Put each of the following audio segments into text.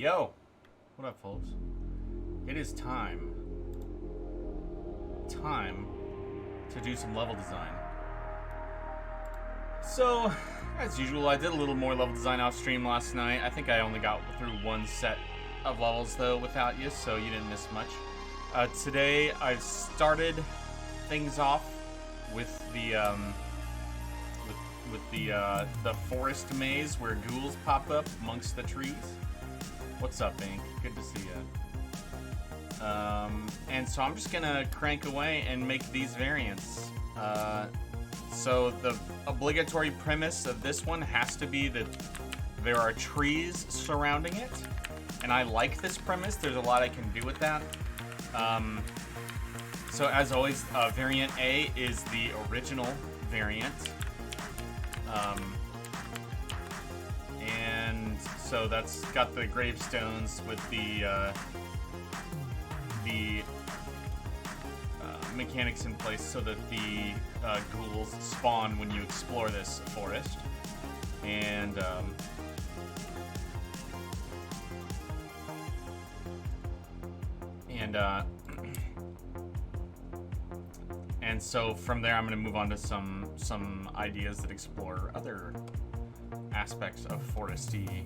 Yo, what up, folks? It is time to do some level design. So, as usual, I did a little more level design off stream last night. I think I only got through one set of levels though without you, so you didn't miss much. Today I've started things off with the forest maze where ghouls pop up amongst the trees. What's up, Ink? Good to see you. And so I'm just gonna crank away and make these variants. So the obligatory premise of this one has to be that there are trees surrounding it, and I like this premise. There's a lot I can do with that. So as always, variant A is the original variant. And so that's got the gravestones with the mechanics in place so that the ghouls spawn when you explore this forest. And so from there, I'm going to move on to some ideas that explore other aspects of foresty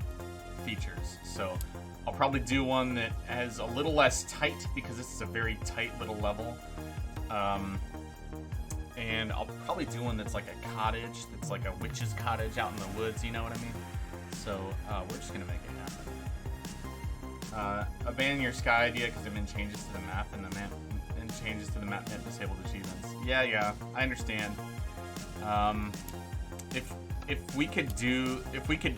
features. So I'll probably do one that has a little less tight because this is a very tight little level. And I'll probably do one that's like a cottage, that's like a witch's cottage out in the woods, you know what I mean? So we're just going to make it happen. Abandon your sky idea because it changes to the map and changes to the map net disabled achievements. Yeah, I understand. If we could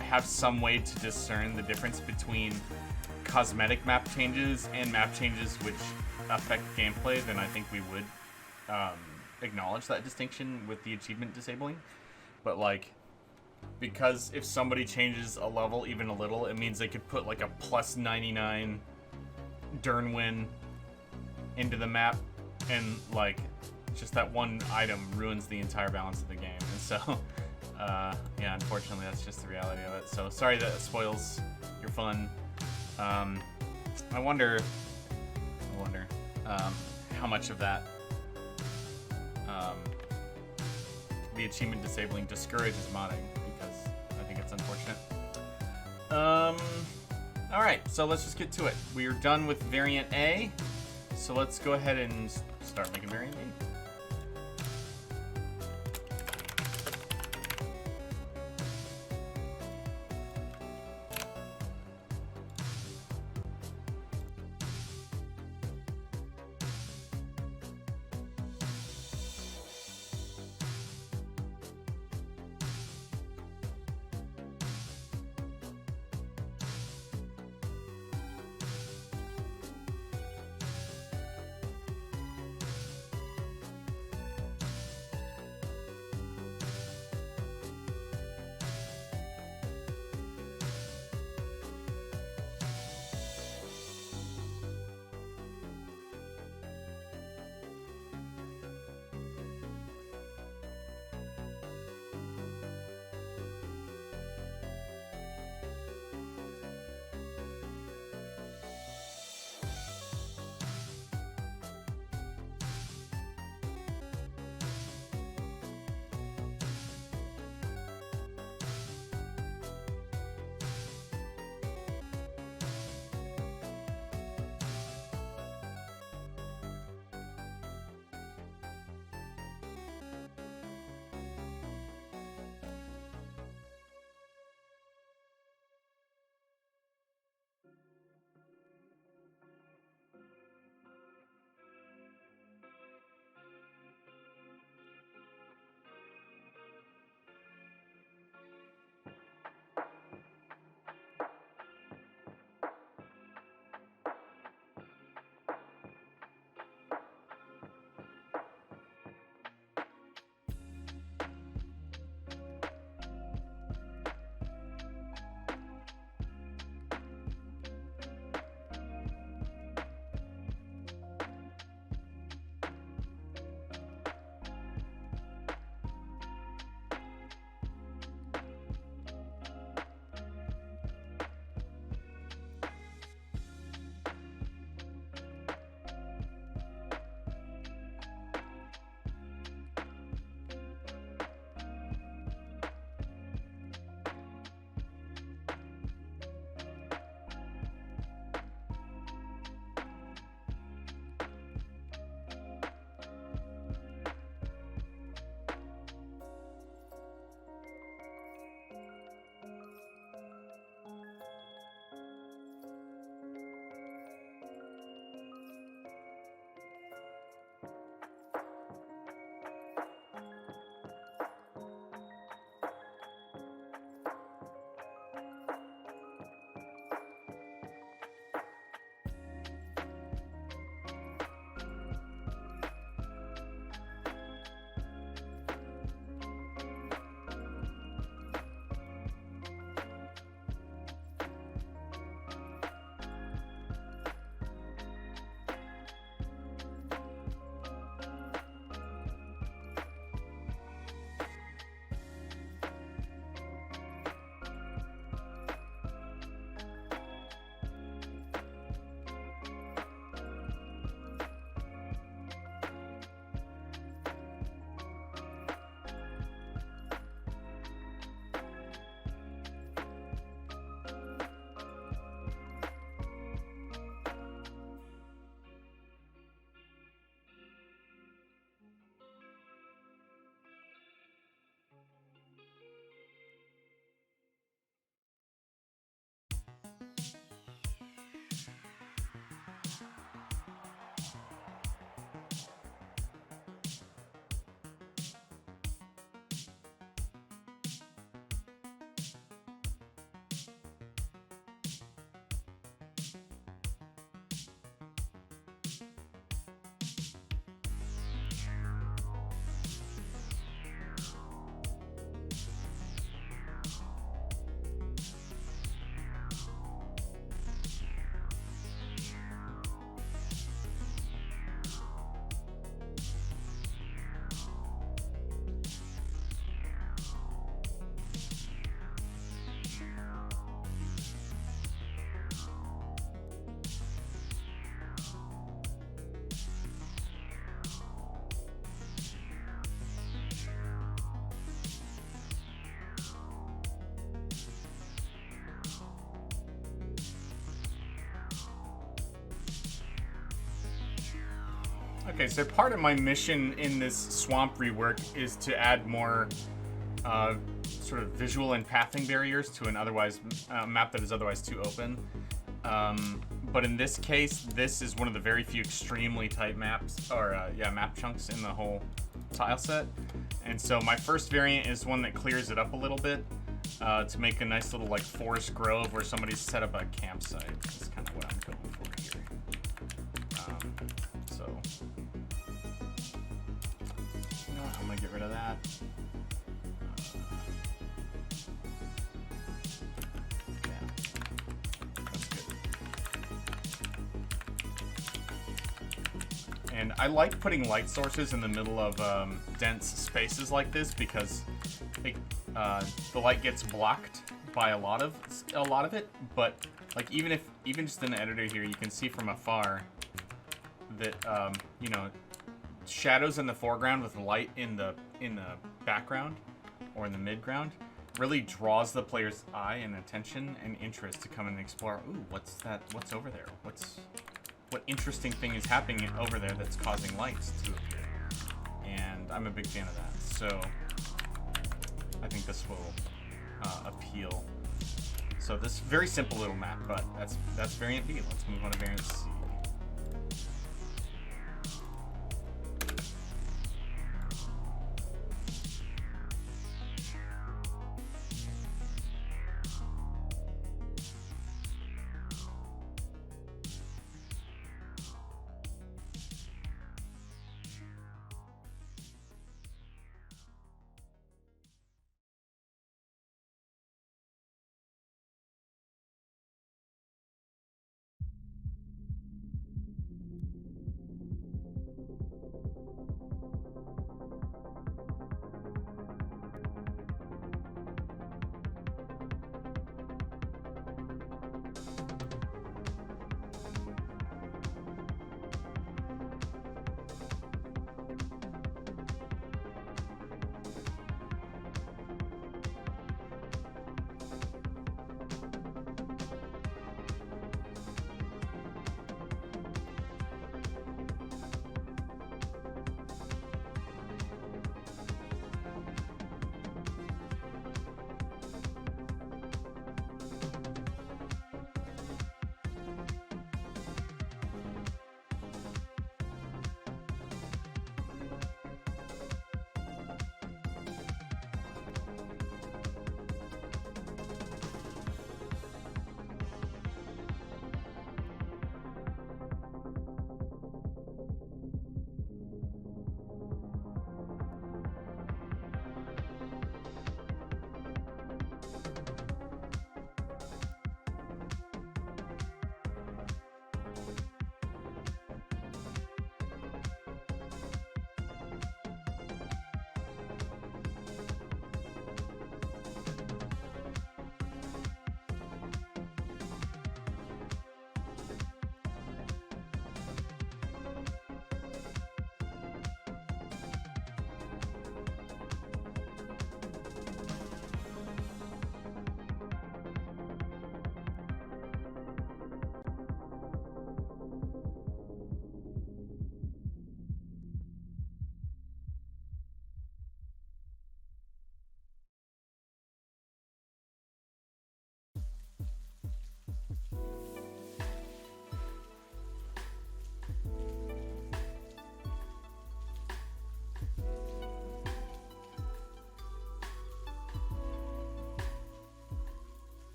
have some way to discern the difference between cosmetic map changes and map changes which affect gameplay, then I think we would acknowledge that distinction with the achievement disabling. But like, because if somebody changes a level even a little, it means they could put like a plus 99 Dernwin into the map, and like just that one item ruins the entire balance of the game. And so yeah, unfortunately that's just the reality of it. So sorry that spoils your fun. I wonder how much of that the achievement disabling discourages modding, because I think it's unfortunate. Alright, so let's just get to it. We are done with variant A, so let's go ahead and start making variant B. Okay, so part of my mission in this swamp rework is to add more sort of visual and pathing barriers to an otherwise map that is otherwise too open. But in this case, this is one of the very few extremely tight maps, or map chunks in the whole tile set. And so my first variant is one that clears it up a little bit to make a nice little like forest grove where somebody's set up a campsite. That's kind of what I'm going for here. I'm gonna get rid of that. That's good. And I like putting light sources in the middle of dense spaces like this because the light gets blocked by a lot of it. But like even just in the editor here, you can see from afar that shadows in the foreground with light in the background or in the midground really draws the player's eye and attention and interest to come and explore. Ooh, what's that? What's over there? What interesting thing is happening over there that's causing lights to appear? And I'm a big fan of that. So I think this will appeal. So this very simple little map, but that's variant B. Let's move on to variant C.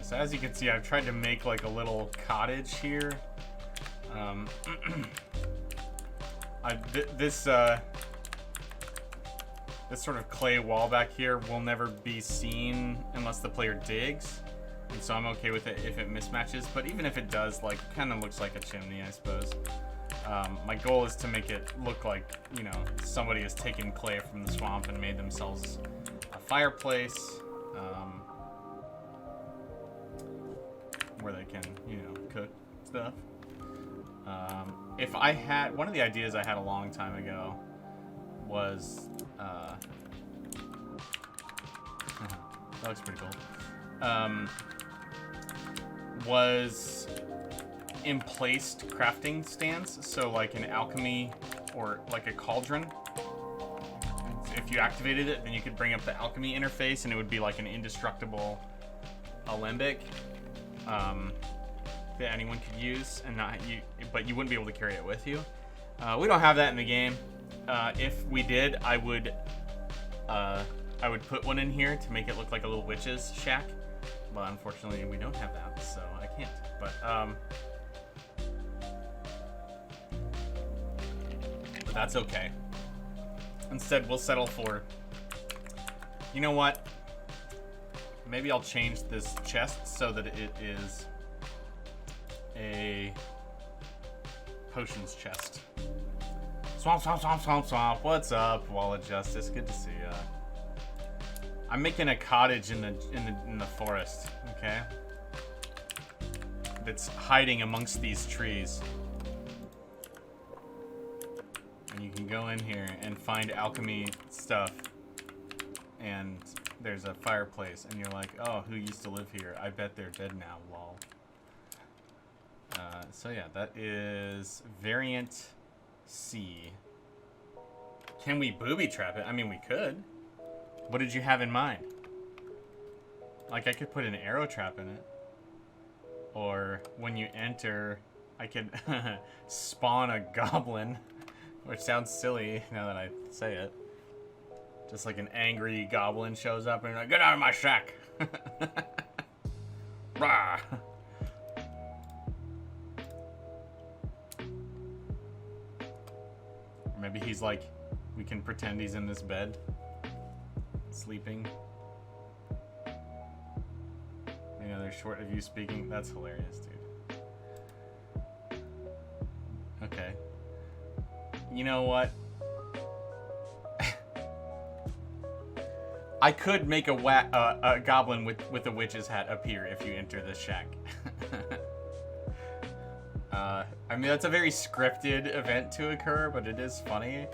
So as you can see, I've tried to make like a little cottage here. This sort of clay wall back here will never be seen unless the player digs. And so I'm okay with it if it mismatches. But even if it does, like, kind of looks like a chimney, I suppose. My goal is to make it look like, you know, somebody has taken clay from the swamp and made themselves a fireplace. Where they can, you know, cook stuff. If I had... One of the ideas I had a long time ago was... that looks pretty cool. Was emplaced crafting stands. So like an alchemy or like a cauldron. If you activated it, then you could bring up the alchemy interface and it would be like an indestructible alembic that anyone could use, and not you, but you wouldn't be able to carry it with you. We don't have that in the game. If we did, I would put one in here to make it look like a little witch's shack. But unfortunately, we don't have that, so I can't. But that's okay. Instead, we'll settle for... You know what? Maybe I'll change this chest so that it is a potions chest. Swamp, swamp, swamp, swamp, swamp. What's up, Wall of Justice? Good to see ya. I'm making a cottage in the forest, okay? That's hiding amongst these trees. And you can go in here and find alchemy stuff. And there's a fireplace, and you're like, oh, who used to live here? I bet they're dead now, lol. So yeah, that is variant C. Can we booby trap it? I mean, we could. What did you have in mind? Like, I could put an arrow trap in it. Or when you enter, I could spawn a goblin, which sounds silly now that I say it. Just like an angry goblin shows up and you're like, get out of my shack! Rah! Or maybe he's like, we can pretend he's in this bed, sleeping. You know, they're short of you speaking. That's hilarious, dude. Okay. You know what? I could make a goblin with a witch's hat appear if you enter this shack. I mean, that's a very scripted event to occur, but it is funny.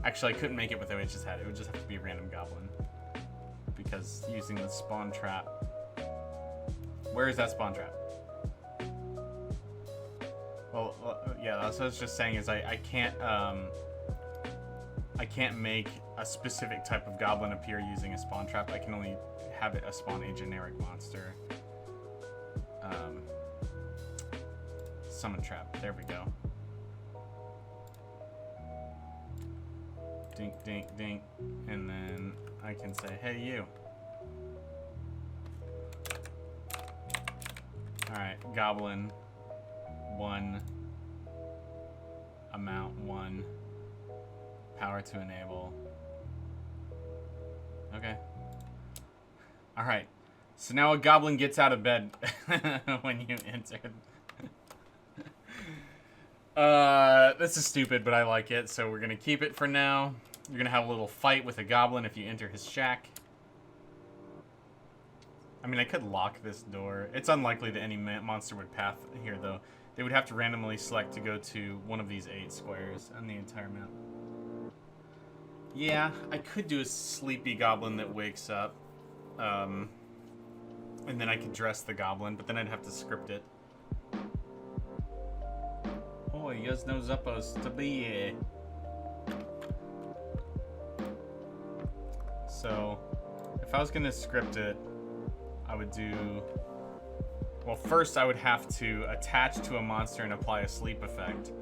Actually, I couldn't make it with a witch's hat. It would just have to be a random goblin. Because using the spawn trap... Where is that spawn trap? Well, yeah, that's what I was just saying is I can't make a specific type of goblin appear using a spawn trap. I can only have it spawn a generic monster. Summon trap. There we go. Dink, dink, dink. And then I can say, hey, you. Alright, goblin. 1. Amount 1. Power to enable. Okay. Alright. So now a goblin gets out of bed when you enter. This is stupid, but I like it, so we're gonna keep it for now. You're gonna have a little fight with a goblin if you enter his shack. I mean, I could lock this door. It's unlikely that any monster would path here, though. They would have to randomly select to go to one of these 8 squares on the entire map. Yeah, I could do a sleepy goblin that wakes up. And then I could dress the goblin, but then I'd have to script it. Oh, you're no supposed to be here. So, if I was gonna script it, I would do... Well, first I would have to attach to a monster and apply a sleep effect.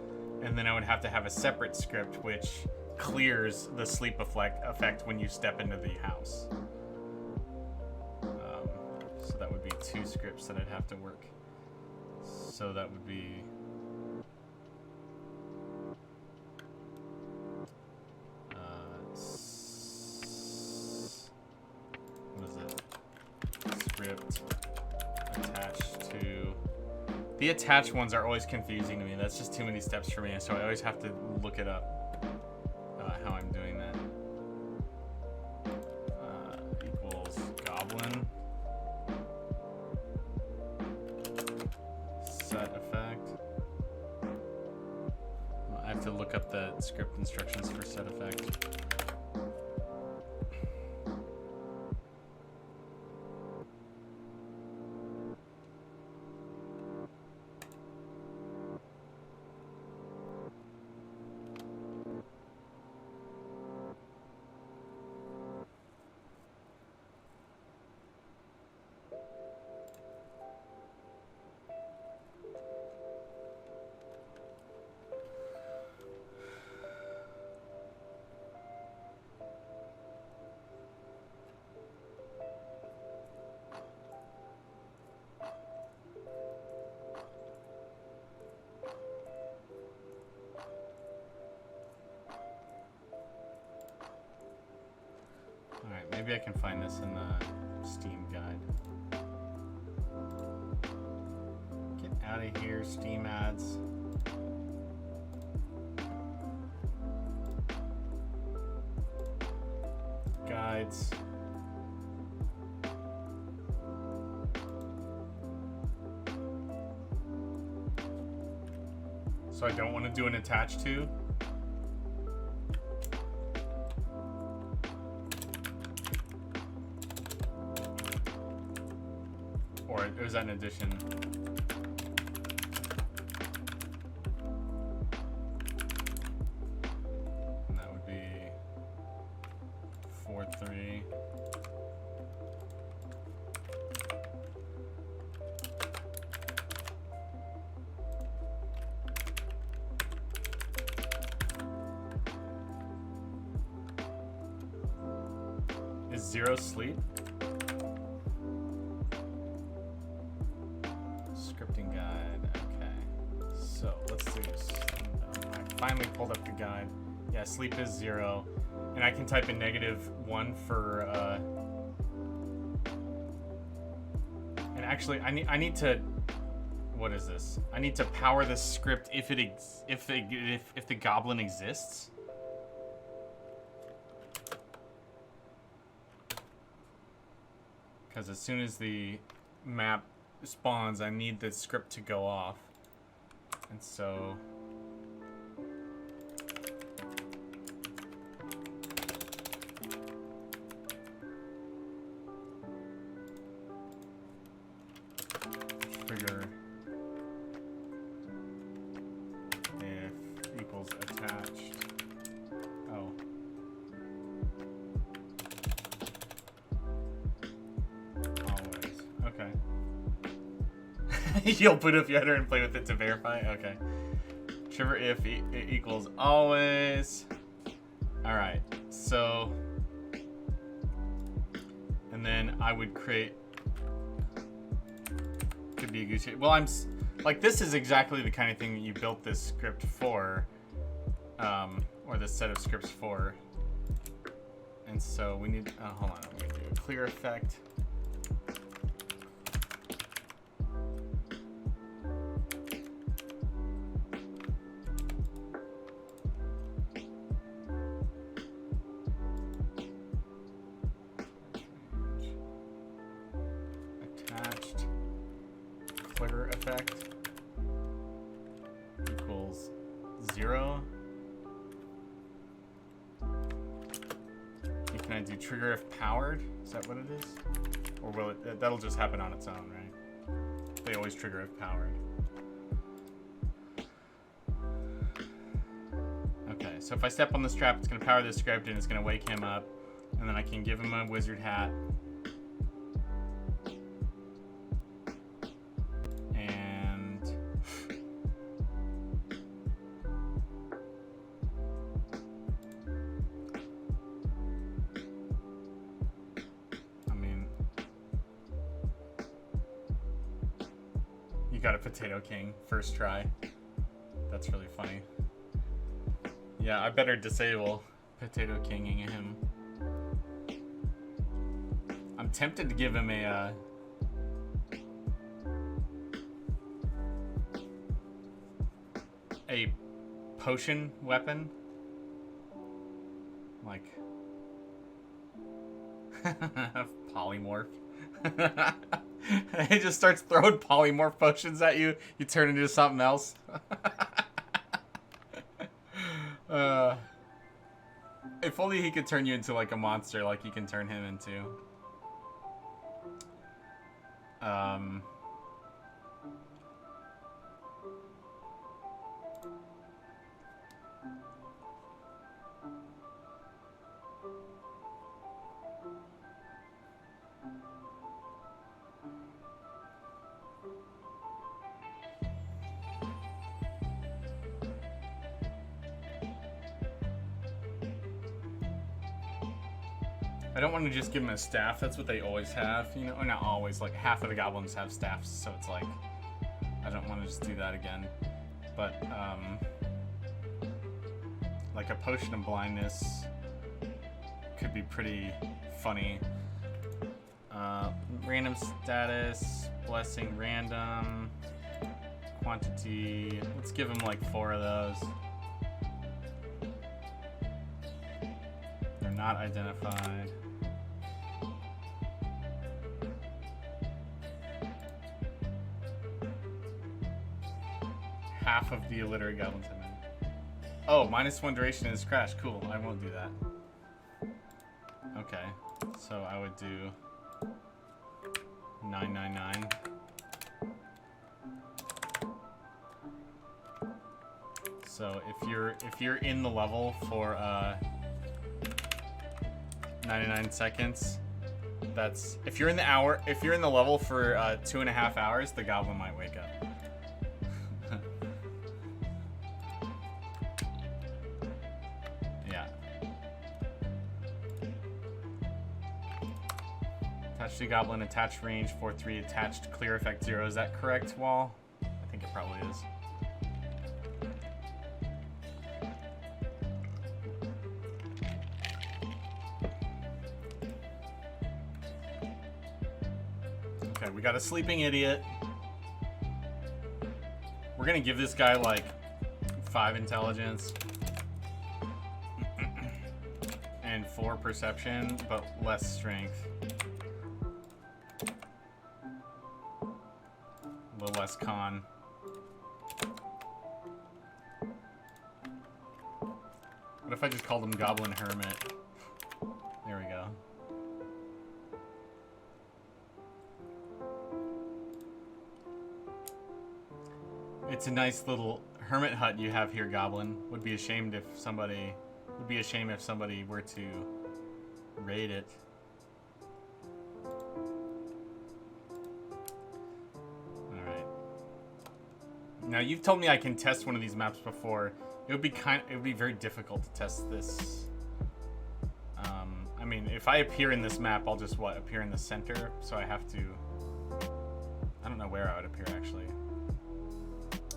And then I would have to have a separate script which clears the sleep effect when you step into the house. So that would be 2 scripts that I'd have to work. So that would be... what is it? Script attached to... The attached ones are always confusing to me. That's just too many steps for me, so I always have to look it up. How I'm doing that. Equals goblin. Set effect. Well, I have to look up the script instructions for set effect. Alright, maybe I can find this in the Steam guide. Get out of here, Steam ads. Guides. So I don't want to do an attach to. Or is that an addition? And that would be 4.3. Is 0 sleep? Scripting guide, okay. So let's do this. I finally pulled up the guide. Yeah, sleep is 0. And I can type in -1 for, and actually I need to, what is this? I need to power this script if the goblin exists. Because as soon as the map spawns, I need the script to go off. And so... trigger if equals attached. Oh. Okay. You'll boot up your header and play with it to verify? Okay. Trigger if equals always. Alright, so... And then I would create... Could be a goose. Well, like, this is exactly the kind of thing that you built this script for. Or this set of scripts for. And so we need... hold on, I'm going to do a clear effect. Attached clear effect equals 0. Can I do trigger if powered? Is that what it is? Or will it, that'll just happen on its own, right? They always trigger if powered. Okay, so if I step on this trap, it's gonna power this script and it's gonna wake him up. And then I can give him a wizard hat. You got a Potato King first try. That's really funny. Yeah, I better disable Potato Kinging him. I'm tempted to give him a potion weapon. Like polymorph. He just starts throwing polymorph potions at you. You turn into something else. If only he could turn you into like a monster, like you can turn him into. I don't want to just give him a staff. That's what they always have, you know, or not always. Like half of the goblins have staffs, so it's like I don't want to just do that again. But like a potion of blindness could be pretty funny. Random status, blessing random, quantity. Let's give him like 4 of those. They're not identified. Half of the illiterate goblins have been. Oh, -1 duration is crash. Cool. I won't do that. Okay. So I would do 999. So if you're in the level for 99 seconds, that's if you're in the level for 2.5 hours, the goblin might wake up. Yeah. Attached to goblin, attached range 4/3, attached clear effect 0. Is that correct, Wall? I think it probably is. Okay, we got a sleeping idiot. We're gonna give this guy like 5 intelligence and 4 perception, but less strength. A little less con. What if I just called him Goblin Hermit? There we go. It's a nice little hermit hut you have here, Goblin. Would be ashamed if somebody were to raid it. All right. Now you've told me I can test one of these maps before. It would be very difficult to test this. I mean, if I appear in this map, I'll just appear in the center. So I have to. I don't know where I would appear actually.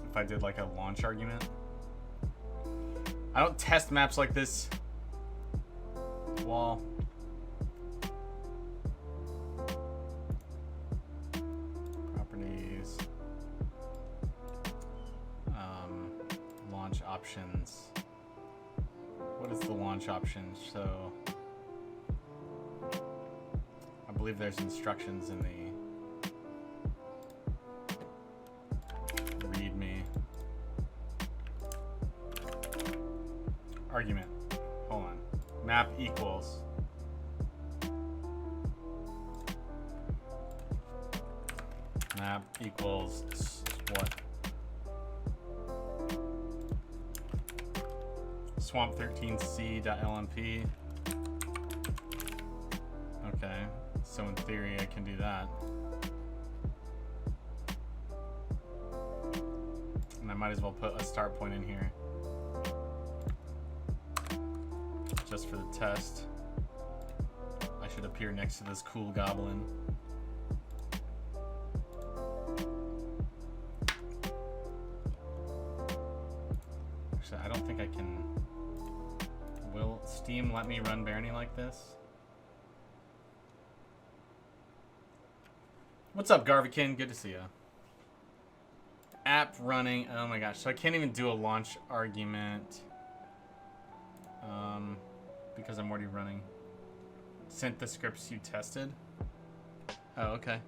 If I did like a launch argument. I don't test maps like this. Wall. Properties. Launch options. What is the launch option? So I believe there's instructions in the argument. Hold on. Map equals. Map equals what? Swamp13c.lmp. Okay. So in theory I can do that. And I might as well put a start point in here. Just for the test. I should appear next to this cool goblin. Steam let me run Barony like this? What's up, Garvikin? Good to see you. App running. Oh my gosh. So I can't even do a launch argument. Because I'm already running. Sent the scripts you tested? Oh, okay.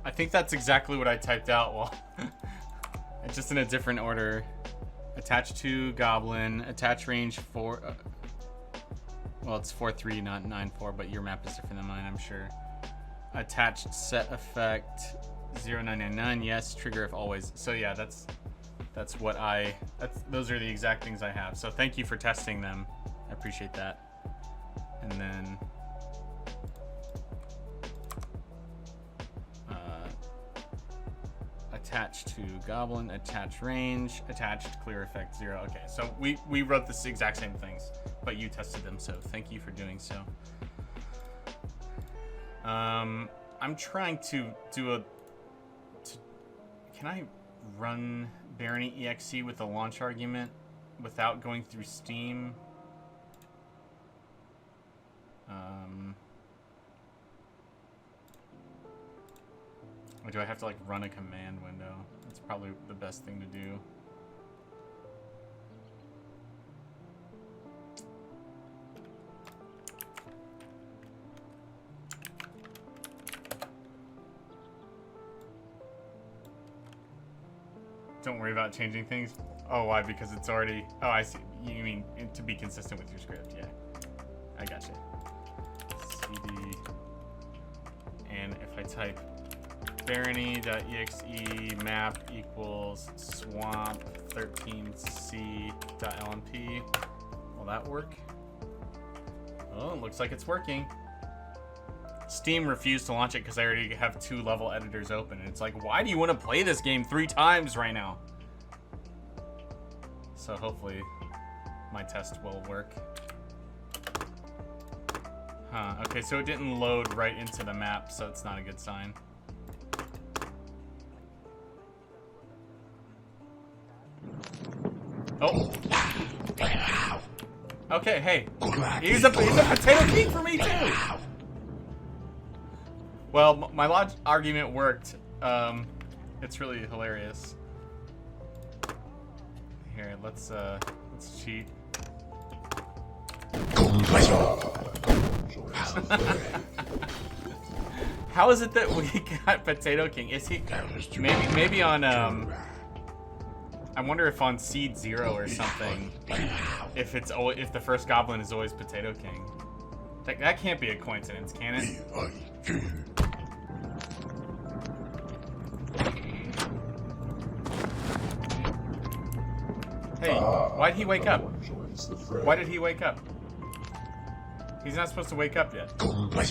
I think that's exactly what I typed out. Well, it's just in a different order. Attach to Goblin. Attach range 4. Well, it's 4-3, not 9-4, but your map is different than mine, I'm sure. Attached set effect 0999. Yes, trigger if always. So yeah, that's what those are the exact things I have. So thank you for testing them. I appreciate that. And then attached to Goblin, attach range, attached clear effect 0. Okay, so we wrote the exact same things, but you tested them, so thank you for doing so. I'm trying to do can I run Barony EXE with a launch argument without going through Steam? Or do I have to like run a command window? That's probably the best thing to do. Don't worry about changing things. Oh, why? Because it's already... Oh, I see. You mean to be consistent with your script. Yeah. I gotcha. CD. And if I type Barony.exe map equals swamp 13c.lmp. Will that work? Oh, it looks like it's working. Steam refused to launch it because I already have 2 level editors open. And it's like, why do you want to play this game 3 times right now? So hopefully my test will work. Huh, okay, so it didn't load right into the map, so it's not a good sign. Oh. Okay, hey. He's a potato king for me too. Well, my argument worked. It's really hilarious. Here, let's cheat. How is it that we got Potato King? Is he maybe on I wonder if on seed 0 or something, if the first goblin is always Potato King. That can't be a coincidence, can it? Hey, why'd he wake up? Why did he wake up? He's not supposed to wake up yet. Oh my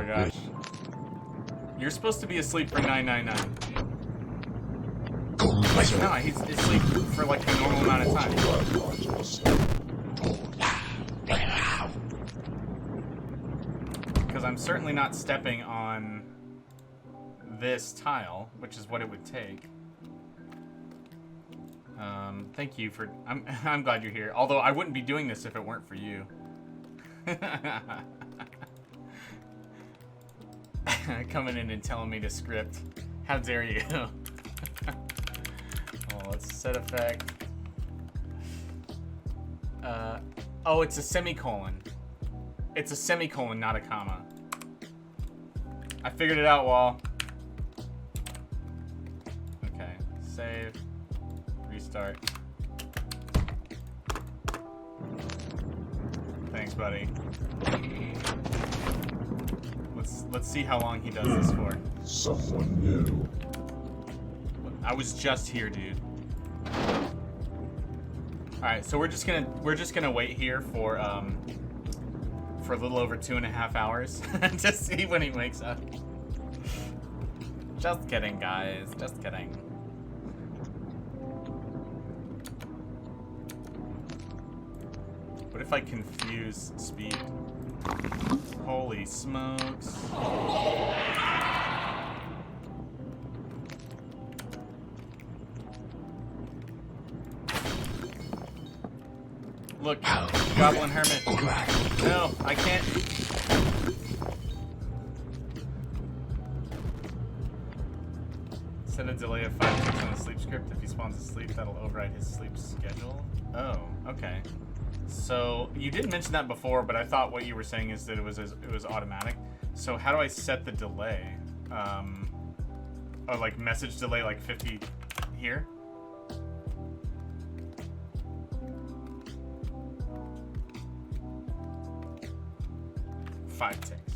gosh. You're supposed to be asleep for 999. No, he's asleep for like a normal amount of time. Because I'm certainly not stepping on this tile, which is what it would take. Thank you for... I'm glad you're here. Although I wouldn't be doing this if it weren't for you. Coming in and telling me to script. How dare you? Oh, let's set effect. Oh, it's a semicolon. It's a semicolon, not a comma. I figured it out, Wall. Okay, save. Restart. Thanks, buddy. Let's see how long he does this for. Someone new. I was just here, dude. right, so we're just gonna wait here for a little over 2.5 hours to see when he wakes up. Just kidding, guys. Just kidding. What if I confuse speed? Holy smokes. Look, Goblin Hermit. No, I can't. Set a delay of 5 ticks on the sleep script. If he spawns asleep, that'll override his sleep schedule. Oh, okay. So you did mention that before, but I thought what you were saying is that it was automatic. So how do I set the delay? Oh, like message delay, like 50 here. Five ticks.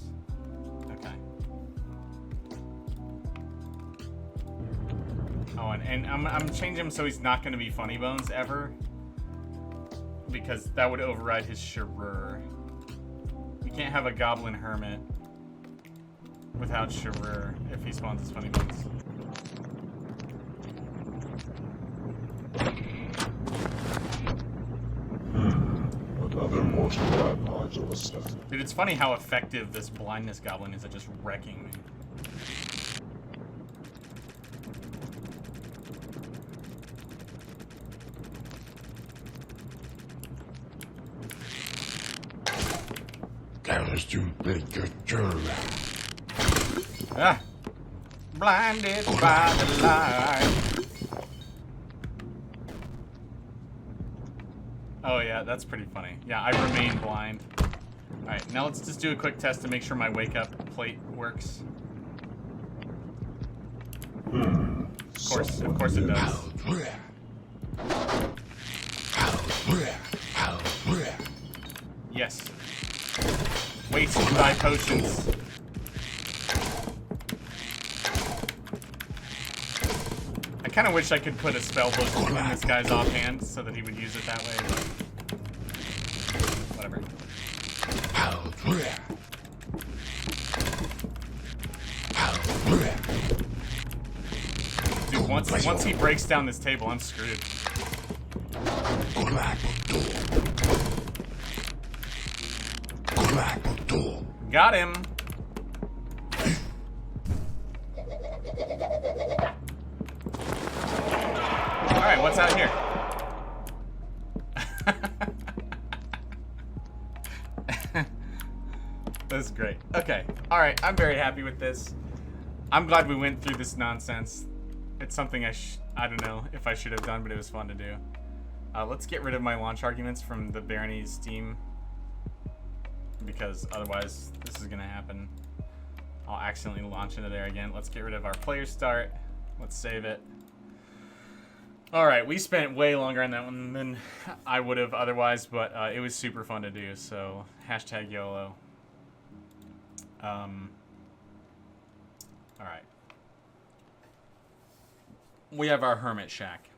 Okay. Oh, and I'm changing him so he's not going to be Funny Bones ever, because that would override his Sharur. We can't have a Goblin Hermit without Sharur if he spawns as Funny Bones. Dude, it's funny how effective this blindness goblin is at just wrecking me. Ah! Blinded by the light. Oh yeah, that's pretty funny. Yeah, I remain blind. Alright, now let's just do a quick test to make sure my wake-up plate works. Of course it does. Yes. Waste thy potions. I kind of wish I could put a spell book in this guy's offhand so that he would use it that way, but whatever. Dude, once he breaks down this table, I'm screwed. Got him. Alright, what's out here? This is great. Okay. Alright, I'm very happy with this. I'm glad we went through this nonsense. It's something I don't know if I should have done, but it was fun to do. Let's get rid of my launch arguments from the Barony's team, because otherwise this is going to happen. I'll accidentally launch into there again. Let's get rid of our player start. Let's save it. Alright, we spent way longer on that one than I would have otherwise, but it was super fun to do, so hashtag YOLO. Alright. We have our Hermit Shack.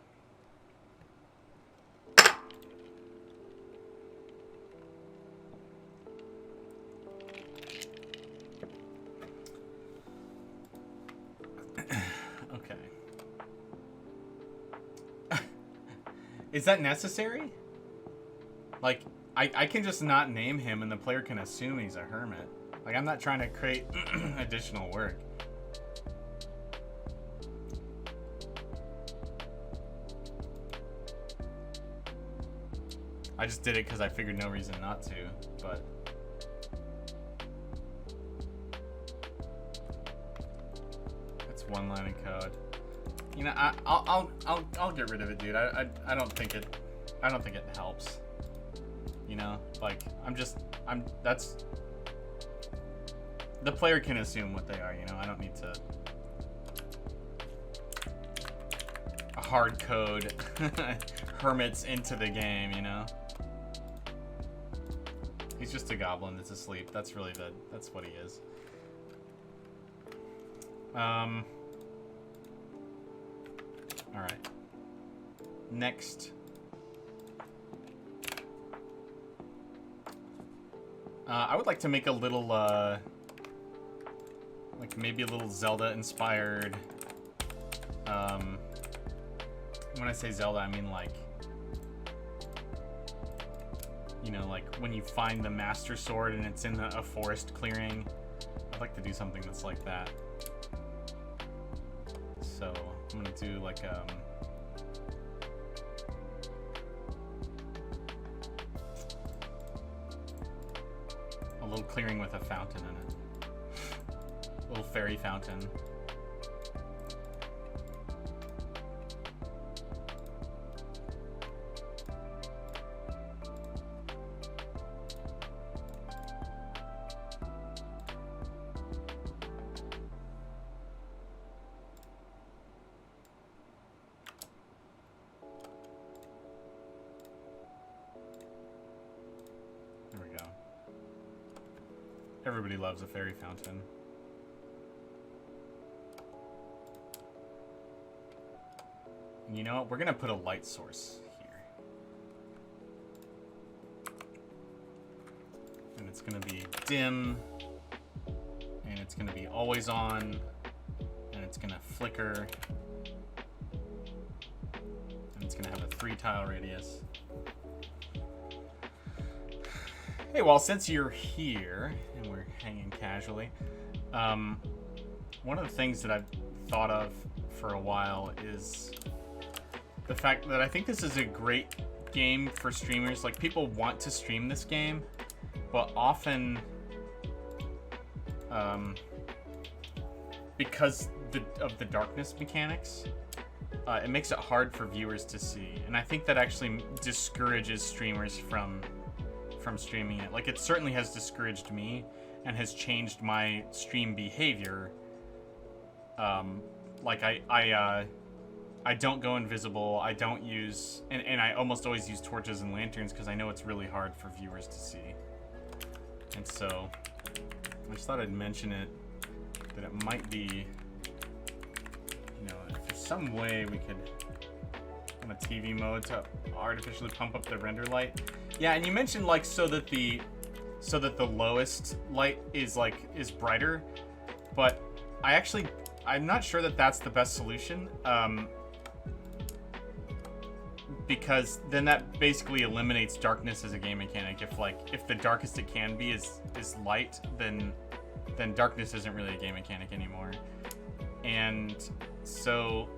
Okay. Is that necessary? Like, I can just not name him and the player can assume he's a hermit. Like, I'm not trying to create additional work. I just did it because I figured no reason not to, but... That's one line of code. You know, I'll get rid of it, dude. I don't think it helps. You know, like that's the player can assume what they are. You know, I don't need to hard code hermits into the game. You know, he's just a goblin that's asleep. That's really that's what he is. All right. Next. I would like to make a little, like maybe a little Zelda-inspired. When I say Zelda, I mean like, you know, like when you find the Master Sword and it's in a forest clearing. I'd like to do something that's like that. So I'm gonna do like a little clearing with a fountain in it. A little fairy fountain. Everybody loves a fairy fountain. And you know what? We're gonna put a light source here. And it's gonna be dim. And it's gonna be always on. And it's gonna flicker. And it's gonna have a 3-tile radius. Hey, well, since you're here and we're hanging casually, one of the things that I've thought of for a while is the fact that I think this is a great game for streamers. Like, people want to stream this game, but often, because of the darkness mechanics, it makes it hard for viewers to see. And I think that actually discourages streamers from streaming it. Like, it certainly has discouraged me and has changed my stream behavior. Like I don't go invisible. I don't use, and I almost always use torches and lanterns because I know it's really hard for viewers to see. And so I just thought I'd mention it, that it might be, you know, if there's some way we could, on a TV mode, to artificially pump up the render light. Yeah, and you mentioned like so that the lowest light is brighter, but I'm not sure that that's the best solution, because then that basically eliminates darkness as a game mechanic. If the darkest it can be is light, then darkness isn't really a game mechanic anymore. And so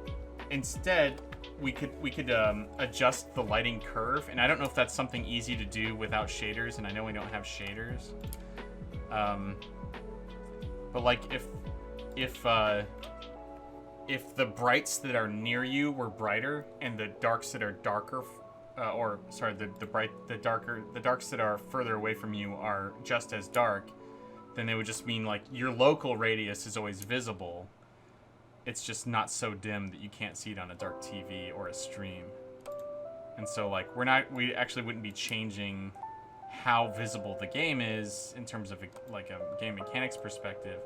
instead, we could adjust the lighting curve, and I don't know if that's something easy to do without shaders, and I know we don't have shaders. But like if the brights that are near you were brighter and the darks that are darker, the darks that are further away from you are just as dark, then it would just mean like your local radius is always visible. It's just not so dim that you can't see it on a dark TV or a stream. And so like we actually wouldn't be changing how visible the game is in terms of a game mechanics perspective.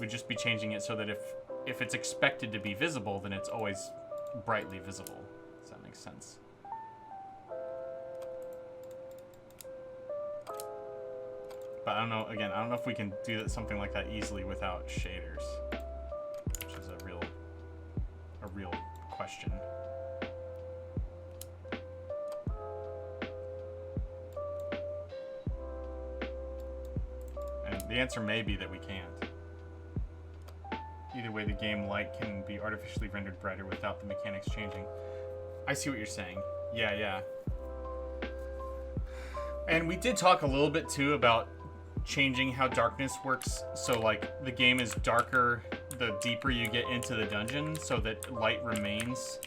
We'd just be changing it so that if it's expected to be visible, then it's always brightly visible. Does that make sense? But I don't know if we can do something like that easily without shaders, which is a real question. And the answer may be that we can't. Either way, the game light can be artificially rendered brighter without the mechanics changing. I see what you're saying. Yeah. And we did talk a little bit too about changing how darkness works, so like the game is darker the deeper you get into the dungeon, so that light remains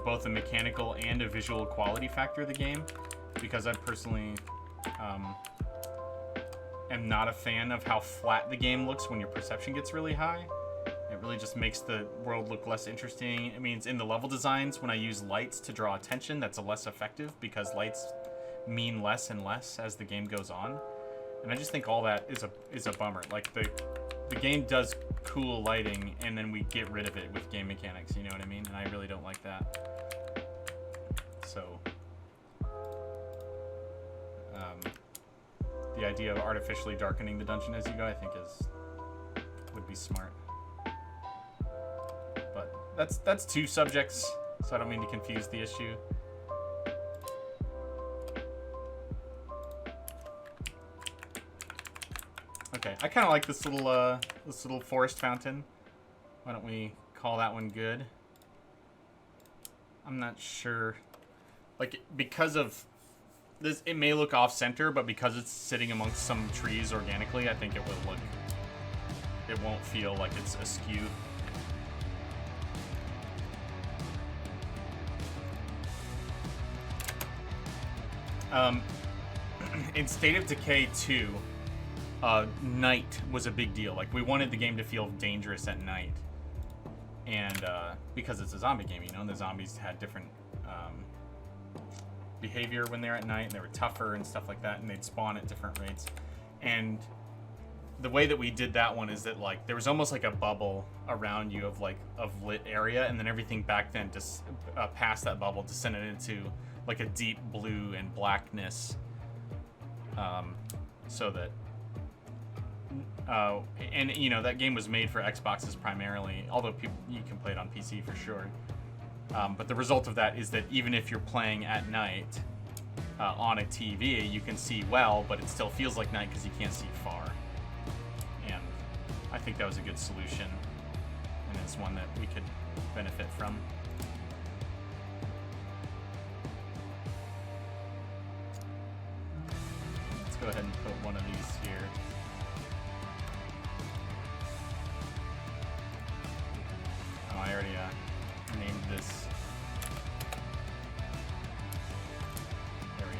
both a mechanical and a visual quality factor of the game, because I personally am not a fan of how flat the game looks when your perception gets really high. It really just makes the world look less interesting. It means in the level designs, when I use lights to draw attention, that's less effective because lights mean less and less as the game goes on. And I just think all that is a bummer. Like the game does cool lighting, and then we get rid of it with game mechanics. You know what I mean? And I really don't like that. So, the idea of artificially darkening the dungeon as you go, I think would be smart. But that's 2 subjects, so I don't mean to confuse the issue. Okay, I kind of like this little forest fountain. Why don't we call that one good? I'm not sure. Like, because of this, it may look off center, but because it's sitting amongst some trees organically, I think it will look. It won't feel like it's askew. In State of Decay 2, night was a big deal. Like, we wanted the game to feel dangerous at night. And because it's a zombie game, you know, and the zombies had different behavior when they're at night, and they were tougher and stuff like that, and they'd spawn at different rates. And the way that we did that one is that, like, there was almost like a bubble around you of lit area, and then everything back then just past that bubble descended into like a deep blue and blackness, so that and you know, that game was made for Xboxes primarily, although you can play it on PC for sure. But the result of that is that even if you're playing at night on a TV, you can see well, but it still feels like night because you can't see far. And I think that was a good solution, and it's one that we could benefit from. Let's go ahead and put one of these here. Oh, I already named this. There we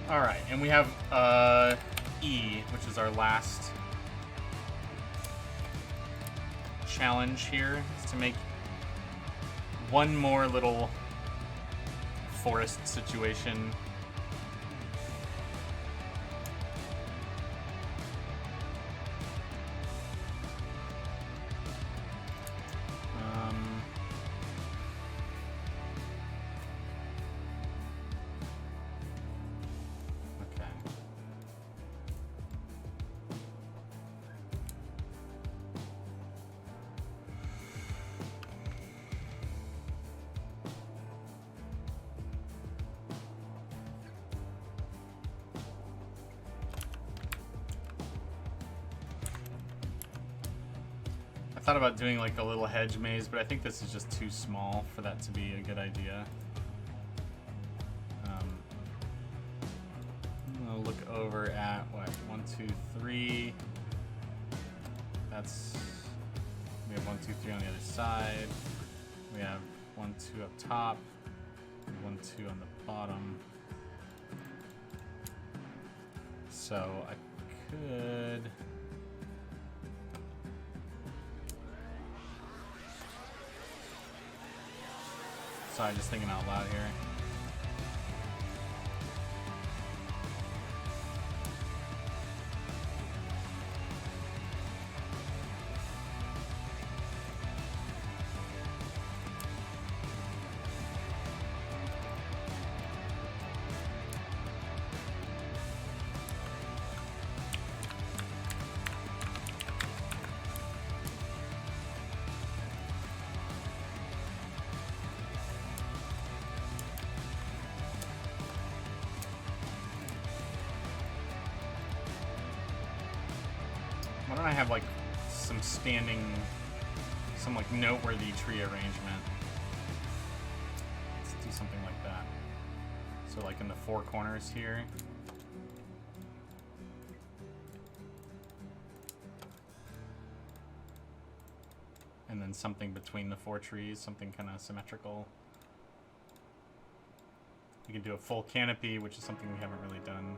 go. All right, and we have E, which is our last challenge here, is to make one more little forest situation. Thought about doing like a little hedge maze, but I think this is just too small for that to be a good idea. I'll look over at what, 1, 2, 3. That's, we have 1, 2, 3 on the other side. We have 1, 2 up top, 1, 2 on the bottom. So I could. Sorry, just thinking out loud here. Why don't I have like some like noteworthy tree arrangement? Let's do something like that. So like in the 4 corners here. And then something between the 4 trees, something kind of symmetrical. We could do a full canopy, which is something we haven't really done.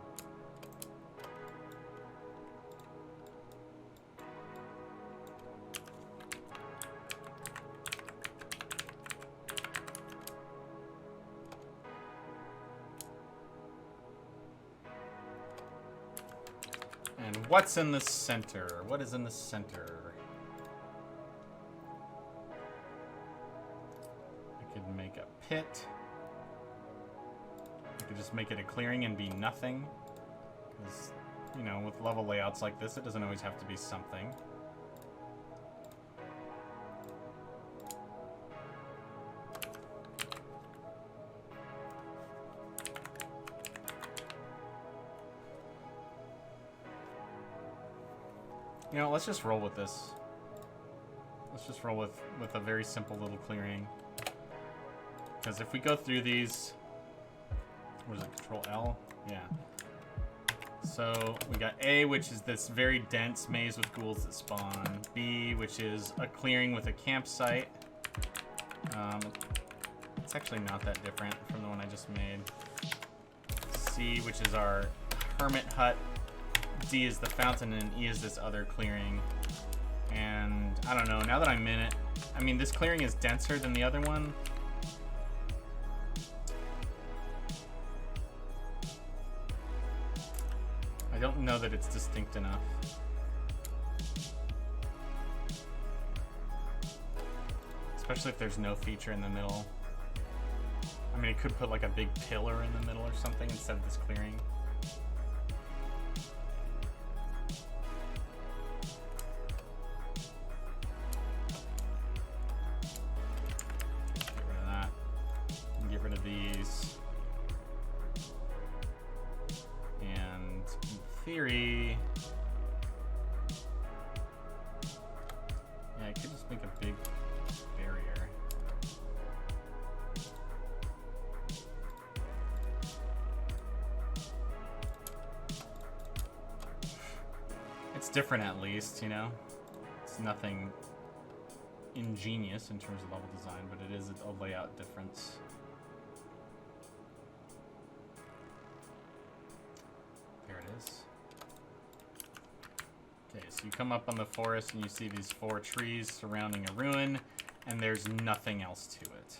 And what's in the center? What is in the center? I could make a pit. could just make it a clearing and be nothing. Because, you know, with level layouts like this, it doesn't always have to be something. You know, let's just roll with this. Let's just roll with a very simple little clearing. Because if we go through these... What is it? Control L? Yeah. So we got A, which is this very dense maze with ghouls that spawn. B, which is a clearing with a campsite. It's actually not that different from the one I just made. C, which is our hermit hut. D is the fountain, and E is this other clearing. And I don't know, now that I'm in it, I mean, this clearing is denser than the other one. I don't know that it's distinct enough. Especially if there's no feature in the middle. I mean, it could put like a big pillar in the middle or something instead of this clearing. Theory. Yeah, I could just make a big barrier. It's different at least, you know? It's nothing ingenious in terms of level design, but it is a layout difference. There it is. Okay, so you come up on the forest and you see these 4 trees surrounding a ruin, and there's nothing else to it.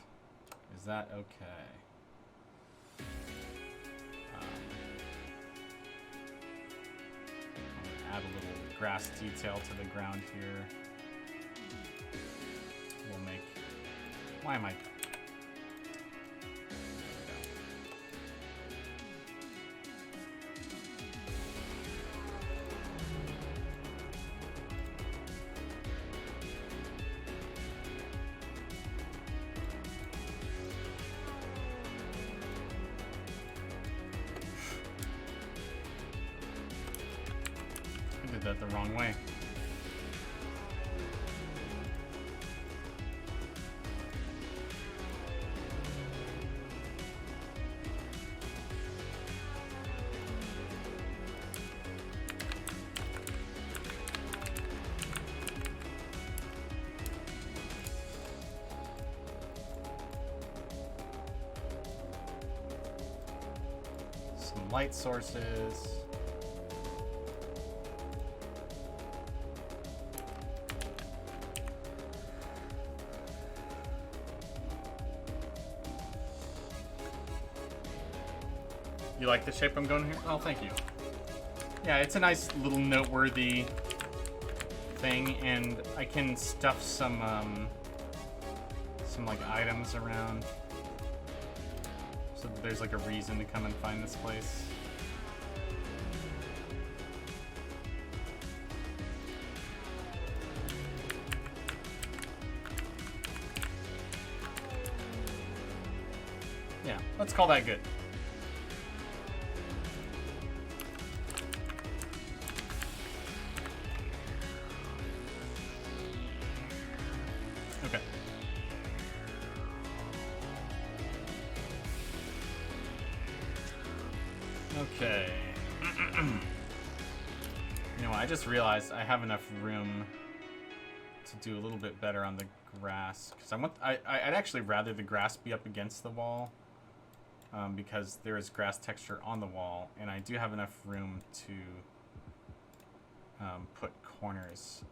Is that okay? Add a little grass detail to the ground here. We'll make... Why am I... that the wrong way. Some light sources. You like the shape I'm going here? Oh, thank you. Yeah, it's a nice little noteworthy thing, and I can stuff some like items around, so that there's like a reason to come and find this place. Yeah, let's call that good. Okay. You know what, I just realized I have enough room to do a little bit better on the grass, because I'd actually rather the grass be up against the wall, because there is grass texture on the wall, and I do have enough room to put corners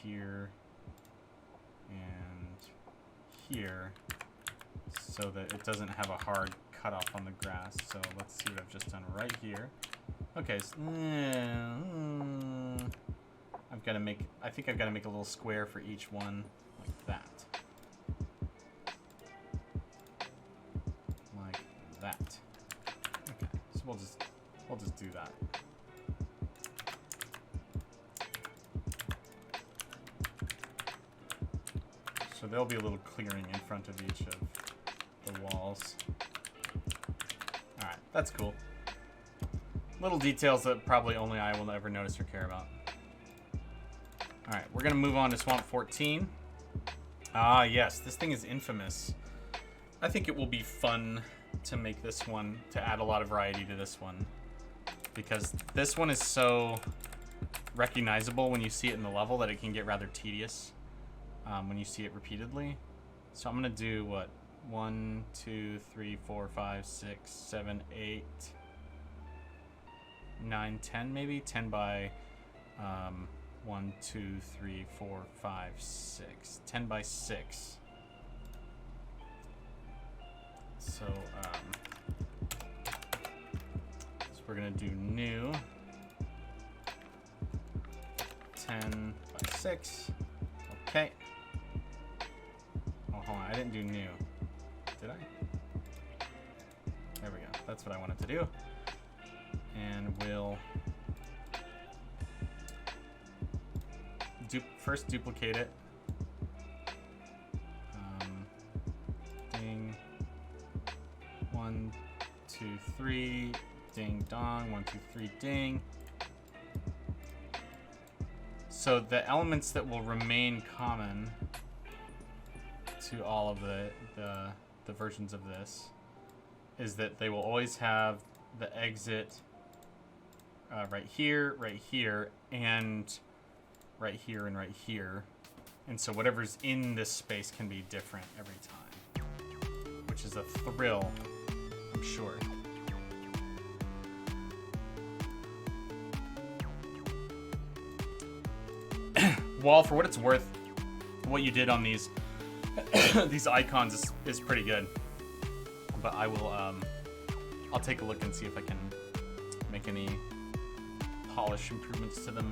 here and here so that it doesn't have a hard cutoff on the grass. So let's see what I've just done right here. Okay, so, I've got to make, I think I've got to make a little square for each one, like that. Like that. just do that. So there'll be a little clearing in front of each of the walls. Alright, that's cool. Little details that probably only I will ever notice or care about. Alright, we're going to move on to Swamp 14. Ah, yes, this thing is infamous. I think it will be fun to make this one, to add a lot of variety to this one. Because this one is so recognizable when you see it in the level that it can get rather tedious when you see it repeatedly. So I'm going to do, what, 1, 2, 3, 4, 5, 6, 7, 8, 9, 10 maybe? 10 by 1, 2, 3, 4, 5, 6. 10 by 6. So we're going to do new. 10 by 6. Okay. Oh, hold on. I didn't do new. Did I? There we go. That's what I wanted to do. And we'll first duplicate it. Ding. 1, 2, 3. Ding dong. 1, 2, 3. Ding. So the elements that will remain common to all of the versions of this is that they will always have the exit right here, and right here, and right here. And so whatever's in this space can be different every time, which is a thrill, I'm sure. Wall, for what it's worth, what you did on these these icons is pretty good. But I will I'll take a look and see if I can make any polish improvements to them.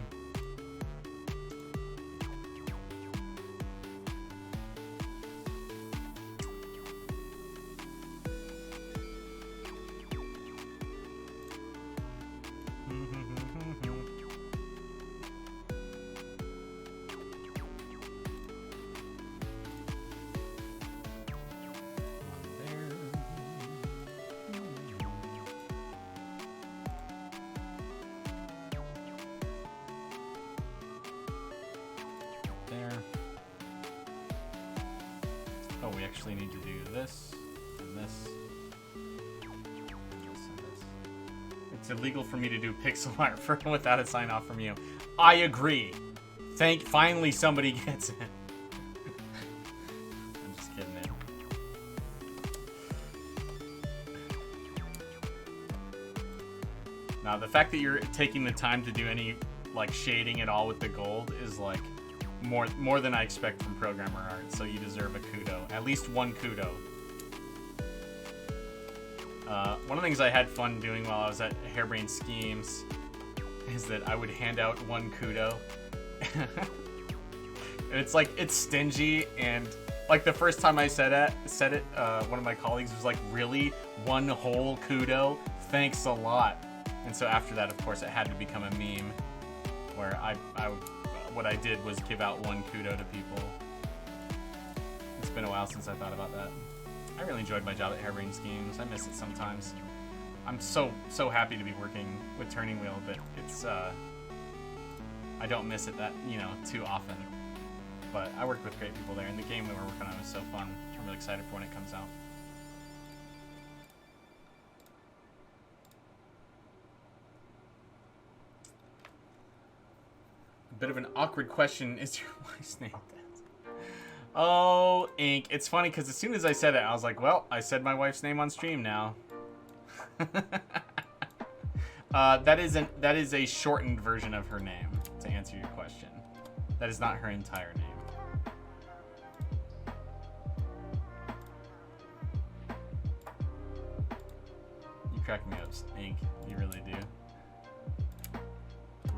Oh, we actually need to do this and this. It's illegal for me to do pixel art without a sign off from you. I agree. Finally somebody gets it. I'm just kidding, man. Now, the fact that you're taking the time to do any like shading at all with the gold is like more than I expect from programmer art, so you deserve a kudo. At least one kudo. One of the things I had fun doing while I was at Harebrained Schemes is that I would hand out one kudo. And it's like, it's stingy, and like the first time I said it, one of my colleagues was like, really? One whole kudo? Thanks a lot. And so after that, of course, it had to become a meme where what I did was give out one kudo to people. It's been a while since I thought about that. I really enjoyed my job at Harebrained Schemes. I miss it sometimes. I'm so happy to be working with Turning Wheel, but it's I don't miss it that too often. But I worked with great people there, and the game we were working on was so fun. I'm really excited for when it comes out. A bit of an awkward question. Is your wife's name that? Oh, Ink. It's funny because as soon as I said it, I was like, well, I said my wife's name on stream now. That is a shortened version of her name, to answer your question. That is not her entire name. You crack me up, Ink. You really do.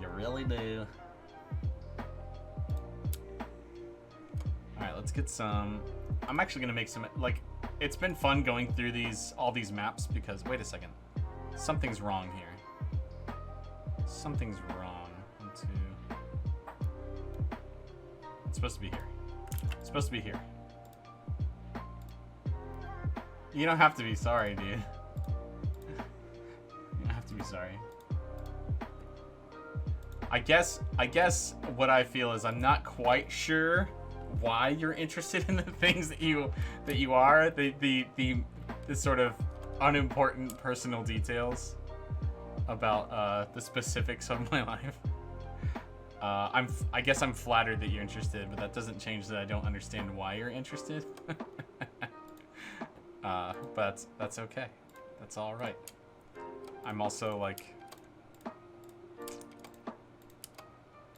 You really do. Alright, let's get some... I'm actually going to make some... Like, it's been fun going through all these maps because... Wait a second. Something's wrong here. Something's wrong. 1, 2. It's supposed to be here. It's supposed to be here. You don't have to be sorry, dude. You don't have to be sorry. I guess what I feel is I'm not quite sure why you're interested in the things that you are, the sort of unimportant personal details about the specifics of my life. I guess I'm flattered that you're interested, but that doesn't change that I don't understand why you're interested. But that's okay. That's all right. I'm also like,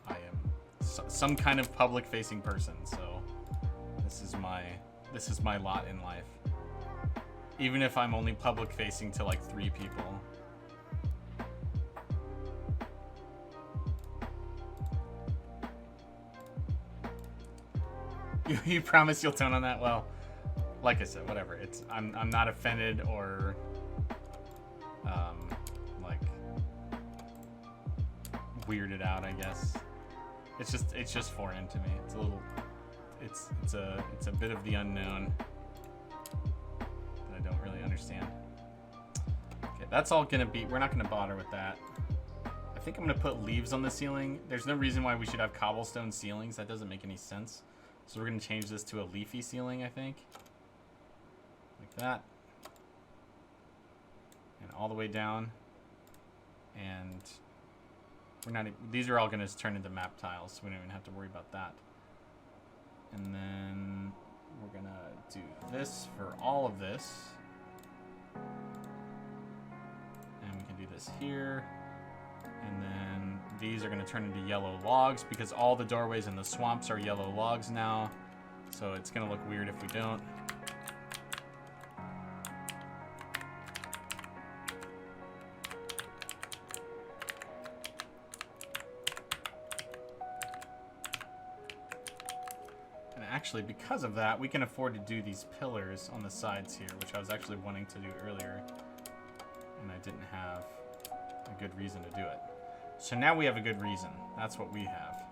I am some kind of public-facing person, so this is my lot in life. Even if I'm only public-facing to like 3 people. You promise you'll tone on that? Well, like I said, whatever. I'm not offended or like weirded out, I guess. It's just foreign to me. It's a little it's a bit of the unknown that I don't really understand. Okay, that's all gonna be, we're not gonna bother with that. I think I'm gonna put leaves on the ceiling. There's no reason why we should have cobblestone ceilings. That doesn't make any sense. So we're gonna change this to a leafy ceiling, I think. Like that. And all the way down. And we're not, these are all gonna turn into map tiles, so we don't even have to worry about that. And then we're gonna do this for all of this. And we can do this here. And then these are gonna turn into yellow logs because all the doorways in the swamps are yellow logs now. So it's gonna look weird if we don't. And actually, because of that, we can afford to do these pillars on the sides here, which I was actually wanting to do earlier. And I didn't have a good reason to do it. So now we have a good reason. That's what we have.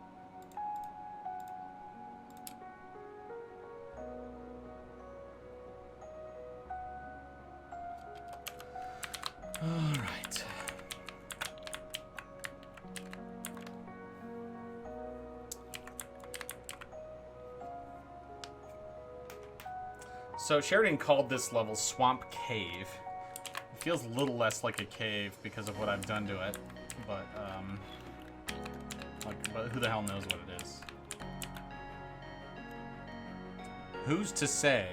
All right. So Sheridan called this level Swamp Cave. It feels a little less like a cave because of what I've done to it. But, but who the hell knows what it is? Who's to say?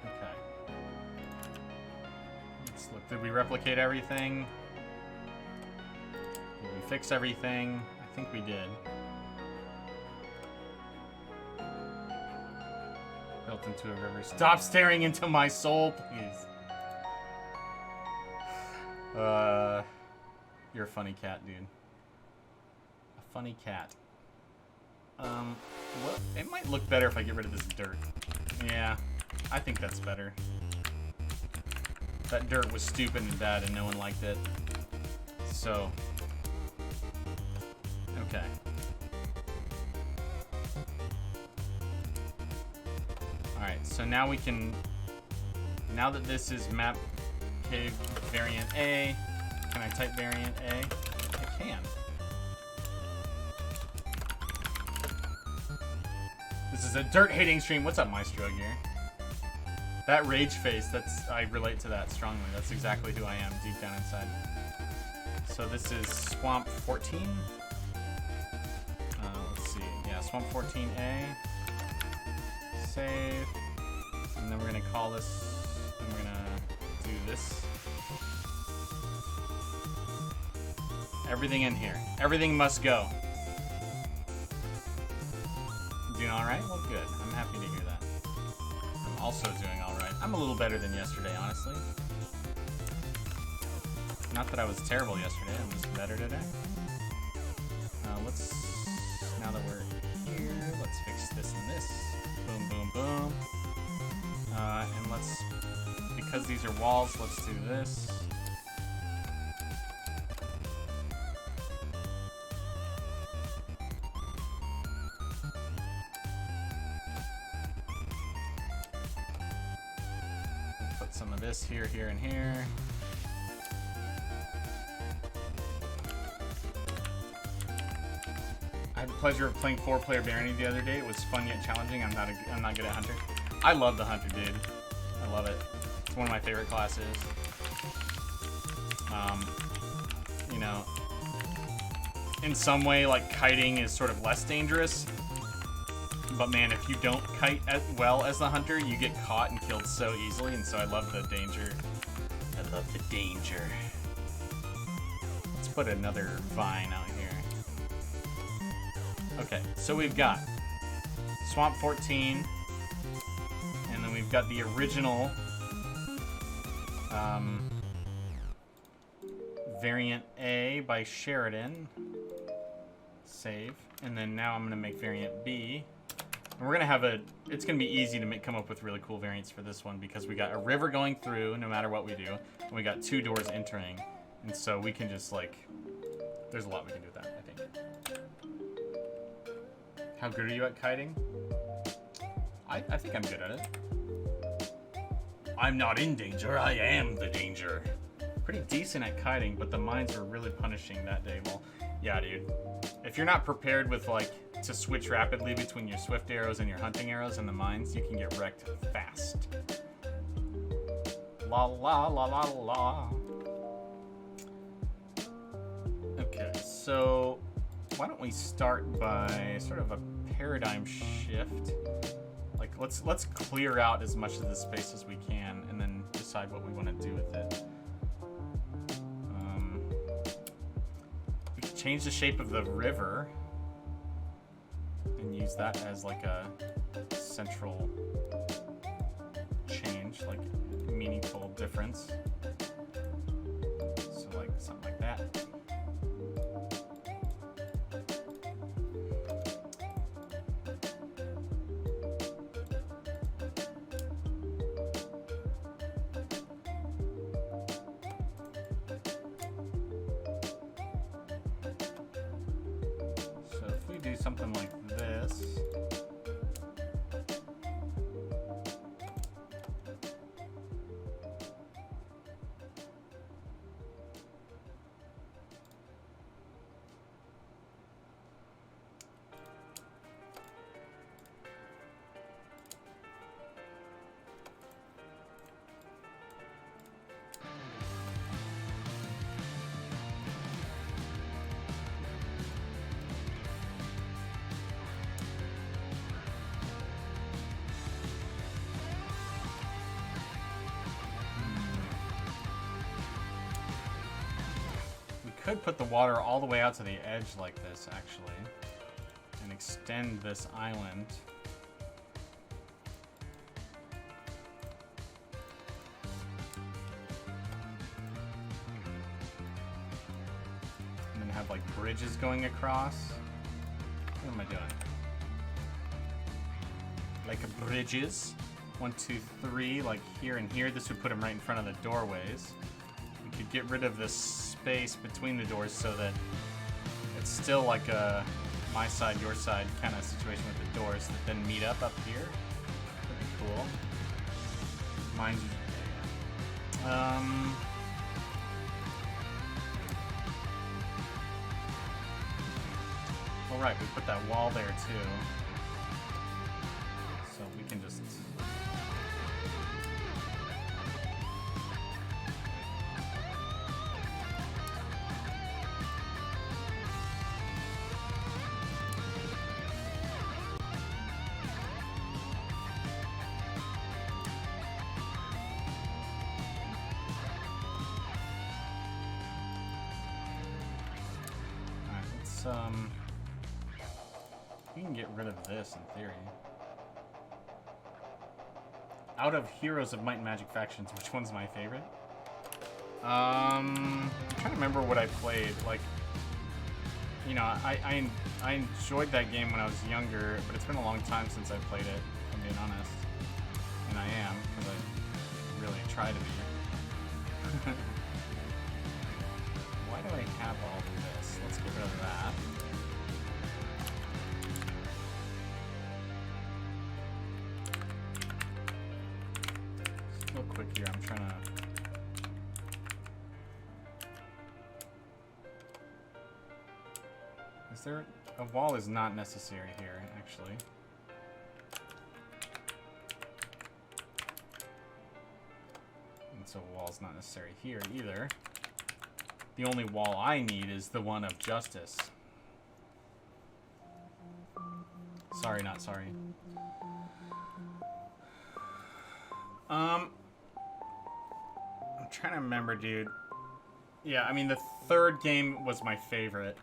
Okay. Let's look. Did we replicate everything? Fix everything. I think we did. Built into a river. Stop staring into my soul, please. You're a funny cat, dude. A funny cat. Well, it might look better if I get rid of this dirt. Yeah, I think that's better. That dirt was stupid and bad and no one liked it. So... okay. Alright, so now we can... now that this is map cave variant A, can I type variant A? I can. This is a dirt-hating stream. What's up, Maestro here? That rage face, I relate to that strongly. That's exactly who I am deep down inside. So this is Swamp 14. Let's see. Yeah, Swamp 14A. Save. And then we're gonna call this, and we're gonna do this. Everything in here. Everything must go. Doing alright? Well, good. I'm happy to hear that. I'm also doing alright. I'm a little better than yesterday, honestly. Not that I was terrible yesterday, I'm just better today. Let's, now that we're here, let's fix this and this. Boom, boom, boom. And let's, because these are walls, let's do this. Put some of this here, here, and here. I had the pleasure of playing 4-player Barony the other day. It was fun yet challenging. I'm not good at Hunter. I love the Hunter, dude. I love it. It's one of my favorite classes. You know, in some way, like, kiting is sort of less dangerous. But man, if you don't kite as well as the Hunter, you get caught and killed so easily. And so I love the danger. I love the danger. Let's put another vine out here. Okay, so we've got Swamp 14, and then we've got the original Variant A by Sheridan. Save. And then now I'm going to make Variant B. And we're going to have it's going to be easy to come up with really cool variants for this one because we got a river going through no matter what we do, and we got 2 doors entering. And so we can just, like, there's a lot we can do with that, I think. How good are you at kiting? I think I'm good at it. I'm not in danger, I am the danger. Pretty decent at kiting, but the mines were really punishing that day. Well, yeah, dude. If you're not prepared with, like, to switch rapidly between your swift arrows and your hunting arrows and the mines, you can get wrecked fast. La la la la la. Okay, so why don't we start by sort of a paradigm shift? Like, let's clear out as much of the space as we can and then decide what we want to do with it. We can change the shape of the river and use that as like a central change, like meaningful difference. So like something like that. Something like this. Could put the water all the way out to the edge like this, actually, and extend this island. And then have like bridges going across. What am I doing? Like bridges. 1, 2, 3, like here and here. This would put them right in front of the doorways. We could get rid of this space between the doors so that it's still like a my side, your side kind of situation with the doors that then meet up here. That'd be cool. Mine's all right, we put that wall there too, so we can just. We can get rid of this in theory. Out of Heroes of Might and Magic factions, which one's my favorite? I'm trying to remember what I played. Like, You know, I enjoyed that game when I was younger, but it's been a long time since I played it, if I'm being honest. And I am, because I really try to be. Why do I have all of this? Let's get rid of that. Just real quick here, I'm trying to... Is there... A wall is not necessary here, actually. And so a wall's not necessary here either. The only wall I need is the one of justice. Sorry, not sorry. I'm trying to remember, dude. Yeah, I mean, the third game was my favorite.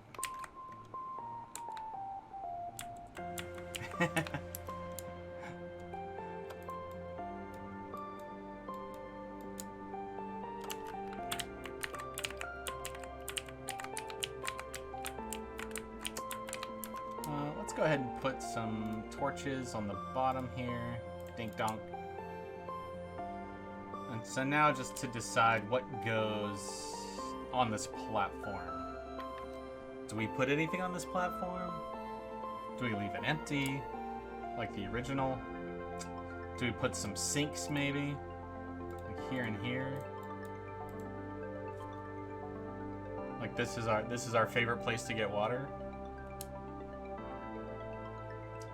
Let's go ahead and put some torches on the bottom here. Dink donk. And so now just to decide what goes on this platform. Do we put anything on this platform? Do we leave it empty, like the original? Do we put some sinks maybe, like here and here? Like this is our favorite place to get water.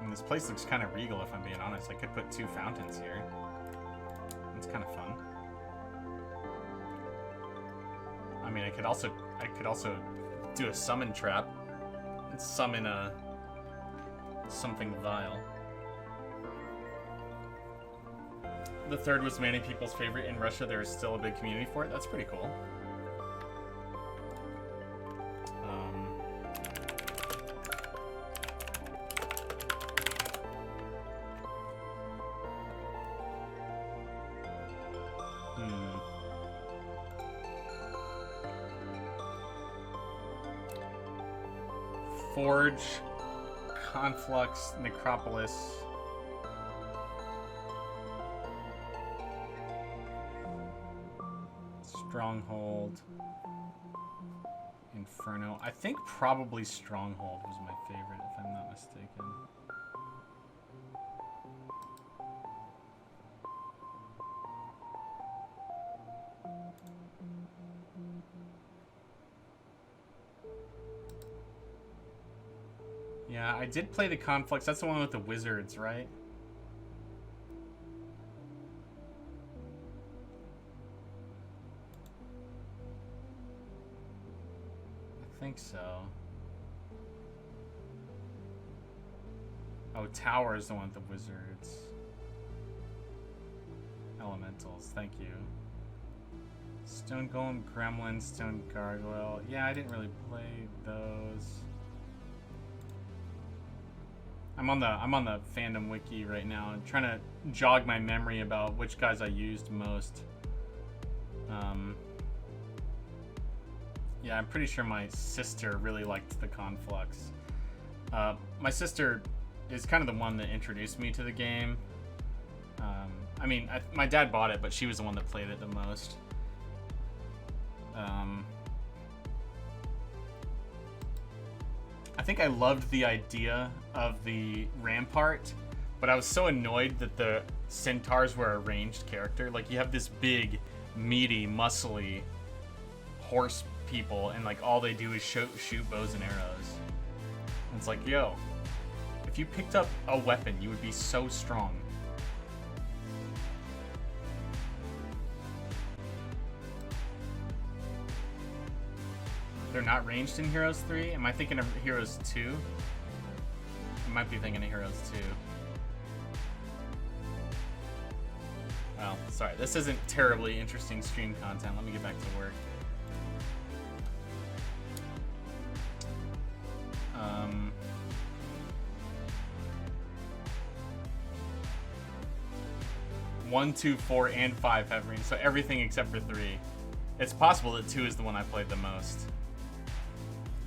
And this place looks kind of regal, if I'm being honest. I could put 2 fountains here. It's kind of fun. I mean, I could also do a summon trap and summon a something vile. The third was many people's favorite. In Russia, there is still a big community for it. That's pretty cool. Forge, Conflux, Necropolis. Stronghold. Inferno. I think probably Stronghold was my favorite, if I'm not mistaken. Yeah, I did play the Conflux. That's the one with the wizards, right? I think so. Oh, Tower is the one with the wizards. Elementals, thank you. Stone Golem, Gremlin, Stone Gargoyle. Yeah, I didn't really play those. I'm on the fandom wiki right now and trying to jog my memory about which guys I used most. Yeah, I'm pretty sure my sister really liked the Conflux. My sister is kind of the one that introduced me to the game. I mean, my dad bought it, but she was the one that played it the most. I think I loved the idea of the rampart, but I was so annoyed that the centaurs were a ranged character. Like, you have this big, meaty, muscly horse people, and like all they do is shoot bows and arrows. And it's like, yo, if you picked up a weapon, you would be so strong. They're not ranged in Heroes 3? Am I thinking of Heroes 2? I might be thinking of Heroes 2. Well, sorry, this isn't terribly interesting stream content. Let me get back to work. 1, 2, 4, and 5 have rings, so everything except for 3. It's possible that 2 is the one I played the most.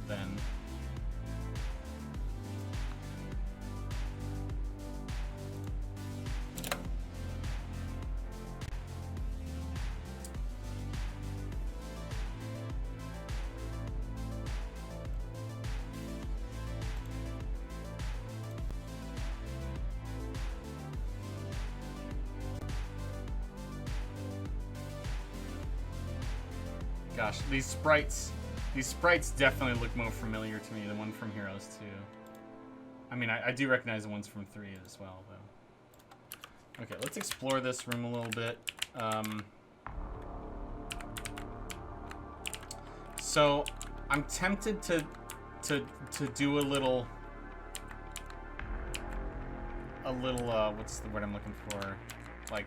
Then, Gosh, these sprites definitely look more familiar to me. The one from Heroes 2. I mean, I do recognize the ones from 3 as well, though. Okay, let's explore this room a little bit. So I'm tempted to do a little what's the word I'm looking for? Like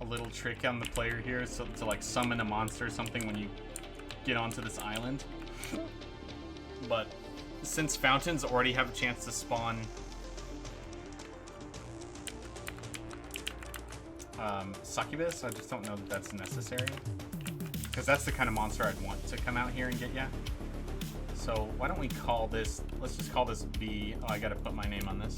a little trick on the player here, so to like summon a monster or something when you get onto this island. But since fountains already have a chance to spawn succubus, I just don't know that that's necessary, because that's the kind of monster I'd want to come out here and get ya. So why don't we call this, let's just call this B. Oh, I gotta put my name on this.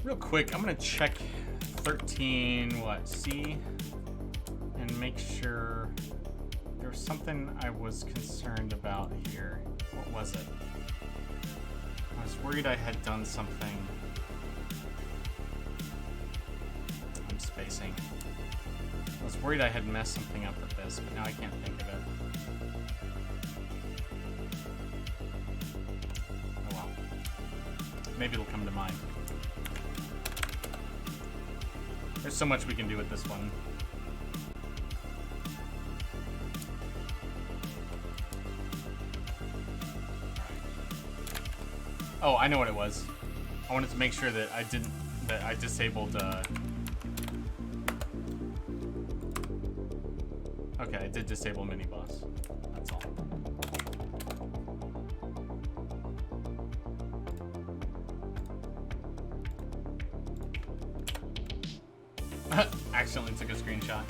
Real quick, I'm gonna check 13, C, and make sure there was something I was concerned about here. What was it? I was worried I had done something. I'm spacing. I was worried I had messed something up with this, but now I can't think of it. Oh well. Maybe it'll come to mind. There's so much we can do with this one. Oh, I know what it was. I wanted to make sure that I disabled, okay, I did disable mini-boss. That's all. Accidentally took a screenshot.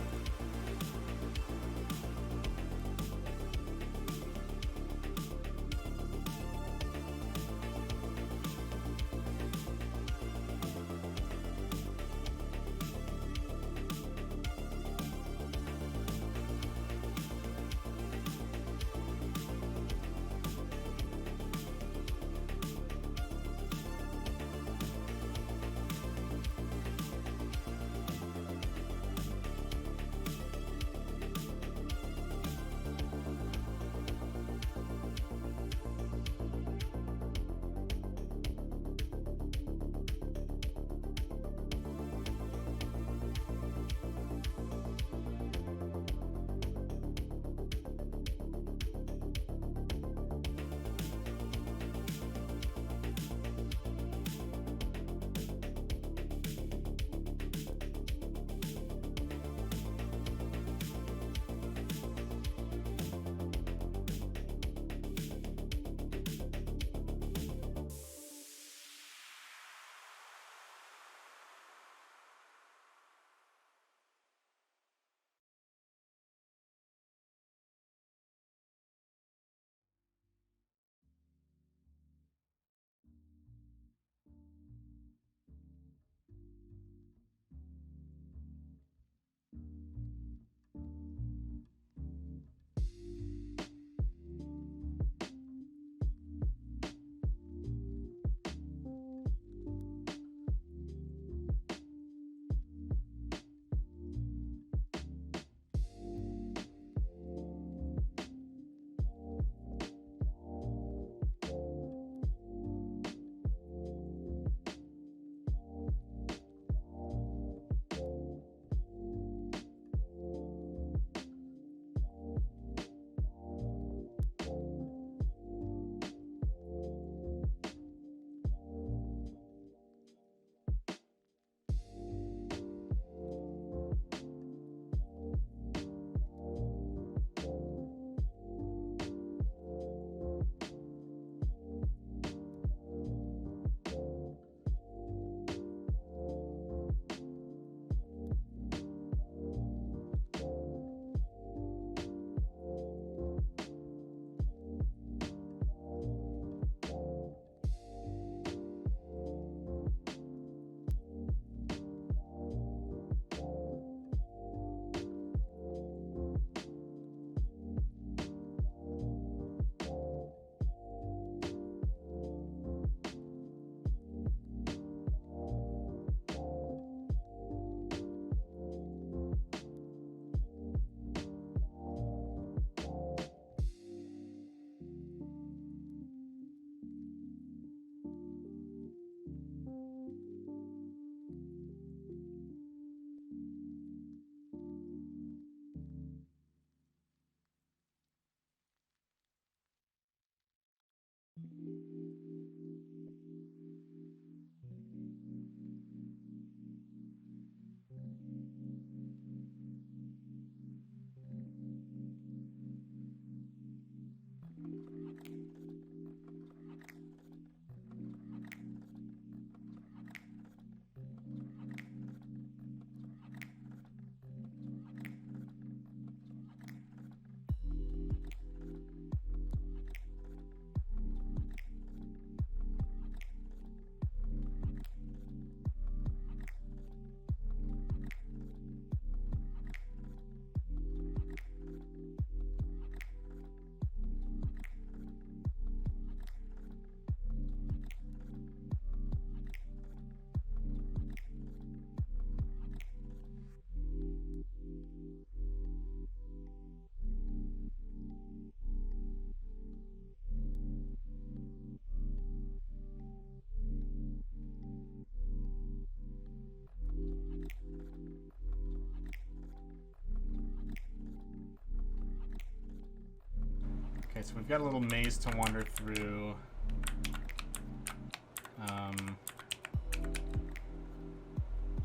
so we've got a little maze to wander through.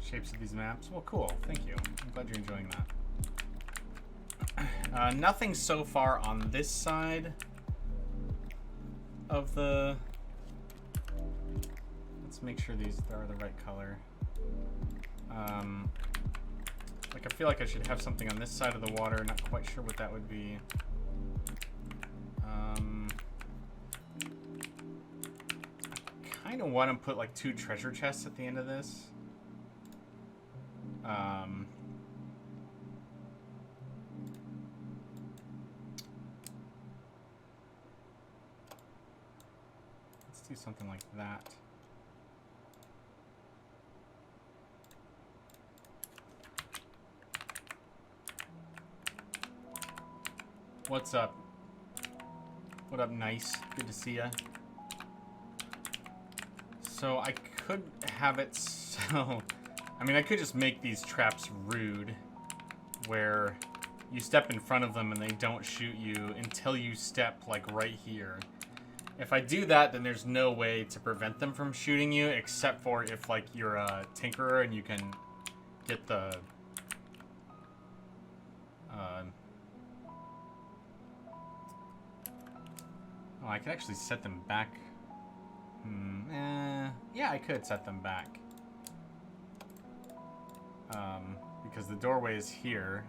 Shapes of these maps. Well, cool. Thank you. I'm glad you're enjoying that. Nothing so far on this side of the... Let's make sure these are the right color. Like, I feel like I should have something on this side of the water. Not quite sure what that would be. I kind of want to put, like, 2 treasure chests at the end of this. Let's do something like that. What's up? What up, nice? Good to see ya. So I could have it so... I mean, I could just make these traps rude, where you step in front of them and they don't shoot you until you step, like, right here. If I do that, then there's no way to prevent them from shooting you, except for if, like, you're a tinkerer and you can get the... Oh, I could actually set them back. Yeah, I could set them back. Because the doorway is here.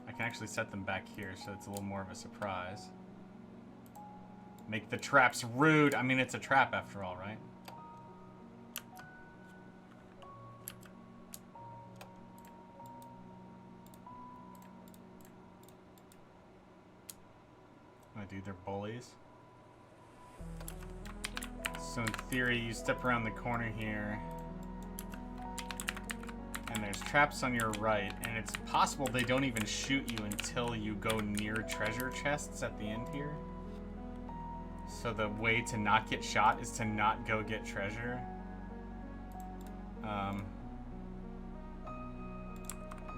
I can actually set them back here, so it's a little more of a surprise. Make the traps rude. I mean, it's a trap after all, right? Oh, dude, they're bullies. So in theory, you step around the corner here, and there's traps on your right, and it's possible they don't even shoot you until you go near treasure chests at the end here. So the way to not get shot is to not go get treasure.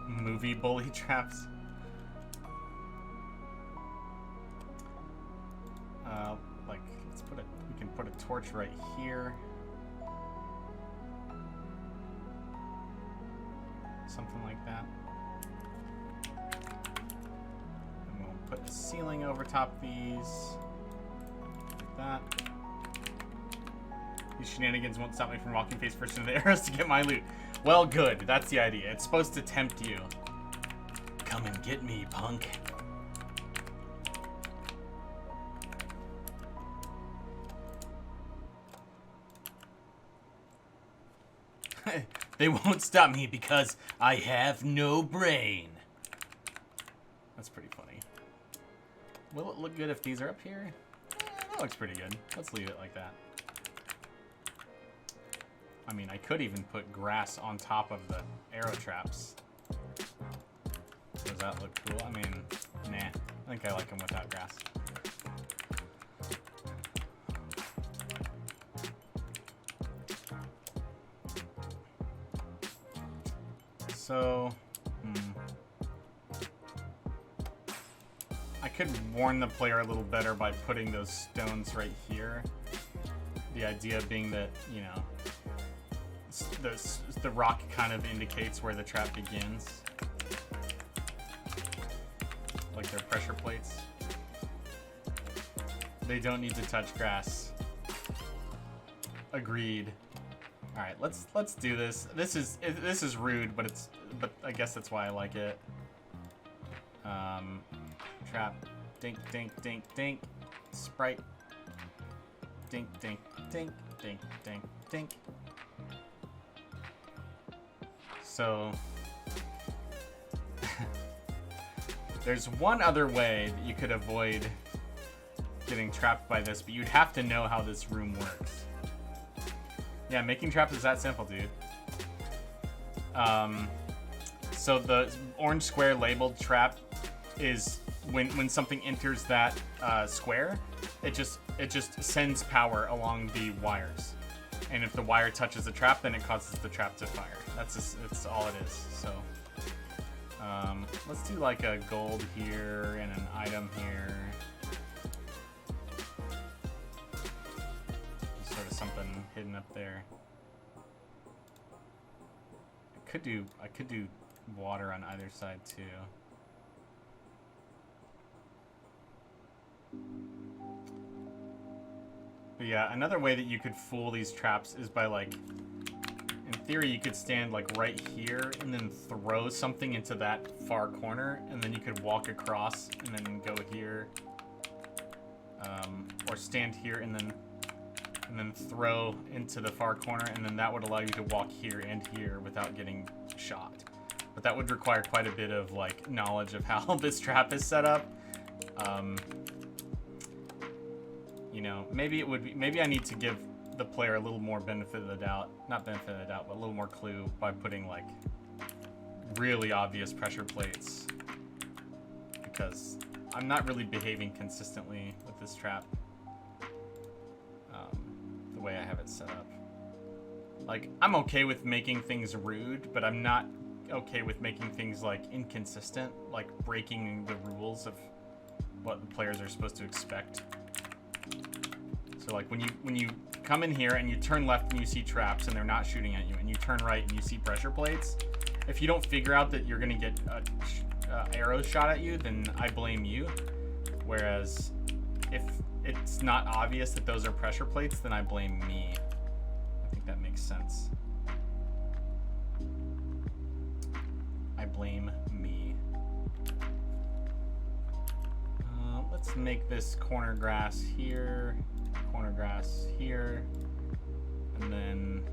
Movie bully traps. Like, let's put we can put a torch right here. Something like that. And we'll put a ceiling over top these. Like that. These shenanigans won't stop me from walking face first into the arrows to get my loot. Well, good. That's the idea. It's supposed to tempt you. Come and get me, punk. They won't stop me because I have no brain. That's pretty funny. Will it look good if these are up here? That looks pretty good. Let's leave it like that. I mean, I could even put grass on top of the arrow traps. Does that look cool? I mean, nah. I think I like them without grass. So, I could warn the player a little better by putting those stones right here. The idea being that, you know, the rock kind of indicates where the trap begins. Like they're pressure plates. They don't need to touch grass. Agreed. All right, let's do this. This is rude, but I guess that's why I like it. Trap, dink, dink, dink, dink. Sprite, dink, dink, dink, dink, dink, dink. So there's one other way that you could avoid getting trapped by this, but you'd have to know how this room works. Yeah, making traps is that simple, dude. So the orange square labeled trap is when something enters that square, it just sends power along the wires, and if the wire touches the trap, then it causes the trap to fire. That's all it is. So let's do like a gold here and an item here. hidden up there. I could do water on either side too. But yeah, another way that you could fool these traps is by, like, in theory, you could stand, like, right here and then throw something into that far corner, and then you could walk across and then go here. Or stand here and then throw into the far corner, and then that would allow you to walk here and here without getting shot. But that would require quite a bit of, like, knowledge of how this trap is set up. You know, maybe I need to give the player a little more benefit of the doubt. Not benefit of the doubt, but a little more clue by putting, like, really obvious pressure plates. Because I'm not really behaving consistently with this trap. The way I have it set up. Like, I'm okay with making things rude, but I'm not okay with making things, like, inconsistent, like breaking the rules of what the players are supposed to expect. So, like, when you come in here and you turn left and you see traps and they're not shooting at you, and you turn right and you see pressure plates, if you don't figure out that you're gonna get arrows shot at you, then I blame you. Whereas if it's not obvious that those are pressure plates, then I blame me. I think that makes sense. I blame me. Let's make this corner grass here, and then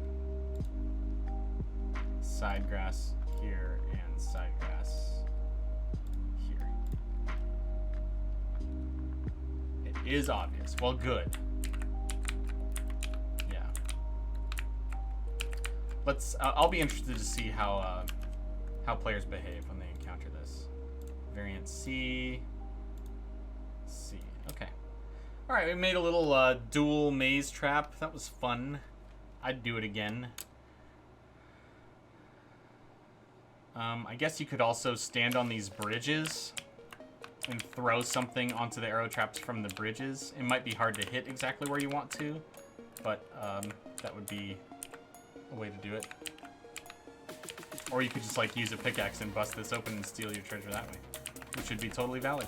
side grass here and side grass here. It is obvious. Well, good. Yeah. I'll be interested to see how players behave when they encounter this. Variant C. Okay. All right, we made a little dual maze trap. That was fun. I'd do it again. I guess you could also stand on these bridges and throw something onto the arrow traps from the bridges. It might be hard to hit exactly where you want to, but that would be a way to do it. Or you could just, like, use a pickaxe and bust this open and steal your treasure that way, which would be totally valid.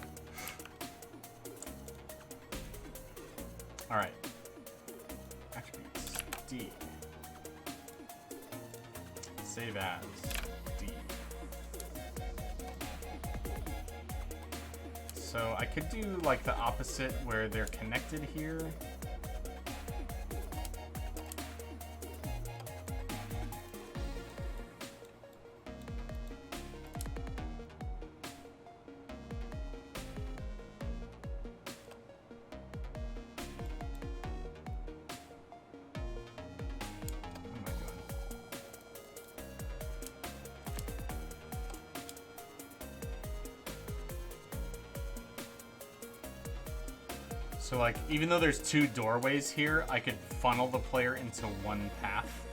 All right. Attributes D. Save as D. So I could do, like, the opposite where they're connected here. So, like, even though there's two doorways here, I could funnel the player into one path.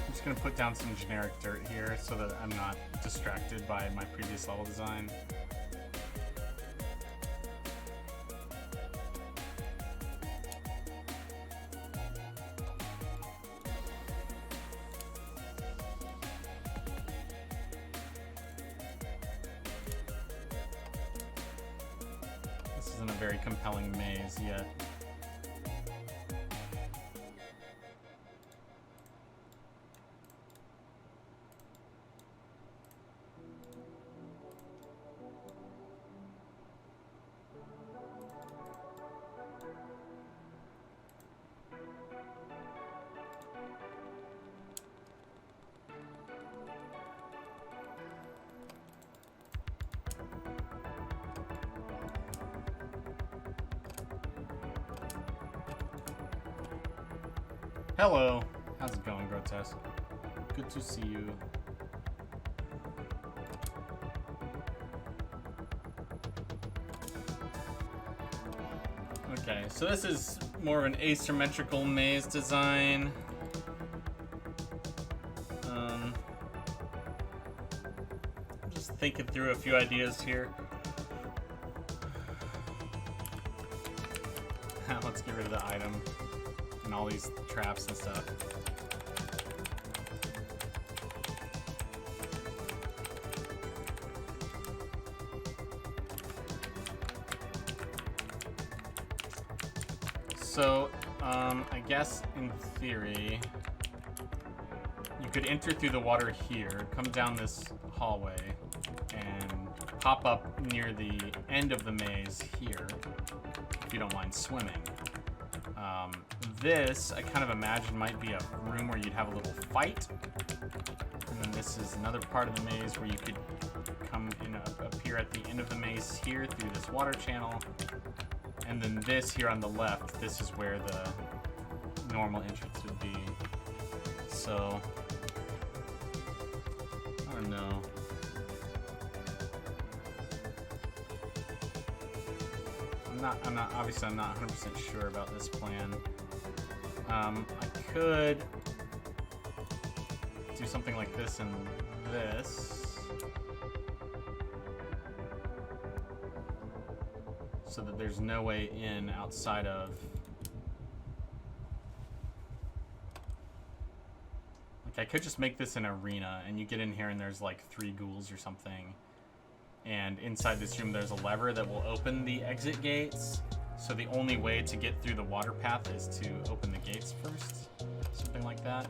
I'm just going to put down some generic dirt here so that I'm not distracted by my previous level design. This isn't a very compelling maze yet. Hello. How's it going, Grotesque? Good to see you. Okay, so this is more of an asymmetrical maze design. Just thinking through a few ideas here. Let's get rid of the item and all these traps and stuff. So, I guess in theory, you could enter through the water here, come down this hallway, and pop up near the end of the maze here, if you don't mind swimming. This, I kind of imagine, might be a room where you'd have a little fight. And then this is another part of the maze where you could come in up here at the end of the maze here through this water channel. And then this here on the left, this is where the normal entrance would be. So, I don't know. Obviously I'm not 100% sure about this plan. I could do something like this and this, so that there's no way in outside of, like, I could just make this an arena and you get in here and there's like 3 ghouls or something, and inside this room there's a lever that will open the exit gates, so the only way to get through the water path is to open the gates first, something like that.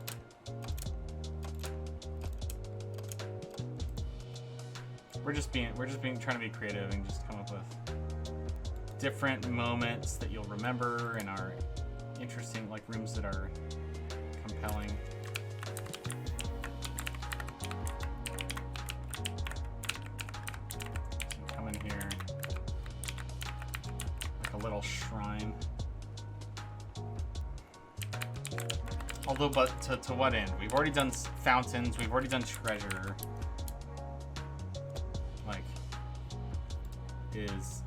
We're just trying to be creative and just come up with different moments that you'll remember and are interesting, like rooms that are compelling. So come in here, like a little shrine. Although, but to what end? We've already done fountains, we've already done treasure. Like, is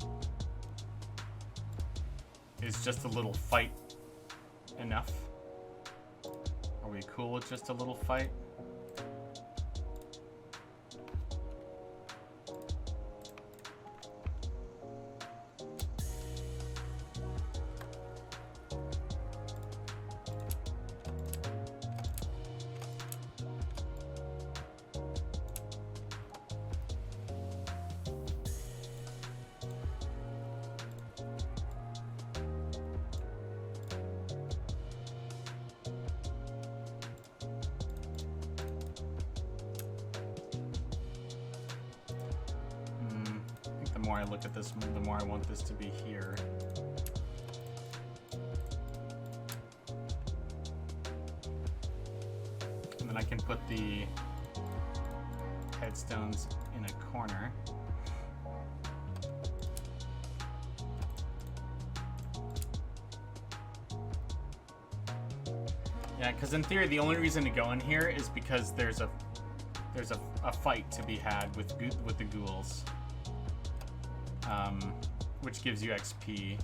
just a little fight enough? Are we cool with just a little fight? The more I look at this, the more I want this to be here. And then I can put the headstones in a corner. Yeah, because in theory, the only reason to go in here is because there's a fight to be had with the ghouls. Which gives you XP.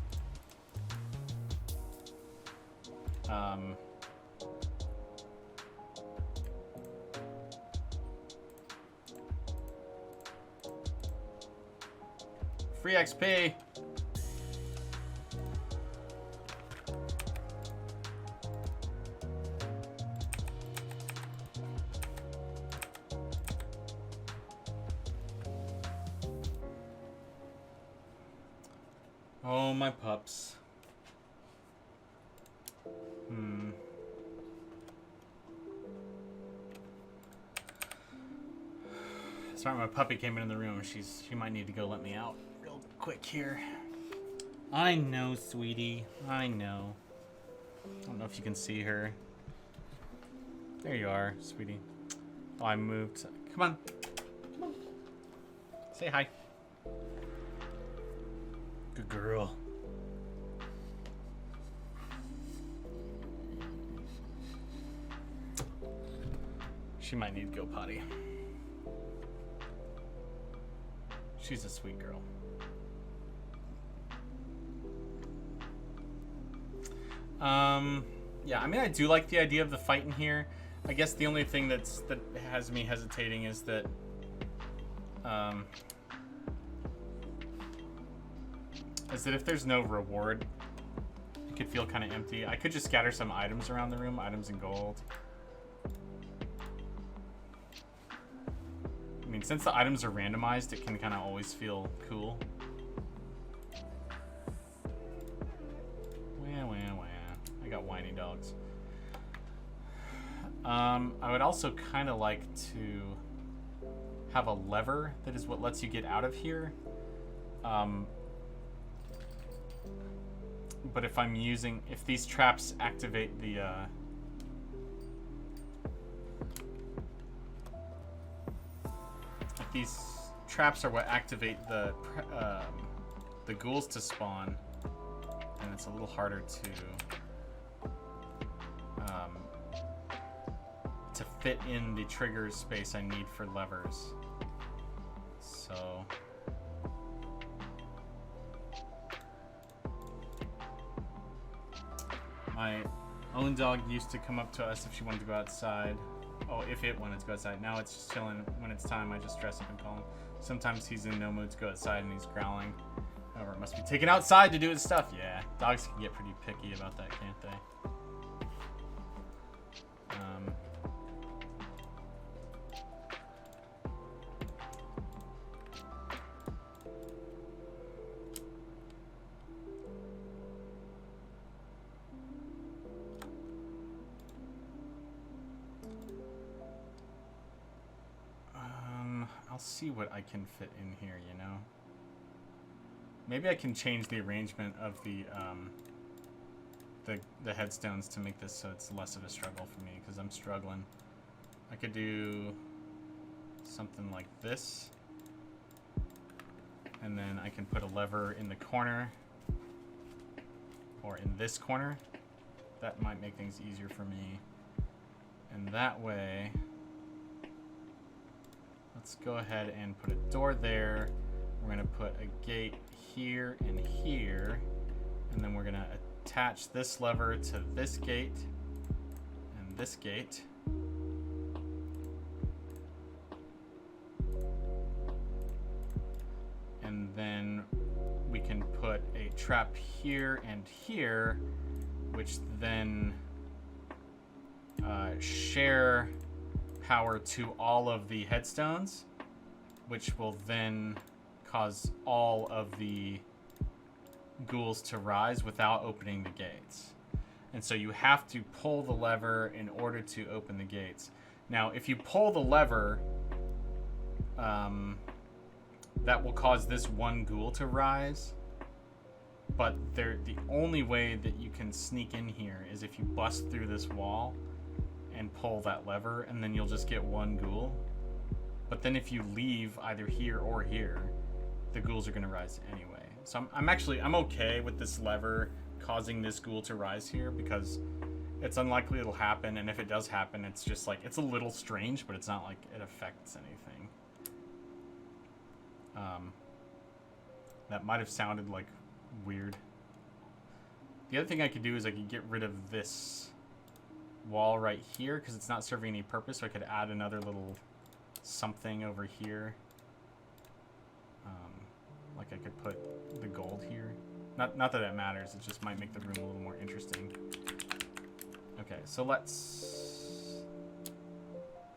Free XP! Oh, my pups. Sorry, my puppy came in the room. She might need to go let me out real quick here. I know, sweetie. I know. I don't know if you can see her. There you are, sweetie. Oh, I moved. Come on. Come on. Say hi. Good girl. She might need to go potty. She's a sweet girl. Yeah, I mean, I do like the idea of the fight in here. I guess the only thing that has me hesitating is that, if there's no reward, it could feel kind of empty. I could just scatter some items around the room, items and gold. I mean, since the items are randomized, it can kind of always feel cool. I got whiny dogs. I would also kind of like to have a lever that is what lets you get out of here. But if these traps activate the, if these traps are what activate the ghouls to spawn, then it's a little harder to fit in the trigger space I need for levers. So my own dog used to come up to us if she wanted to go outside. Oh, if it wanted to go outside. Now it's just chilling. When it's time, I just dress up and call him. Sometimes he's in no mood to go outside and he's growling. However, it must be taken outside to do his stuff. Yeah, dogs can get pretty picky about that, can't they? I'll see what I can fit in here, you know? Maybe I can change the arrangement of the headstones to make this so it's less of a struggle for me, because I'm struggling. I could do something like this, and then I can put a lever in the corner, or in this corner. That might make things easier for me. And that way, let's go ahead and put a door there. We're gonna put a gate here and here, and then we're gonna attach this lever to this gate and this gate. And then we can put a trap here and here, which then share power to all of the headstones, which will then cause all of the ghouls to rise without opening the gates. And so you have to pull the lever in order to open the gates. Now, if you pull the lever, that will cause this one ghoul to rise. But the only way that you can sneak in here is if you bust through this wall and pull that lever, and then you'll just get one ghoul. But then if you leave either here or here, the ghouls are going to rise anyway. So I'm okay with this lever causing this ghoul to rise here, because it's unlikely it'll happen, and if it does happen, it's just like, it's a little strange, but it's not like it affects anything. That might have sounded like weird. The other thing I could do is I could get rid of this wall right here, because it's not serving any purpose, so I could add another little something over here. Like I could put the gold here. Not that it matters, it just might make the room a little more interesting. Okay, so I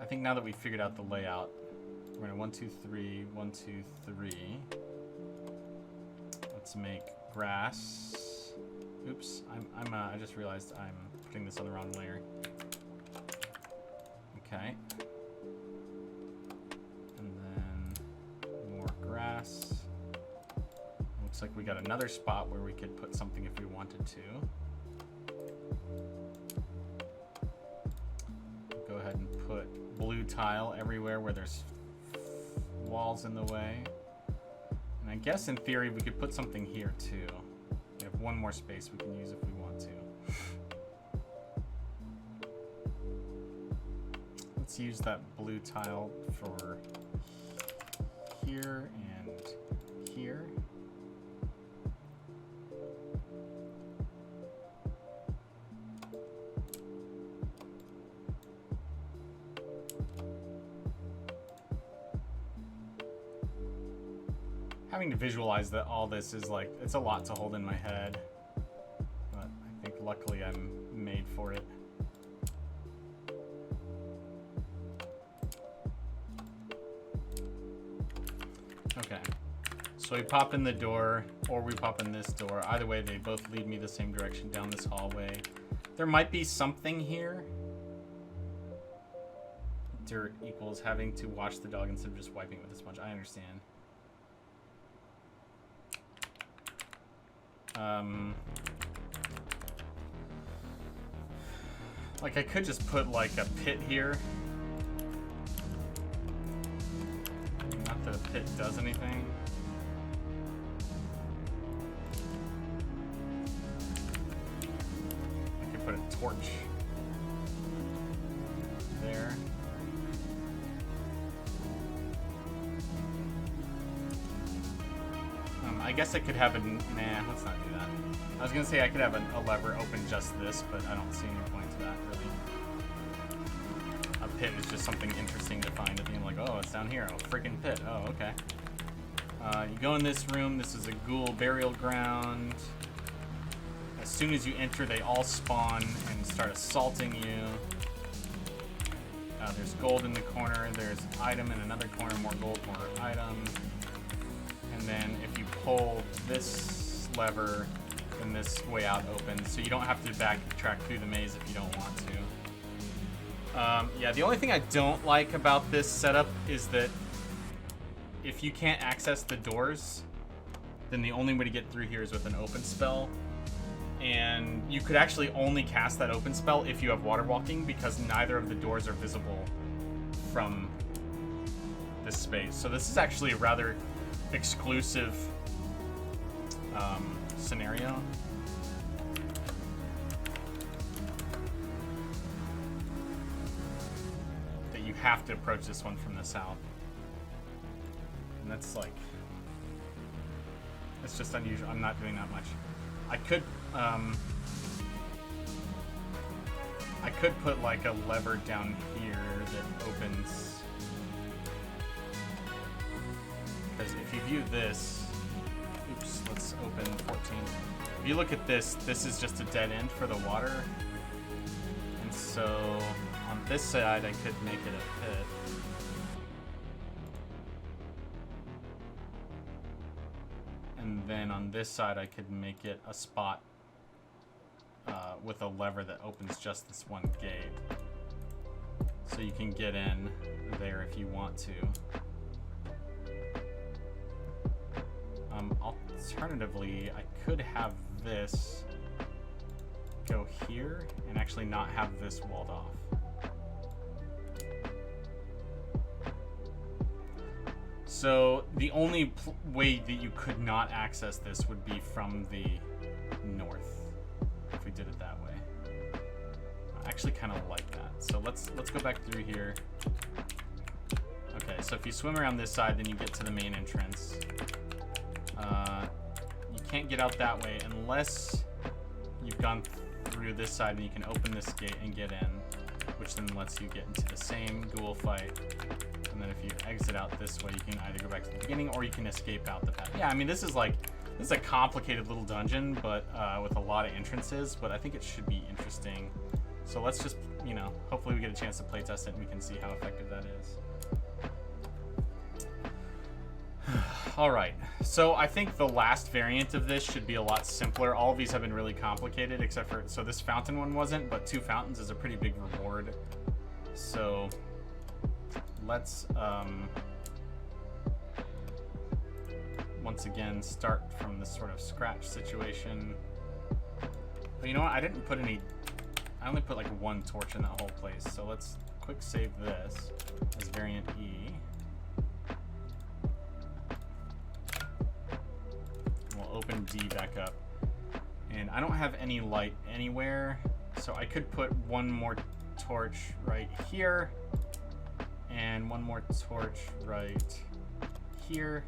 think now that we've figured out the layout, we're gonna 1, 2, 3, 1, 2, 3. Let's make grass. Oops, I just realized I'm putting this on the wrong layer. Okay. And then more grass. Looks like we got another spot where we could put something if we wanted to. Go ahead and put blue tile everywhere where there's walls in the way. And I guess in theory we could put something here too. We have one more space we can use if we want to. Let's use that blue tile for here and here. Having to visualize that all this is like, it's a lot to hold in my head. But I think luckily I'm made for it. Okay. So we pop in the door, or we pop in this door. Either way, they both lead me the same direction down this hallway. There might be something here. Dirt equals having to wash the dog instead of just wiping it with a sponge. I understand. Like I could just put like a pit here. Not that a pit does anything. I could put a torch there. I guess I could have a... Nah, let's not do that. I was going to say I could have a lever open just this, but I don't see any point to that, really. A pit is just something interesting to find at the end, like, oh, it's down here. Oh, freaking pit. Oh, okay. You go in this room. This is a ghoul burial ground. As soon as you enter, they all spawn and start assaulting you. There's gold in the corner. There's item in another corner. More gold, more item. And then if you pull this lever, then this way out opens. So you don't have to backtrack through the maze if you don't want to. Yeah, the only thing I don't like about this setup is that if you can't access the doors, then the only way to get through here is with an open spell. And you could actually only cast that open spell if you have water walking, because neither of the doors are visible from this space. So this is actually a rather exclusive scenario. That you have to approach this one from the south. And that's like... it's just unusual. I'm not doing that much. I could put like a lever down here that opens... because if you view this... oops, let's open 14. If you look at this, this is just a dead end for the water. And so on this side, I could make it a pit. And then on this side, I could make it a spot with a lever that opens just this one gate. So you can get in there if you want to. Alternatively, I could have this go here and actually not have this walled off. So the only way that you could not access this would be from the north, if we did it that way. I actually kind of like that. So let's go back through here. Okay, so if you swim around this side, then you get to the main entrance. You can't get out that way unless you've gone through this side, and you can open this gate and get in, which then lets you get into the same ghoul fight. And then if you exit out this way, you can either go back to the beginning or you can escape out the path. Yeah, I mean, this is a complicated little dungeon, but with a lot of entrances, but I think it should be interesting. So let's just, you know, hopefully we get a chance to play test it and we can see how effective that is. All right, so I think the last variant of this should be a lot simpler. All of these have been really complicated, except for, so this fountain one wasn't, but 2 fountains is a pretty big reward. So let's once again start from this sort of scratch situation. But you know what, I didn't put any, I only put like 1 torch in that whole place. So let's quick save this as variant E. We'll open D back up. And I don't have any light anywhere, so I could put 1 more torch right here and 1 more torch right here.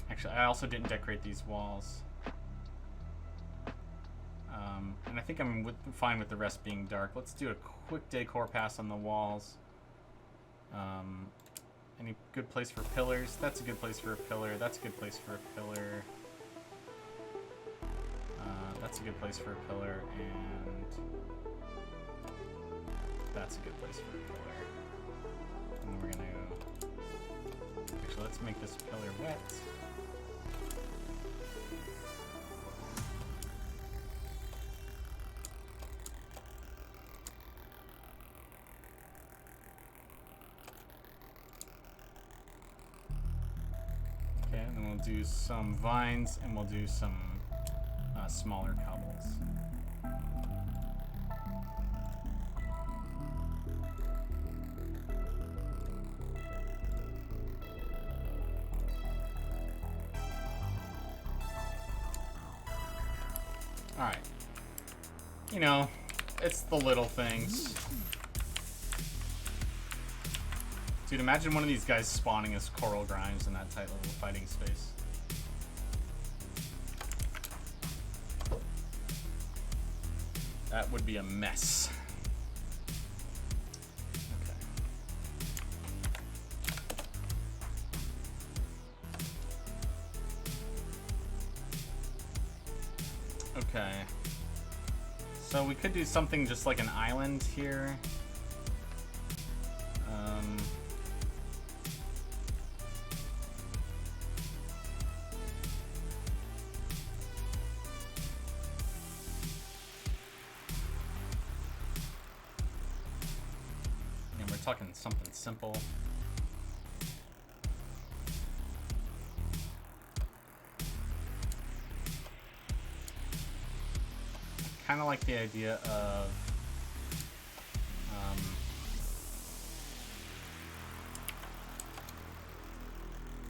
Actually, I also didn't decorate these walls. And I think I'm fine with the rest being dark. Let's do a quick decor pass on the walls. Any good place for pillars? That's a good place for a pillar. That's a good place for a pillar. That's a good place for a pillar, and that's a good place for a pillar. And we're gonna actually, let's make this pillar wet. Okay, and then we'll do some vines, and we'll do some smaller cobbles. Alright. You know, it's the little things. Dude, imagine one of these guys spawning as Coral Grimes in that tight little fighting space. That would be a mess. Okay. So we could do something just like an island here. And we're talking something simple. Kind of like the idea of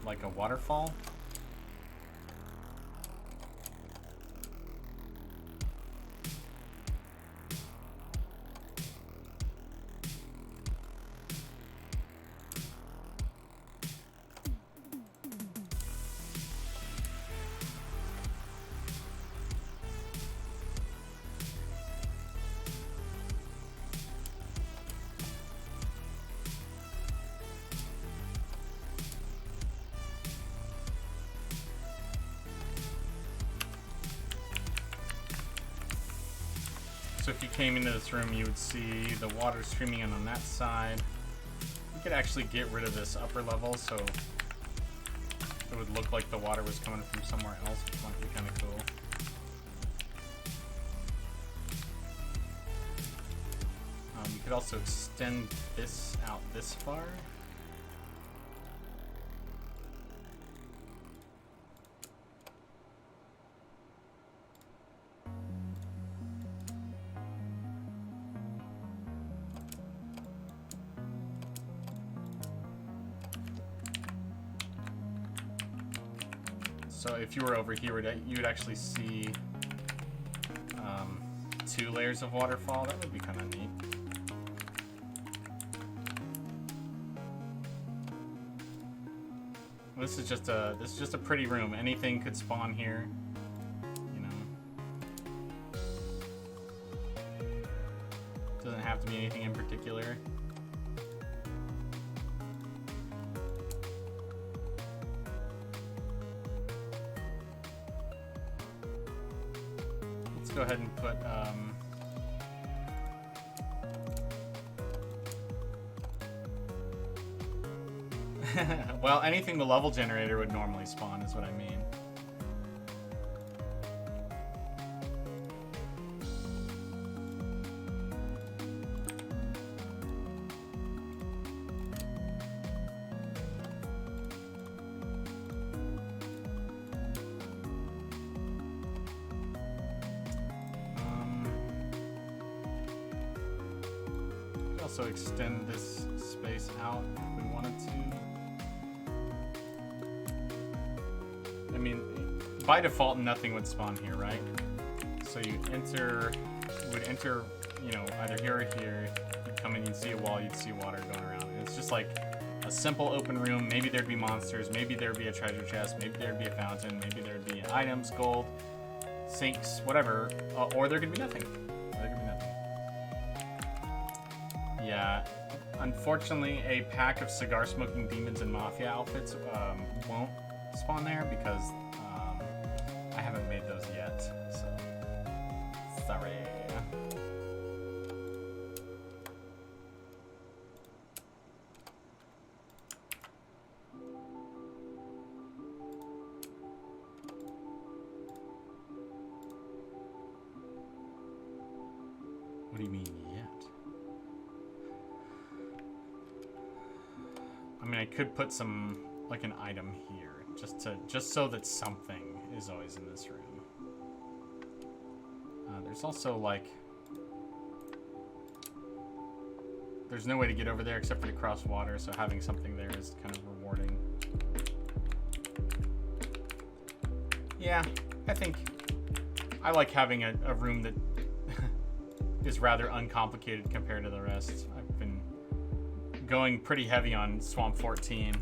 like a waterfall. So if you came into this room, you would see the water streaming in on that side. We could actually get rid of this upper level, so it would look like the water was coming from somewhere else, which might be kind of cool. We could also extend this out this far. So if you were over here, you would actually see 2 layers of waterfall. That would be kind of neat. This is just a pretty room. Anything could spawn here, you know. Doesn't have to be anything in particular. Go ahead and put well, anything the level generator would normally spawn is what I mean. Also extend this space out if we wanted to. I mean, by default, nothing would spawn here, right? So you would enter, you know, either here or here. You'd come in, you'd see a wall, you'd see water going around. And it's just like a simple open room. Maybe there'd be monsters, maybe there'd be a treasure chest, maybe there'd be a fountain, maybe there'd be items, gold, sinks, whatever, or there could be nothing. Yeah, Unfortunately, a pack of cigar-smoking demons and mafia outfits won't spawn there because I haven't made those yet. So, sorry. What do you mean yet? I mean, I could put some, like, an item here, just so that something is always in this room. There's also, like, there's no way to get over there except for to cross water, so having something there is kind of rewarding. Yeah, I think I like having a room that is rather uncomplicated compared to the rest. I've been going pretty heavy on Swamp 14.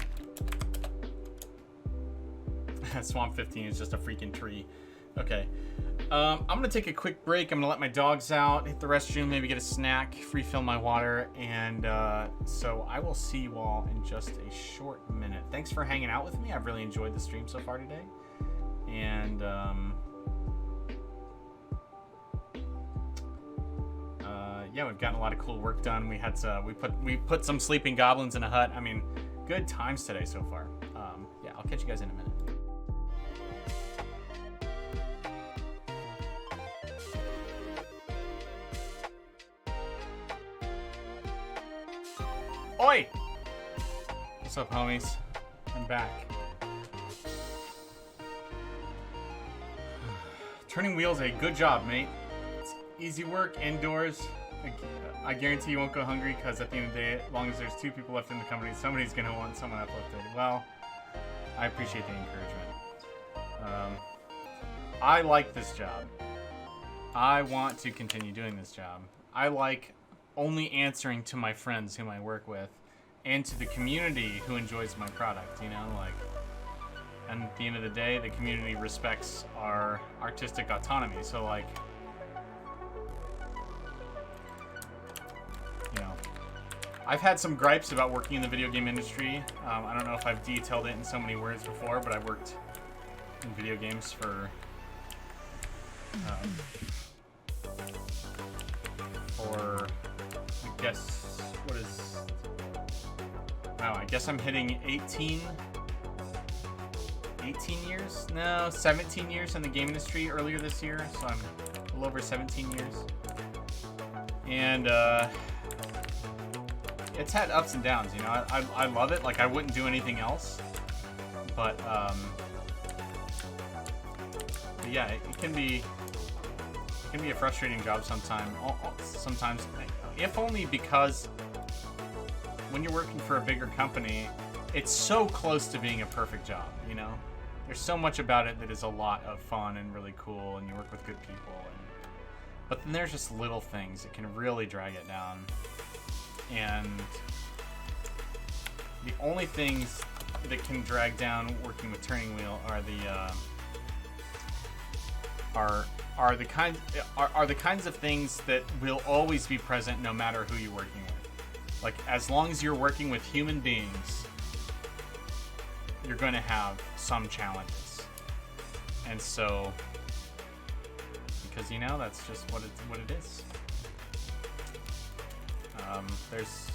Swamp 15 is just a freaking tree. Okay. I'm gonna take a quick break. I'm gonna let my dogs out, hit the restroom, maybe get a snack, refill my water, and so I will see you all in just a short minute. Thanks for hanging out with me. I've really enjoyed the stream so far today. And yeah, we've gotten a lot of cool work done. We put some sleeping goblins in a hut. I mean, good times today so far. Yeah, I'll catch you guys in a minute. Oi! What's up, homies? I'm back. Turning wheels, a good job, mate. It's easy work indoors. I guarantee you won't go hungry because at the end of the day, as long as there's 2 people left in the company, somebody's going to want someone uplifted. Well, I appreciate the encouragement. I like this job. I want to continue doing this job. I like only answering to my friends whom I work with and to the community who enjoys my product, you know, like, and at the end of the day, the community respects our artistic autonomy. So, like, you know, I've had some gripes about working in the video game industry. I don't know if I've detailed it in so many words before, but I worked in video games for I guess, what is, wow, I guess I'm hitting 18 years? No, 17 years in the game industry earlier this year, so I'm a little over 17 years. And it's had ups and downs, you know. I love it, like I wouldn't do anything else. But yeah, it can be a frustrating job sometimes, if only because when you're working for a bigger company, it's so close to being a perfect job, you know? There's so much about it that is a lot of fun and really cool, and you work with good people. But then there's just little things that can really drag it down. And the only things that can drag down working with Turning Wheel are the kinds of things that will always be present no matter who you're working with. Like, as long as you're working with human beings, you're going to have some challenges. And so, because, you know, that's just what it is. There's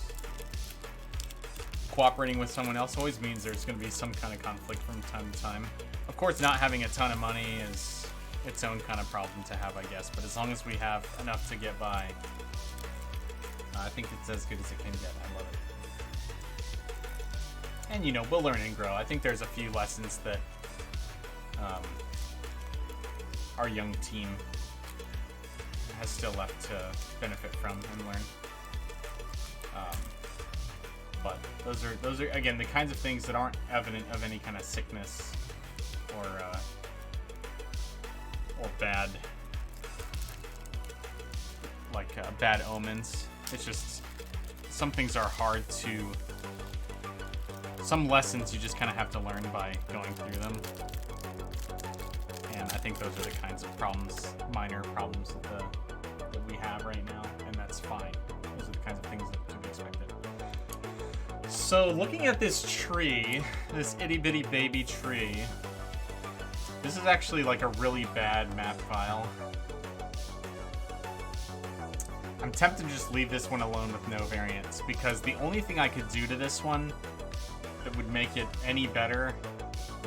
cooperating with someone else always means there's going to be some kind of conflict from time to time. Of course, not having a ton of money is its own kind of problem to have, I guess. But as long as we have enough to get by, I think it's as good as it can get. I love it. And, you know, we'll learn and grow. I think there's a few lessons that our young team has still left to benefit from and learn. But those are again the kinds of things that aren't evident of any kind of sickness or bad bad omens. It's just some things are hard to. Some lessons you just kind of have to learn by going through them. And I think those are the kinds of problems, minor problems that we have right now, and that's fine. Those are the kinds of things that to be expected. So looking at this tree, this itty bitty baby tree, this is actually like a really bad map file. I'm tempted to just leave this one alone with no variants, because the only thing I could do to this one that would make it any better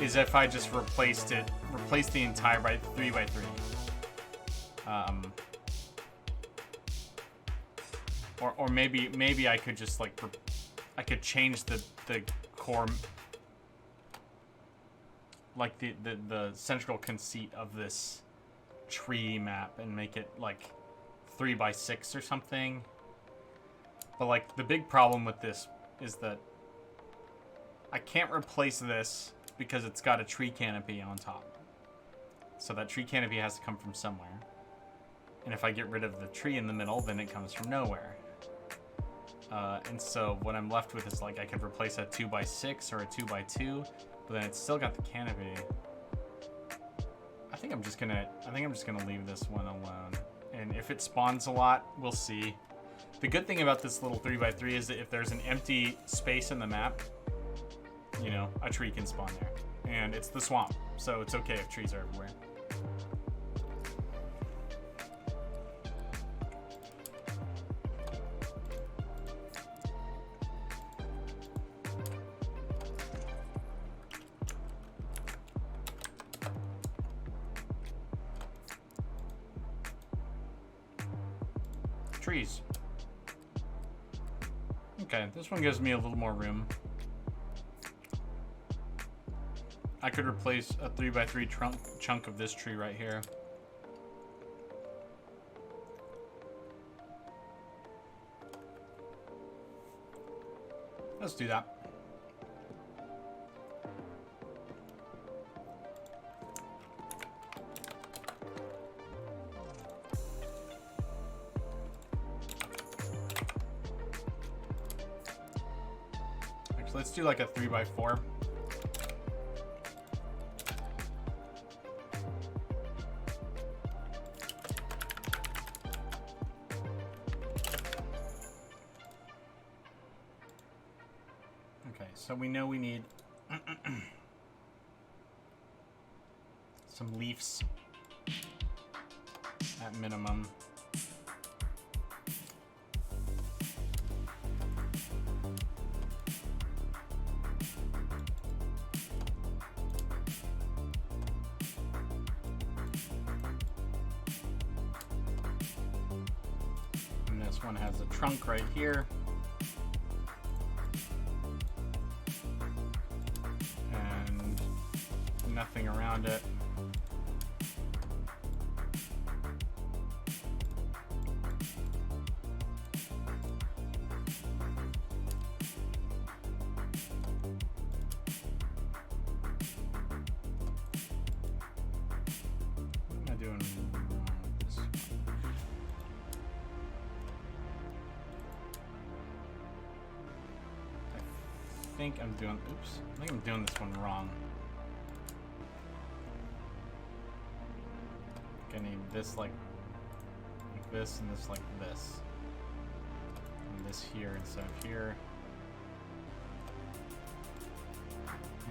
is if I just replaced the entire 3x3. Or maybe I could just like I could change the core, like the central conceit of this tree map and make it like 3x6 or something. But like the big problem with this is that I can't replace this because it's got a tree canopy on top. So that tree canopy has to come from somewhere. And if I get rid of the tree in the middle, then it comes from nowhere. And so what I'm left with is like I could replace a 2x6 or a 2x2, but then it's still got the canopy. I think I'm just gonna leave this one alone. And if it spawns a lot, we'll see. The good thing about this little 3x3 is that if there's an empty space in the map, you know, a tree can spawn there. And it's the swamp, so it's okay if trees are everywhere. Trees. Okay, this one gives me a little more room. I could replace a 3x3 chunk of this tree right here. Let's do that. Actually, let's do like a 3x4. So we know we need some leaves at minimum. And this one has a trunk right here. Nothing around it. What am I doing wrong with this? I think I'm doing this one wrong. I need this like this and this like this. And this here instead of here.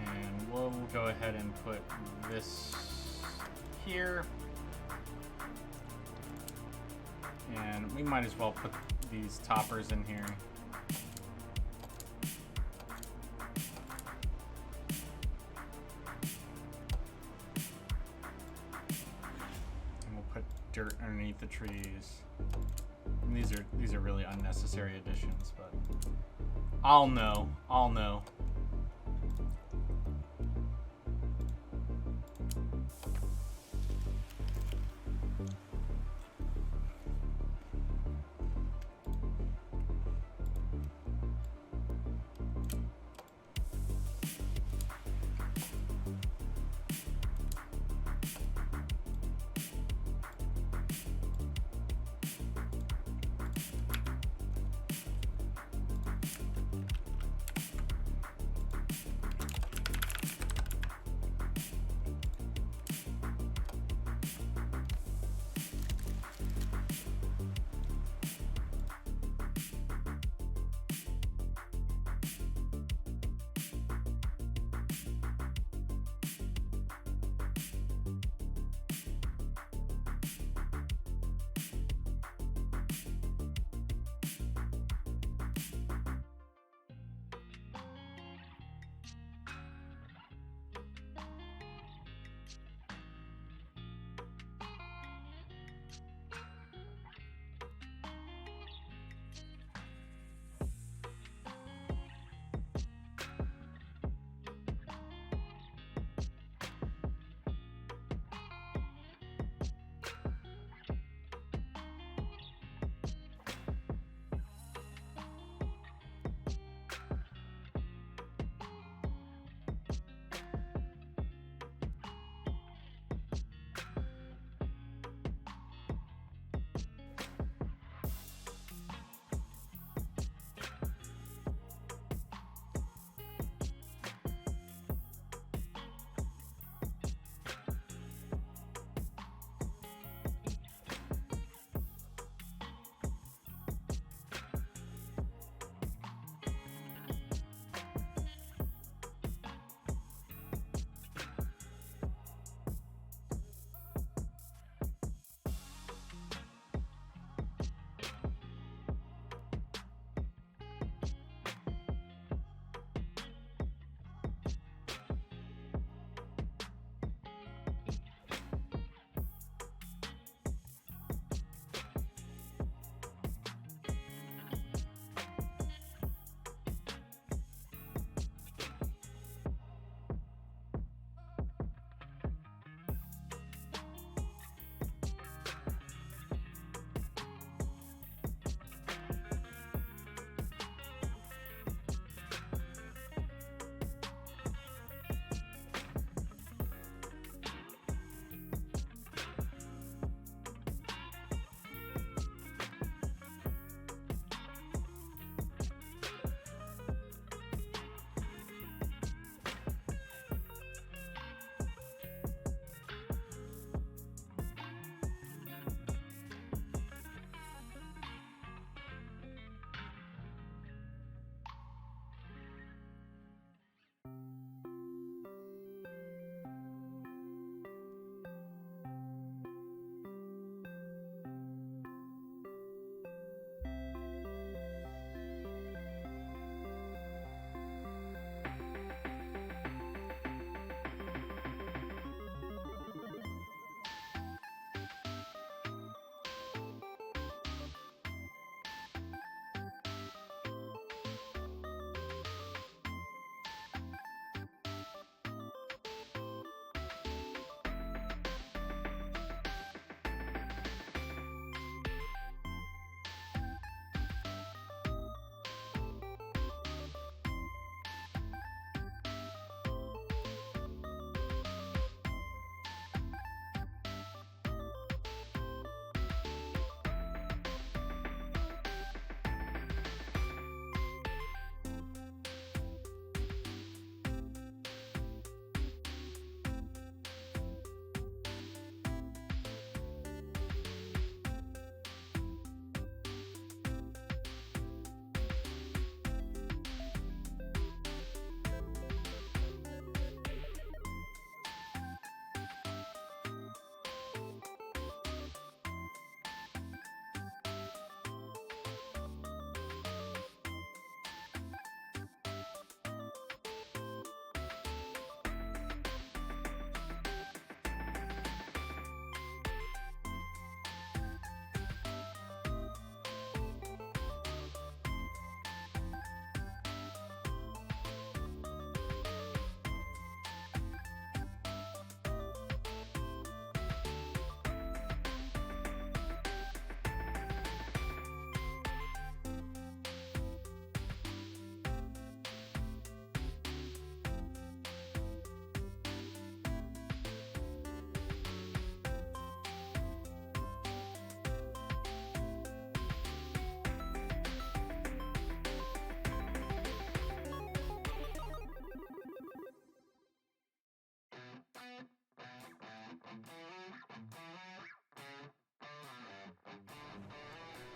And we'll go ahead and put this here. And we might as well put these toppers in here. Dirt underneath the trees. And these are really unnecessary additions, but I'll know.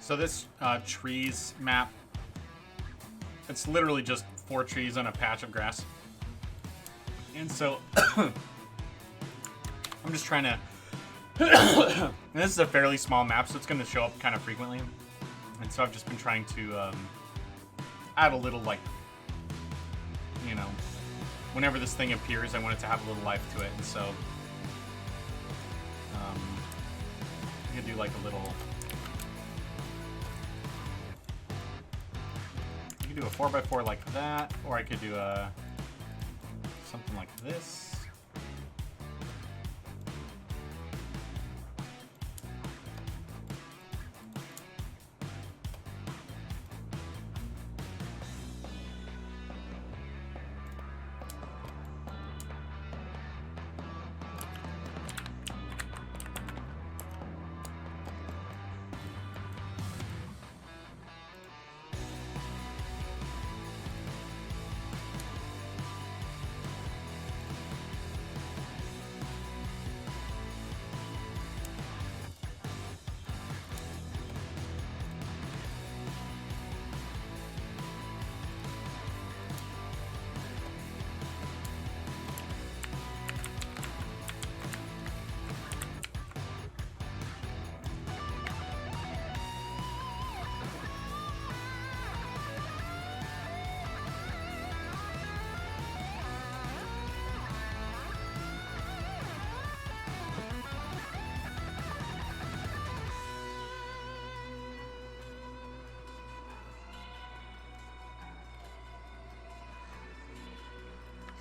So this trees map, it's literally just 4 trees on a patch of grass. And so I'm just trying to... this is a fairly small map, so it's going to show up kind of frequently. And so I've just been trying to add a little, like, you know, whenever this thing appears, I want it to have a little life to it. And so I could do like a little... I could do a 4x4 like that, or I could do a something like this.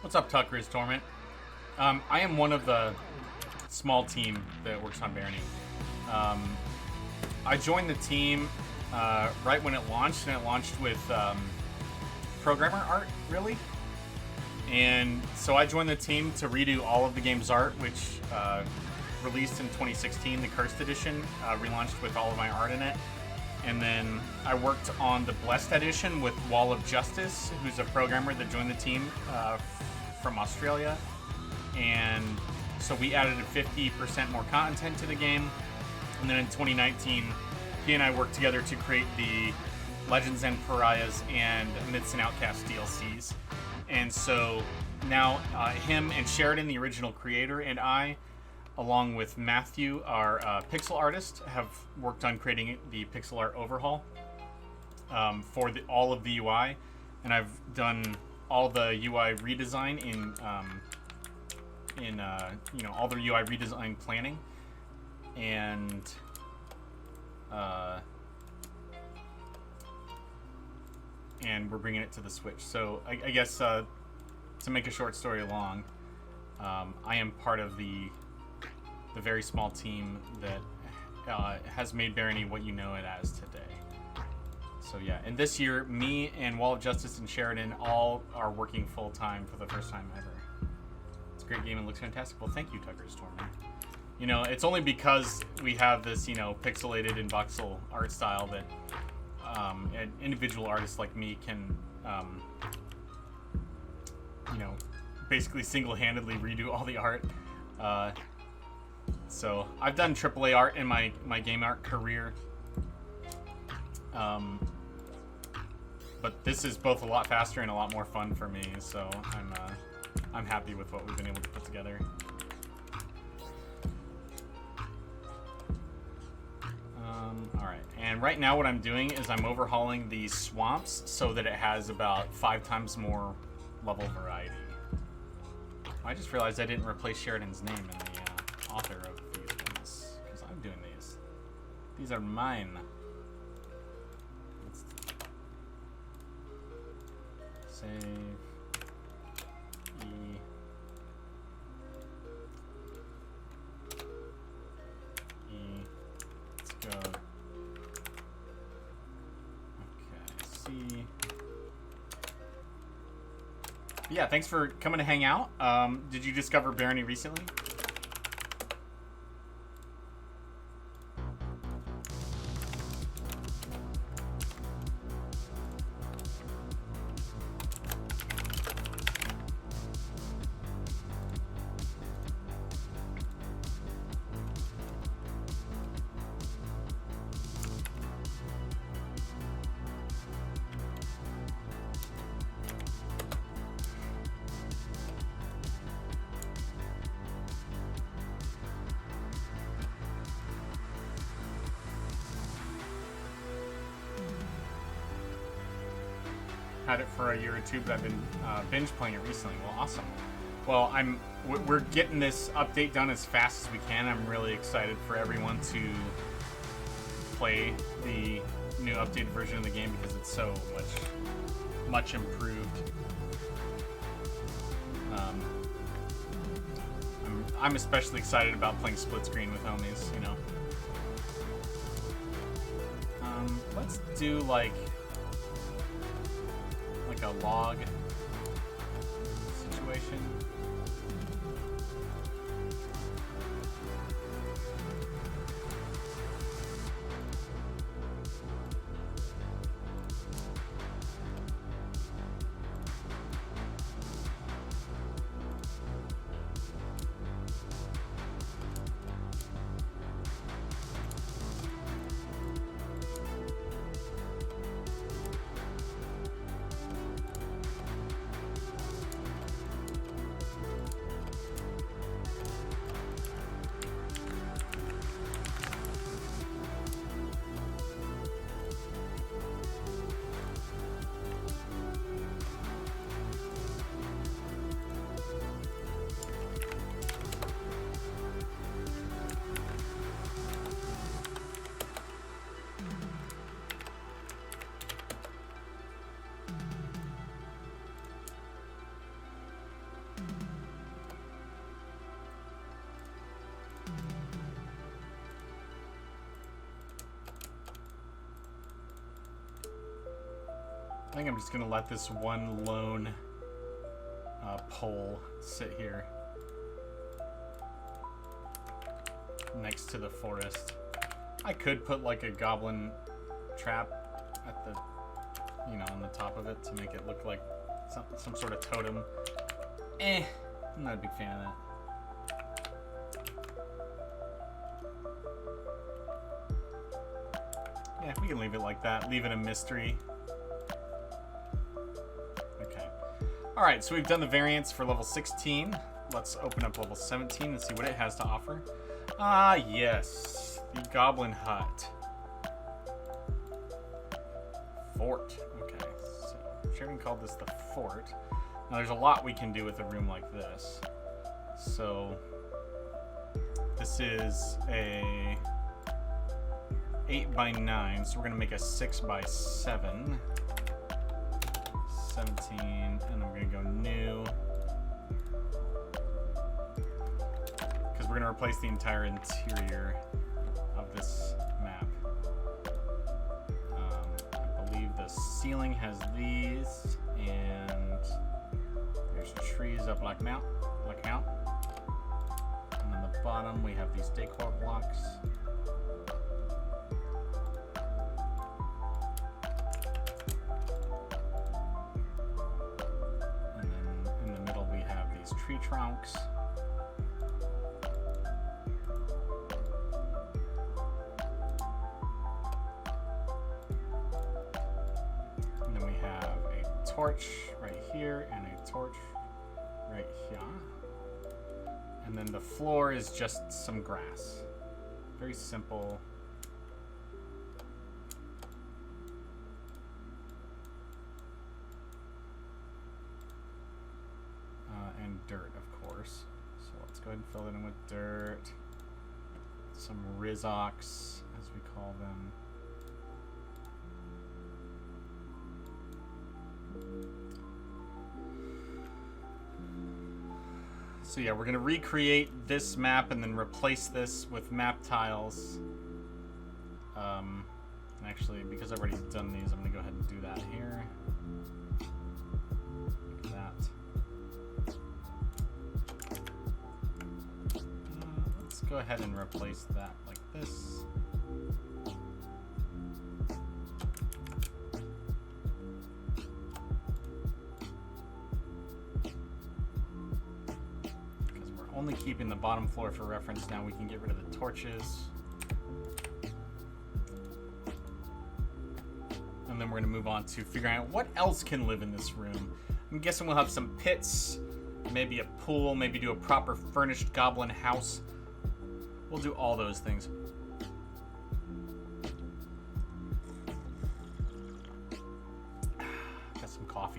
What's up, Tucker's Torment? I am one of the small team that works on Barony. I joined the team right when it launched, and it launched with programmer art, really. And so I joined the team to redo all of the game's art, which released in 2016, the Cursed Edition, relaunched with all of my art in it. And then I worked on the Blessed Edition with Wall of Justice, who's a programmer that joined the team from Australia. And so we added 50% more content to the game. And then in 2019, he and I worked together to create the Legends and Pariahs and Myths and Outcasts DLCs. And so now him and Sheridan, the original creator, and I, along with Matthew, our pixel artist, have worked on creating the pixel art overhaul for all of the UI, and I've done all the UI redesign in you know, all the UI redesign planning, and we're bringing it to the Switch. So I guess to make a short story long, I am part of the very small team that has made Barony what you know it as today. So yeah, and this year, me and Wall of Justice and Sheridan all are working full-time for the first time ever. It's a great game and looks fantastic. Well, thank you, Tucker's Torment. You know, it's only because we have this, you know, pixelated and voxel art style that an individual artist like me can, you know, basically single-handedly redo all the art. So I've done AAA art in my game art career, but this is both a lot faster and a lot more fun for me. So I'm happy with what we've been able to put together. All right, and right now what I'm doing is I'm overhauling the swamps so that it has about 5 times more level variety. I just realized I didn't replace Sheridan's name in the author of these ones, because I'm doing these. These are mine. Let's save. E. E. Let's go. Okay, C. Yeah, thanks for coming to hang out. Did you discover Barony recently? had it for a year or two, but I've been binge playing it recently. Well, awesome. Well, we're getting this update done as fast as we can. I'm really excited for everyone to play the new updated version of the game because it's so much improved. I'm especially excited about playing split screen with homies, you know. Let's do like a log situation. I think I'm just gonna let this one lone pole sit here next to the forest. I could put like a goblin trap at the, you know, on the top of it to make it look like some sort of totem. I'm not a big fan of that. Yeah, we can leave it like that. Leave it a mystery. Alright, so we've done the variants for level 16. Let's open up level 17 and see what it has to offer. Ah, yes. The Goblin Hut. Fort. Okay, so Sheridan called this the fort. Now there's a lot we can do with a room like this. So this is a 8x9, so we're going to make a 6x7. 17, and I'm going to go new. Because we're going to replace the entire interior of this map. I believe the ceiling has these, and there's trees up like out. And on the bottom we have these decor blocks. Tree trunks. And then we have a torch right here and a torch right here. And then the floor is just some grass. Very simple. And dirt, of course. So let's go ahead and fill it in with dirt. Some Rizox, as we call them. So yeah, we're going to recreate this map and then replace this with map tiles. And actually, because I've already done these, I'm going to go ahead and do that here. Like that. Let's go ahead and replace that like this. Because we're only keeping the bottom floor for reference now, we can get rid of the torches. And then we're going to move on to figuring out what else can live in this room. I'm guessing we'll have some pits, maybe a pool, maybe do a proper furnished goblin house. We'll do all those things. Got some coffee.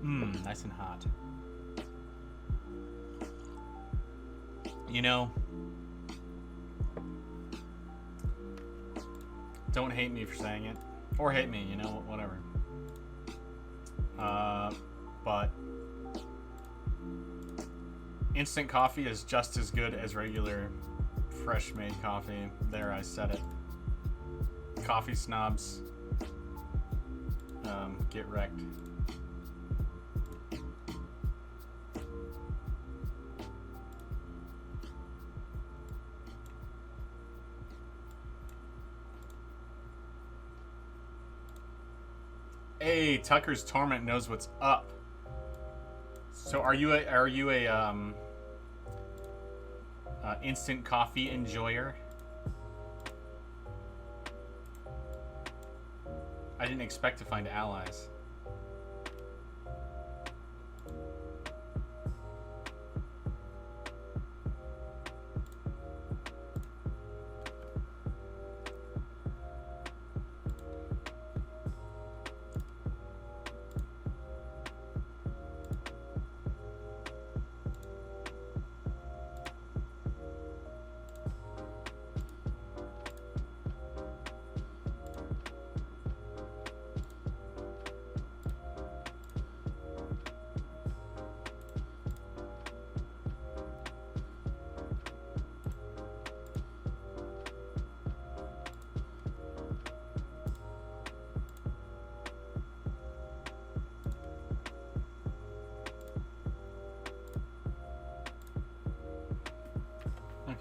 Nice and hot. You know, don't hate me for saying it. Or hate me, you know, whatever. But instant coffee is just as good as regular fresh made coffee. There, I said it. Coffee snobs, get wrecked. Hey, Tucker's Torment knows what's up. So are you a instant coffee enjoyer? I didn't expect to find allies.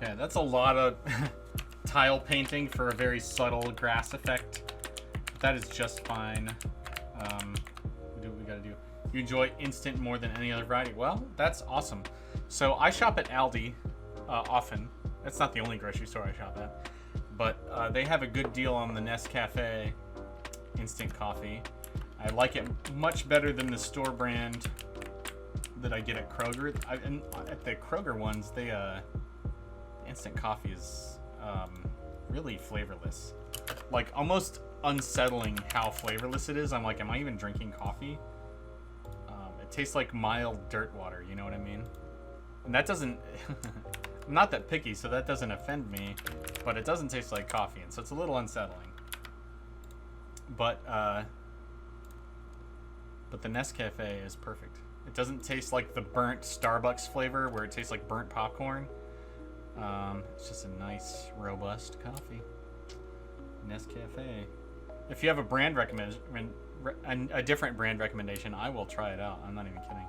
Okay, that's a lot of tile painting for a very subtle grass effect. That is just fine. We do what we gotta do. You enjoy instant more than any other variety. Well, that's awesome. So I shop at Aldi often. That's not the only grocery store I shop at. But they have a good deal on the Nescafe instant coffee. I like it much better than the store brand that I get at Kroger. And at the Kroger ones, they instant coffee is really flavorless. Like, almost unsettling how flavorless it is. I'm like, am I even drinking coffee? It tastes like mild dirt water, you know what I mean? And that doesn't... I'm not that picky, so that doesn't offend me, but it doesn't taste like coffee, and so it's a little unsettling. But the Nescafe is perfect. It doesn't taste like the burnt Starbucks flavor where it tastes like burnt popcorn. It's just a nice, robust coffee. Nescafe. If you have a brand a different brand recommendation, I will try it out. I'm not even kidding.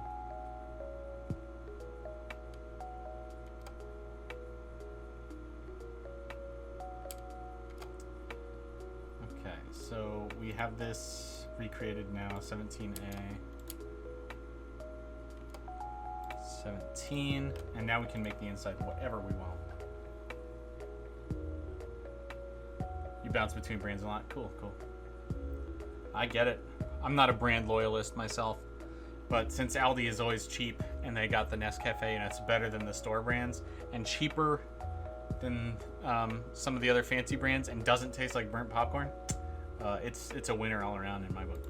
Okay, so we have this recreated now, 17A. 17, and now we can make the inside whatever we want. You bounce between brands a lot. Cool, cool. I get it. I'm not a brand loyalist myself, but since Aldi is always cheap and they got the Nescafe and it's better than the store brands and cheaper than some of the other fancy brands and doesn't taste like burnt popcorn, it's a winner all around in my book.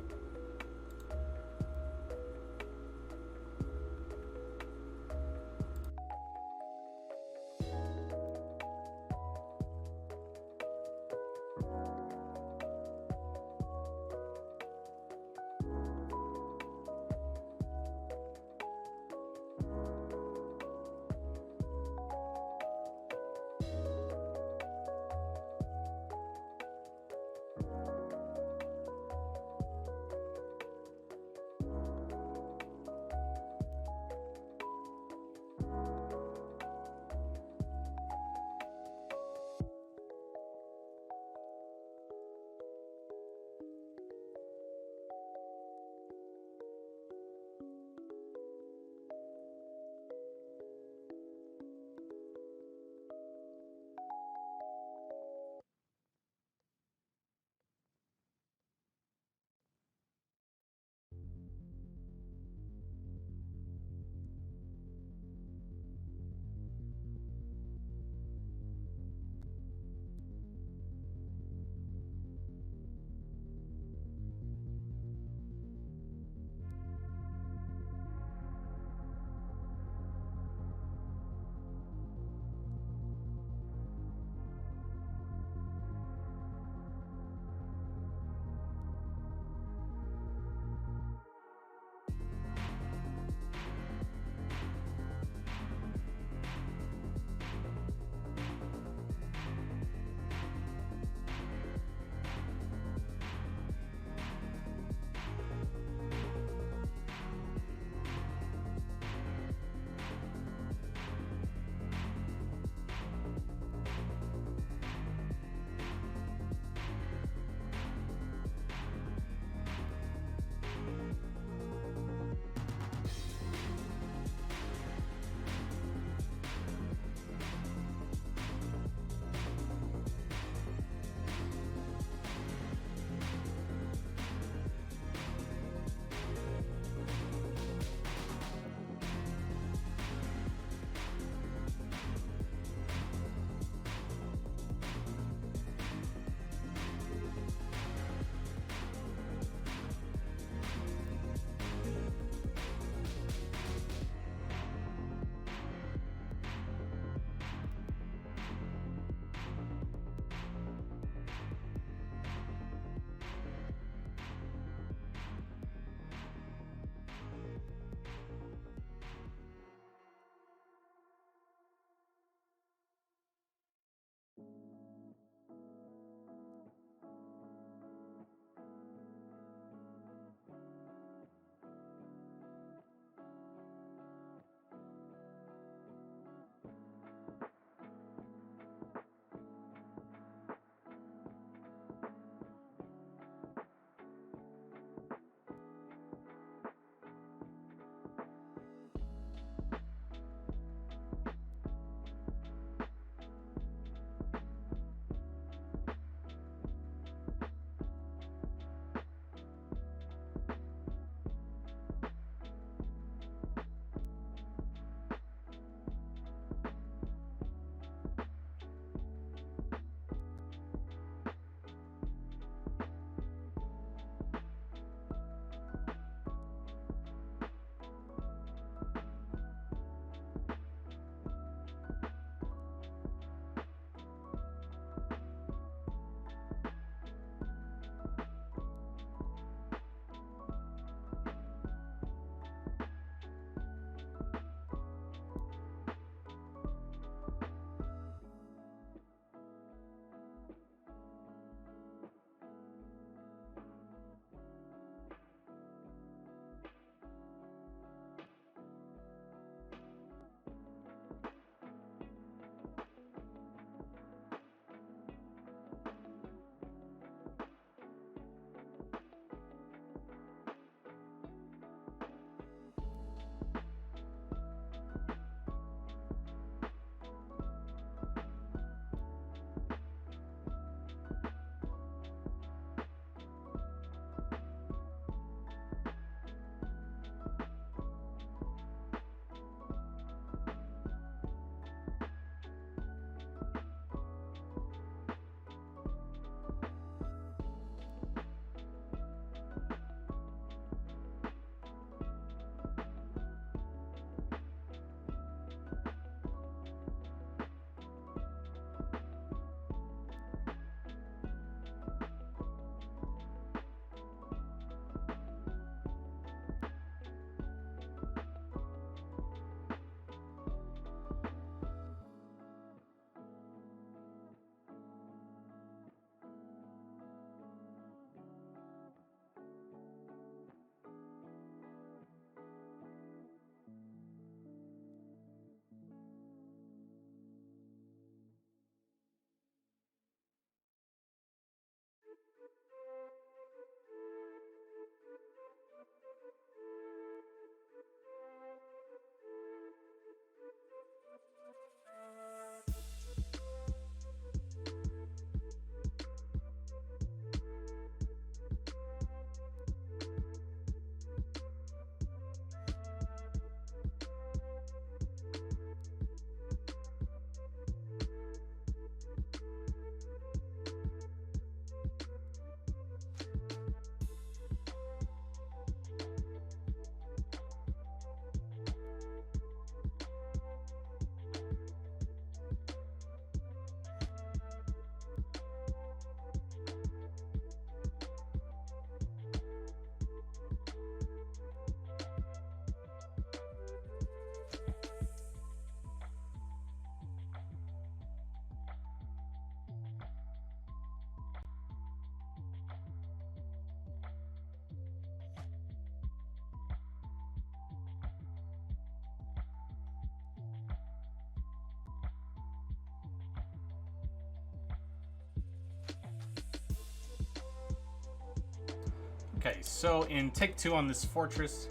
Okay, so in take 2 on this fortress,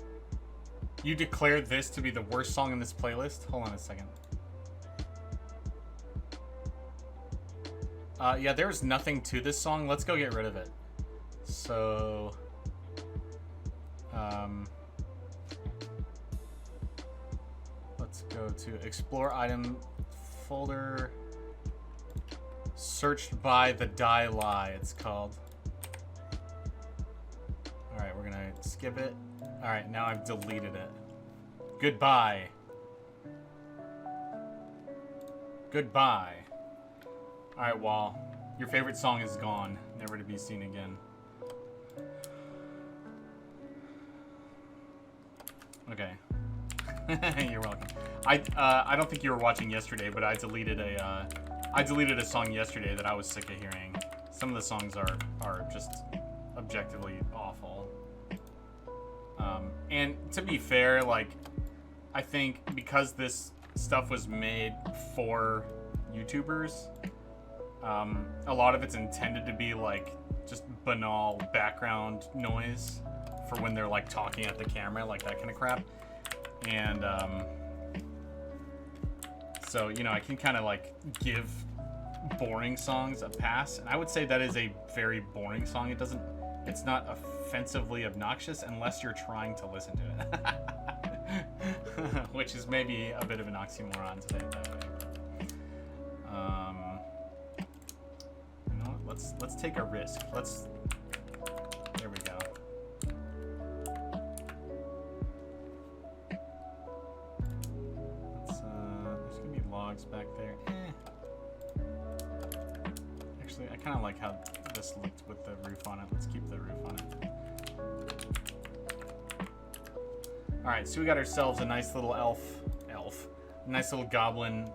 you declared this to be the worst song in this playlist. Hold on a second. Yeah, there's nothing to this song. Let's go get rid of it. So, let's go to explore item folder. Searched by the Die Lie, it's called. Alright, we're gonna skip it. Alright, now I've deleted it. Goodbye. Goodbye. Alright, Wall. Your favorite song is gone. Never to be seen again. Okay. You're welcome. I don't think you were watching yesterday, but I deleted a song yesterday that I was sick of hearing. Some of the songs are just objectively awful. And to be fair, like, I think because this stuff was made for YouTubers, a lot of it's intended to be like just banal background noise for when they're like talking at the camera, like that kind of crap. And so, you know, I can kind of like give boring songs a pass, and I would say that is a very boring song. It's not offensively obnoxious unless you're trying to listen to it. Which is maybe a bit of an oxymoron today, that way. You know what? Let's take a risk. There we go. There's gonna be logs back there. Actually, I kind of like how this looked with the roof on it. Let's keep the roof on it. Alright, so we got ourselves a nice little nice little goblin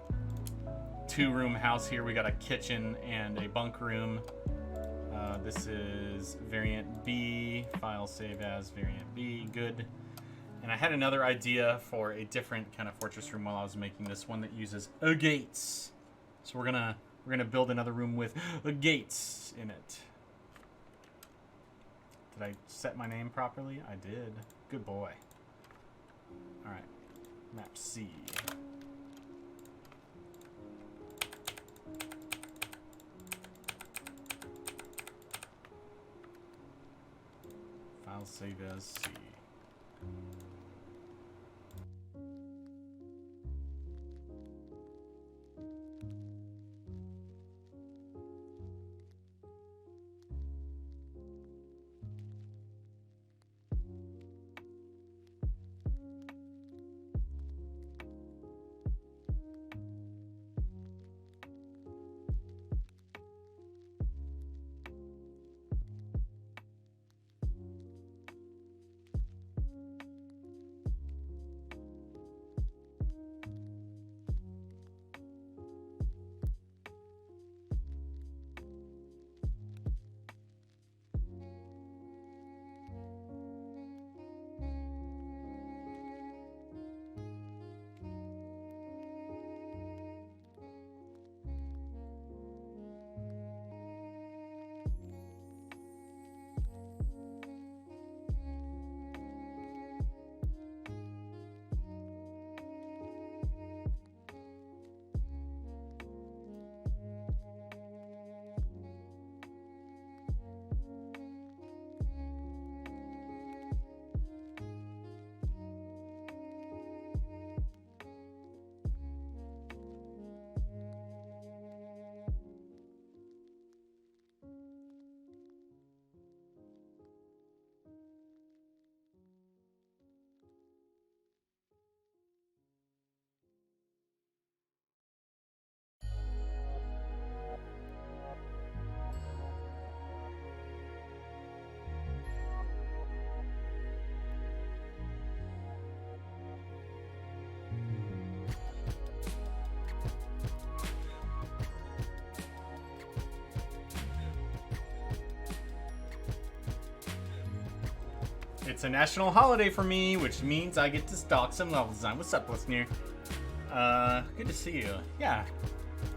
2-room house here. We got a kitchen and a bunk room. This is variant B, file save as variant B, good. And I had another idea for a different kind of fortress room while I was making this one that uses gates. So we're gonna build another room with gates in it. Did I set my name properly? I did. Good boy. All right, map C. File save as C. It's a national holiday for me, which means I get to stock some level design. What's up, listener? Good to see you. Yeah,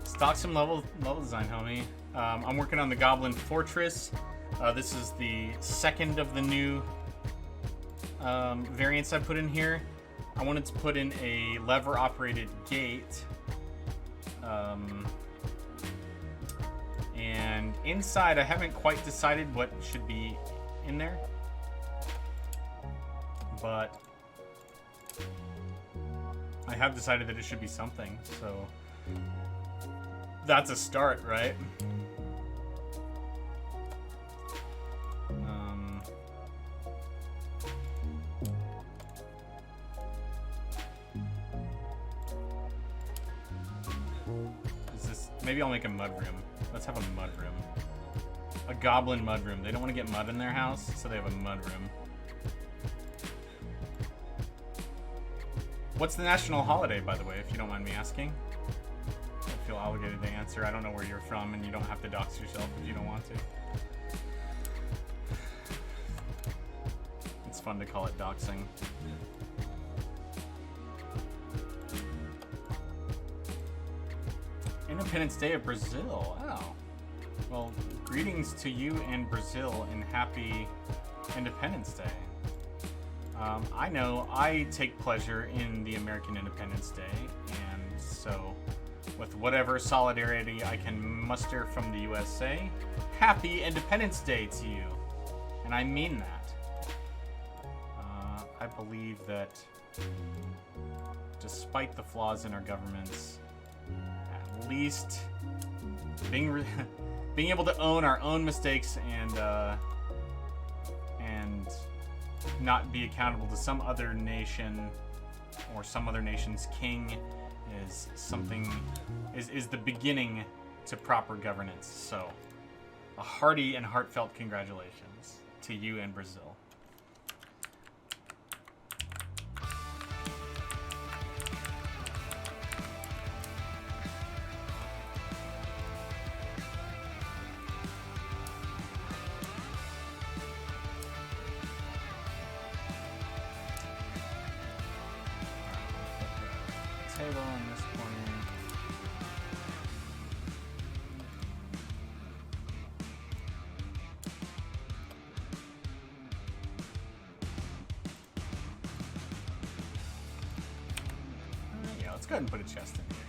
stock some level design, homie. I'm working on the Goblin Fortress. This is the second of the new variants I put in here. I wanted to put in a lever-operated gate. And inside, I haven't quite decided what should be in there. But I have decided that it should be something, so that's a start, right? Maybe I'll make a mud room. Let's have a mud room. A goblin mud room. They don't want to get mud in their house, so they have a mud room. What's the national holiday, by the way, if you don't mind me asking? I feel obligated to answer. I don't know where you're from, and you don't have to dox yourself if you don't want to. It's fun to call it doxing. Independence Day of Brazil. Oh. Well, greetings to you and Brazil and happy Independence Day. I know I take pleasure in the American Independence Day, and so with whatever solidarity I can muster from the USA, happy Independence Day to you. And I mean that. I believe that despite the flaws in our governments, at least being able to own our own mistakes and not be accountable to some other nation or some other nation's king is something is the beginning to proper governance. So a hearty and heartfelt congratulations to you and Brazil. Table in this corner. Yeah, let's go ahead and put a chest in here.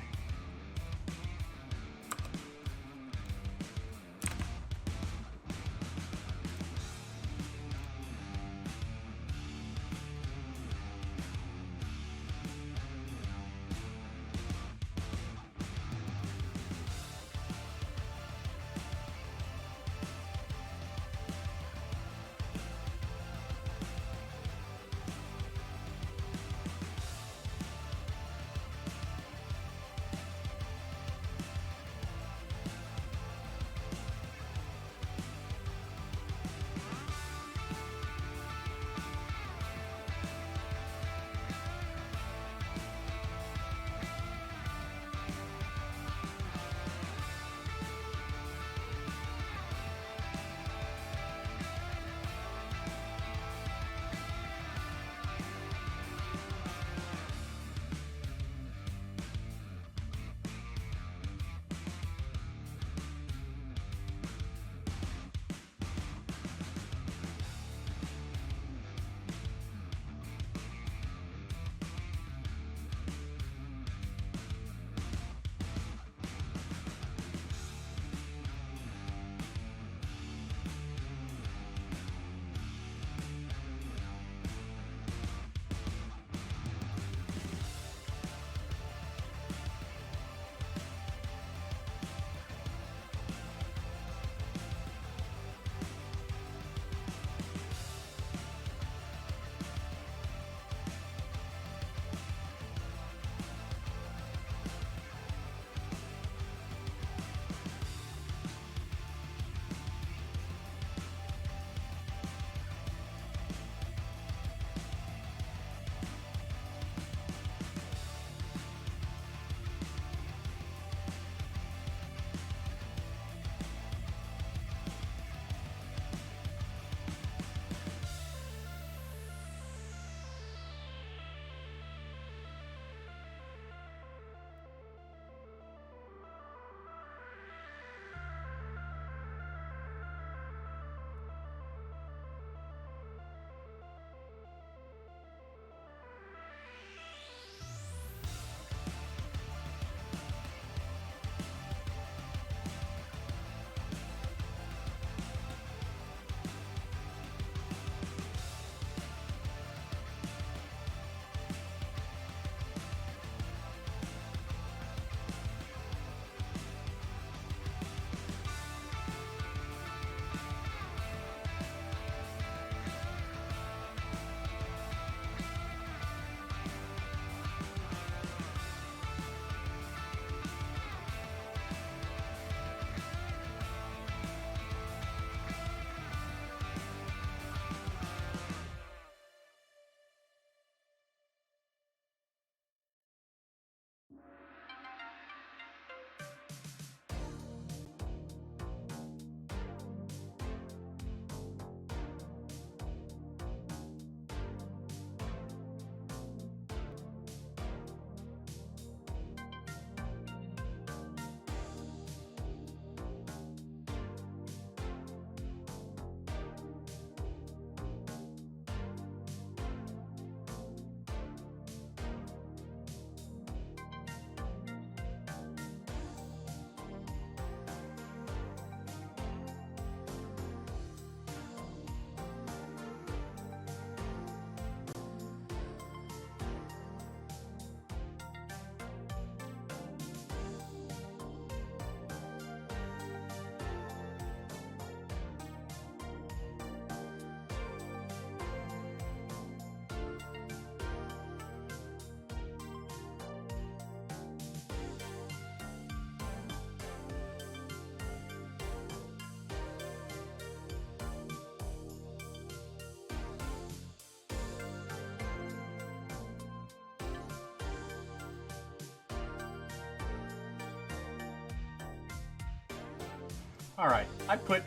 Alright, I put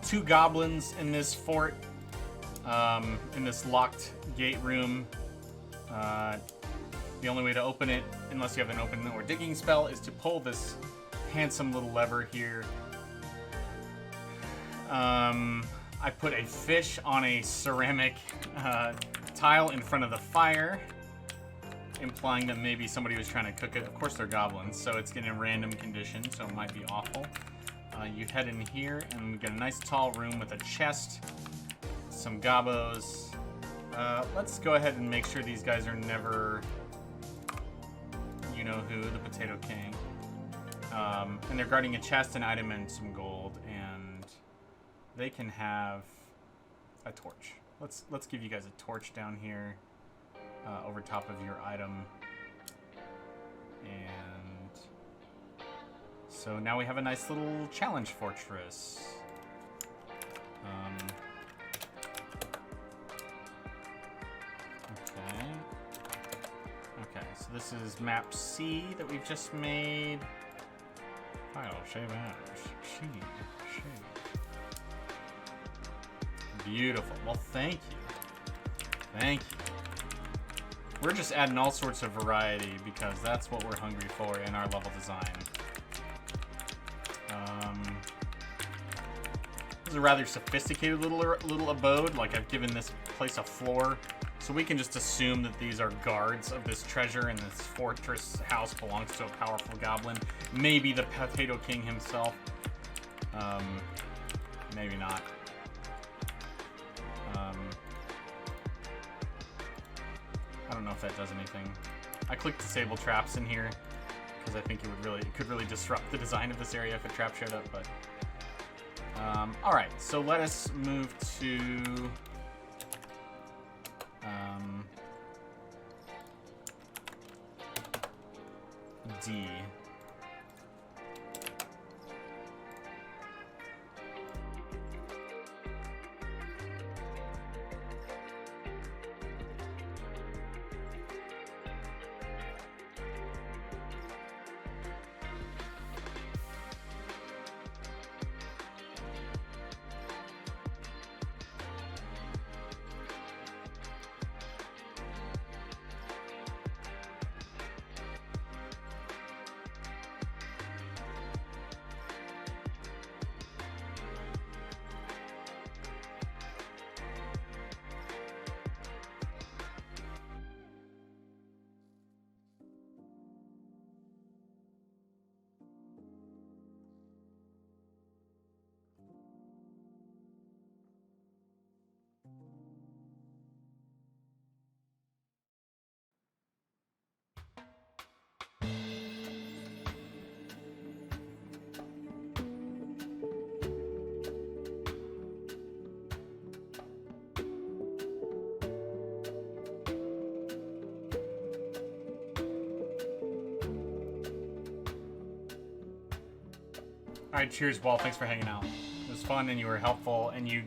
2 goblins in this fort, in this locked gate room. The only way to open it, unless you have an open or digging spell, is to pull this handsome little lever here. I put a fish on a ceramic tile in front of the fire, implying that maybe somebody was trying to cook it. Of course they're goblins, so it's getting a random condition, so it might be awful. You head in here, and we get a nice tall room with a chest, some gobos. Let's go ahead and make sure these guys are never, you know who, the Potato King. And they're guarding a chest, an item, and some gold, and they can have a torch. Let's give you guys a torch down here, over top of your item. And so now we have a nice little challenge fortress. Okay, so this is map C that we've just made. File, shave out, sheet. Beautiful. Well, thank you. Thank you. We're just adding all sorts of variety because that's what we're hungry for in our level design. This is a rather sophisticated little abode. Like, I've given this place a floor, so we can just assume that these are guards of this treasure, and this fortress house belongs to a powerful goblin. Maybe the Potato King himself. Maybe not. I don't know if that does anything. I clicked disable traps in here because I think it could really disrupt the design of this area if a trap showed up. But all right, so let us move to D. All right, cheers, Wall. Thanks for hanging out. It was fun, and you were helpful, and you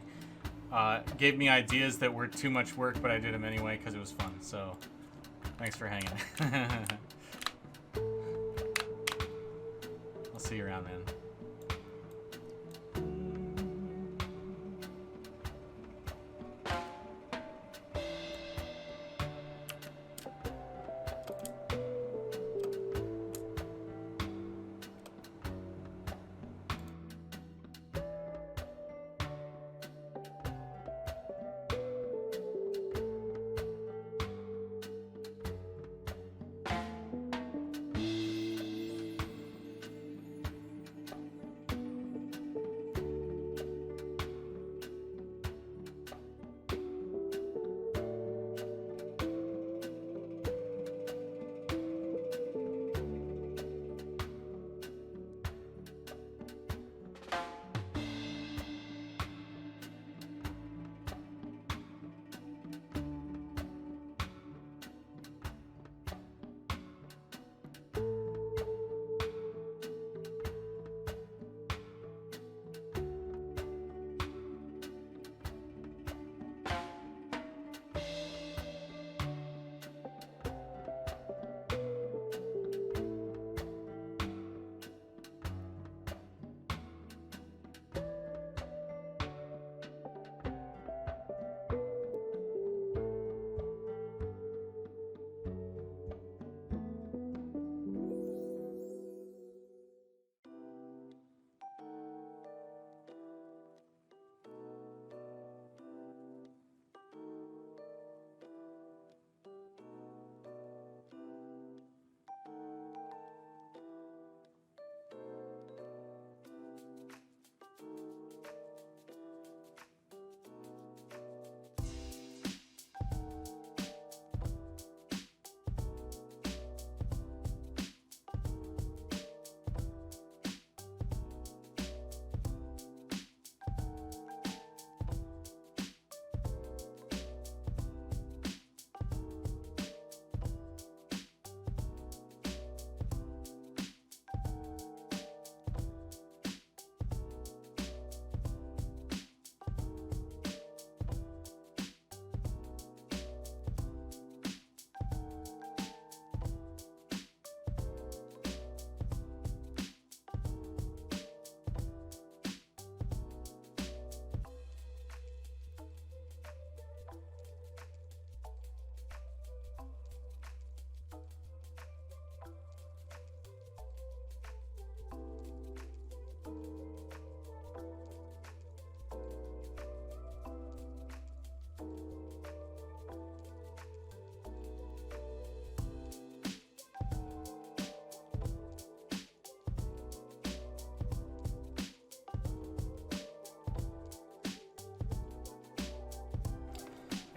gave me ideas that were too much work, but I did them anyway because it was fun. So, thanks for hanging. I'll see you around, man.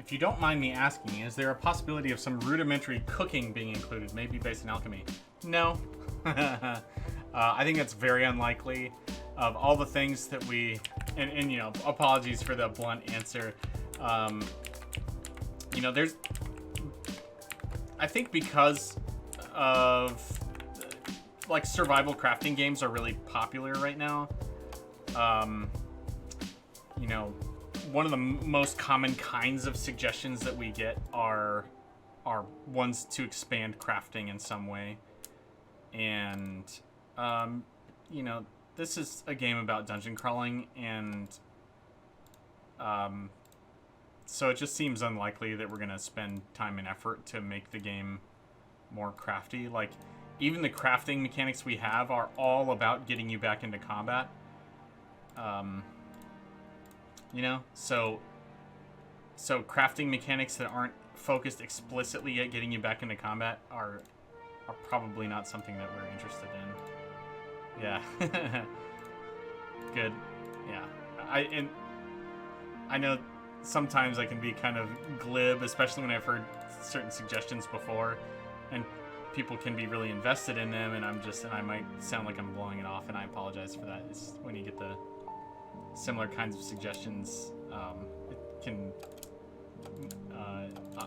If you don't mind me asking, is there a possibility of some rudimentary cooking being included, maybe based in alchemy? No. I think that's very unlikely. Of all the things that we, and you know, apologies for the blunt answer. You know, there's, I think because of, like, survival crafting games are really popular right now. You know, one of the most common kinds of suggestions that we get are ones to expand crafting in some way. And, you know, this is a game about dungeon crawling, and so it just seems unlikely that we're going to spend time and effort to make the game more crafty. Like, even the crafting mechanics we have are all about getting you back into combat. You know, so crafting mechanics that aren't focused explicitly at getting you back into combat are probably not something that we're interested in. Yeah. Good. Yeah. I know sometimes I can be kind of glib, especially when I've heard certain suggestions before, and people can be really invested in them, and I might sound like I'm blowing it off, and I apologize for that. It's when you get the similar kinds of suggestions, it can,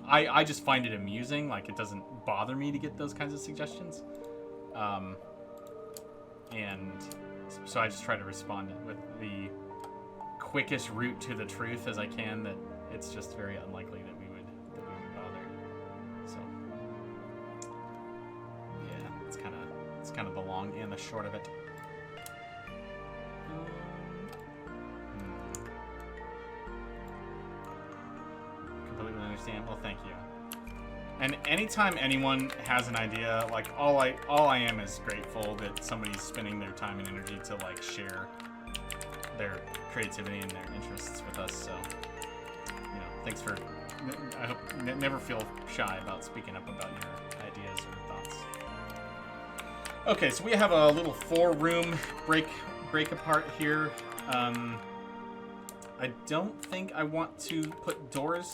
I just find it amusing. Like, it doesn't bother me to get those kinds of suggestions. And so I just try to respond with the quickest route to the truth as I can, that it's just very unlikely that we would bother. So yeah, it's kind of the long and the short of it. Completely understand. Well, thank you. And anytime anyone has an idea, like, all I am is grateful that somebody's spending their time and energy to, like, share their creativity and their interests with us. So, you know, thanks for. I hope never feel shy about speaking up about your ideas or thoughts. Okay, so we have a little 4-room break apart here. I don't think I want to put doors.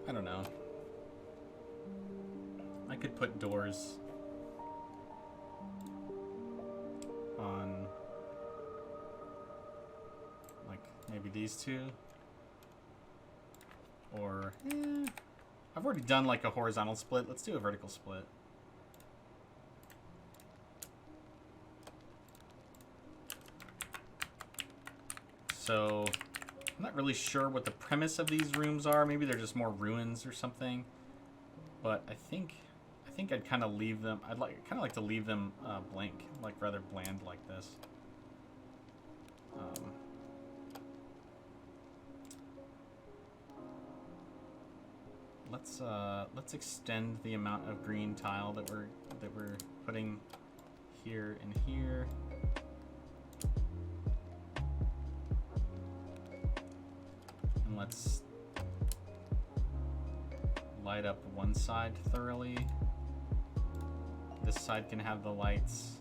I don't know. I could put doors on, like, maybe these two. Or, I've already done, like, a horizontal split. Let's do a vertical split. So, I'm not really sure what the premise of these rooms are. Maybe they're just more ruins or something. But I think I'd kind of leave them. I'd like to leave them blank, like rather bland like this. Let's extend the amount of green tile that we're putting here and here. And let's light up one side thoroughly. This side can have the lights.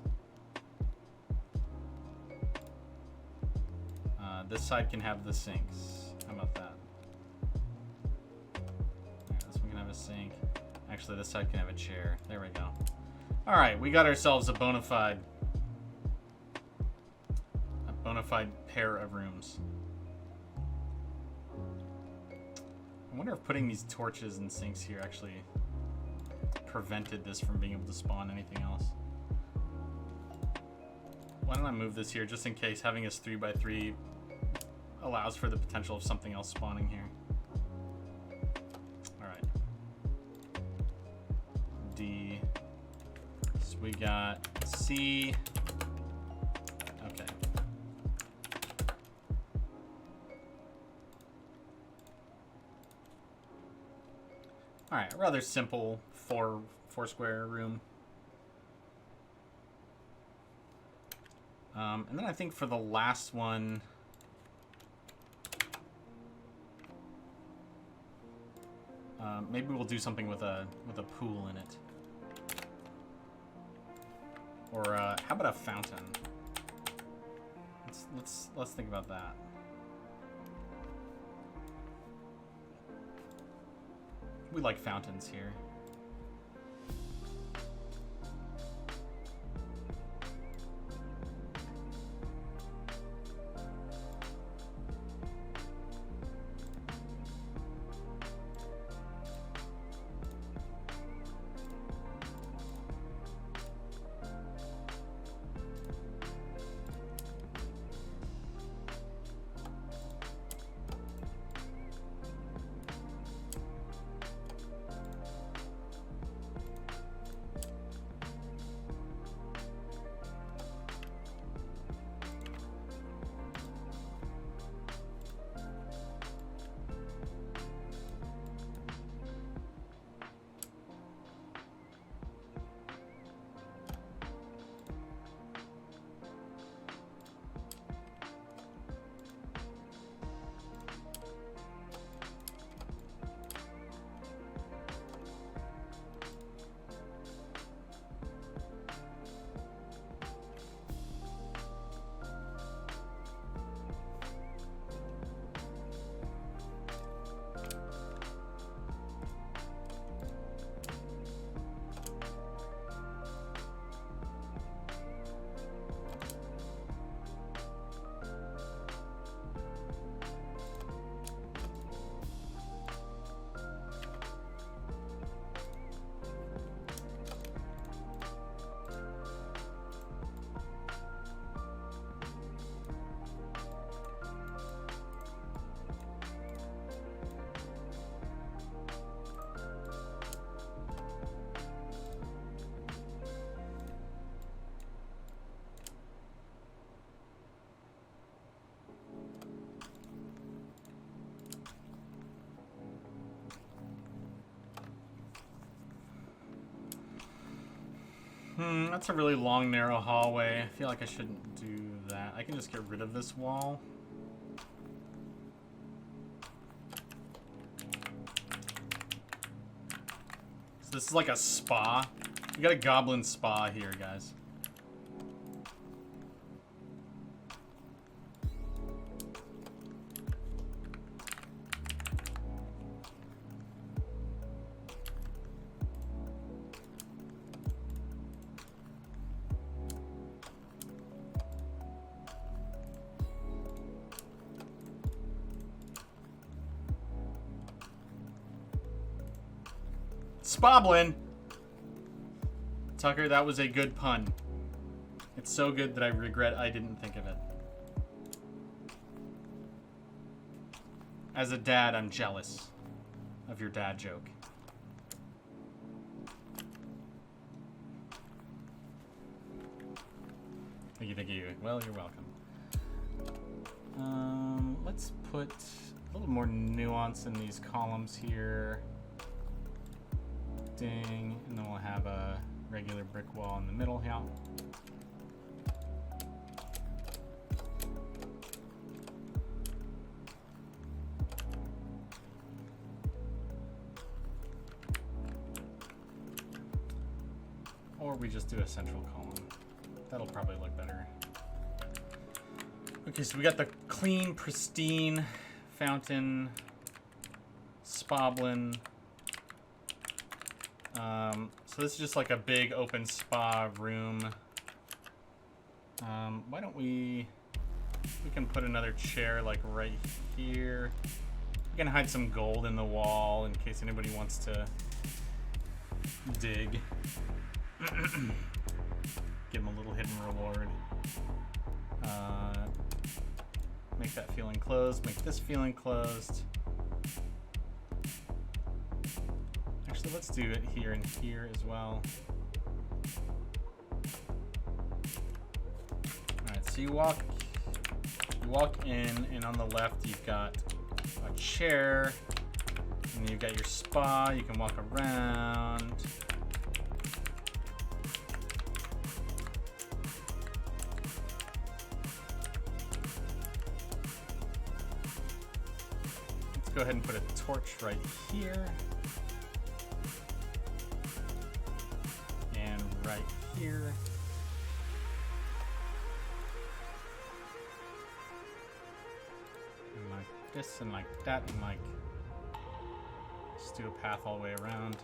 This side can have the sinks. How about that? Alright, this one can have a sink. Actually, this side can have a chair. There we go. Alright, we got ourselves a bona fide pair of rooms. I wonder if putting these torches and sinks here actually prevented this from being able to spawn anything else. Why don't I move this here just in case having this 3x3 allows for the potential of something else spawning here. Alright. D. So we got C. Okay. Alright, a rather simple four square room. And then I think for the last one, maybe we'll do something with a pool in it. Or how about a fountain? Let's think about that. we like fountains here. That's a really long, narrow hallway. I feel like I shouldn't do that. I can just get rid of this wall. So this is like a spa. We got a goblin spa here, guys. Spoblin! Tucker, that was a good pun. It's so good that I regret I didn't think of it. As a dad, I'm jealous of your dad joke. Thank you, thank you. Well, you're welcome. Let's put a little more nuance in these columns here. Ding, and then we'll have a regular brick wall in the middle here. Or we just do a central column. That'll probably look better. Okay, so we got the clean, pristine fountain, spoblin. So this is just like a big open spa room. Why don't we can put another chair like right here. We can hide some gold in the wall in case anybody wants to dig. Give them a little hidden reward. Make that feel enclosed, make this feel enclosed. Actually, let's do it here and here as well. Alright, so you walk in, and on the left you've got a chair, and you've got your spa, you can walk around. Let's go ahead and put a torch right here. And right here. And like this and like that and like Let's do a path all the way around.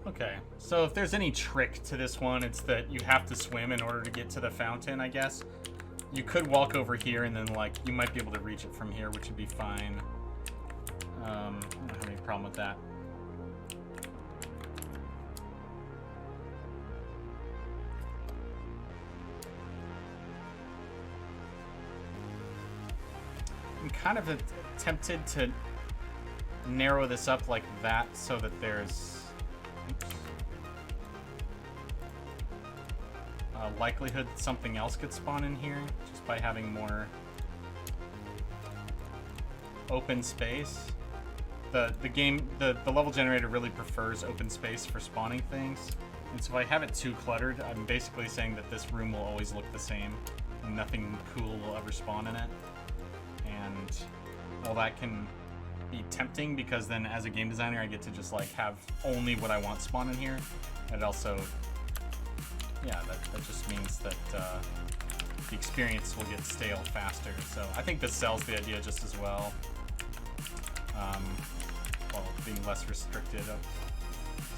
Okay, so if there's any trick to this one, it's that you have to swim in order to get to the fountain, I guess. You could walk over here and then, like, you might be able to reach it from here, which would be fine. I don't have any problem with that. I'm kind of tempted to narrow this up like that so that there's a likelihood that something else could spawn in here just by having more open space. The level generator really prefers open space for spawning things, and so if I have it too cluttered, I'm basically saying that this room will always look the same and nothing cool will ever spawn in it. And well, that can be tempting because then as a game designer I get to just like have only what I want spawn in here. And also, yeah, that just means that the experience will get stale faster. So I think this sells the idea just as well, while being less restricted.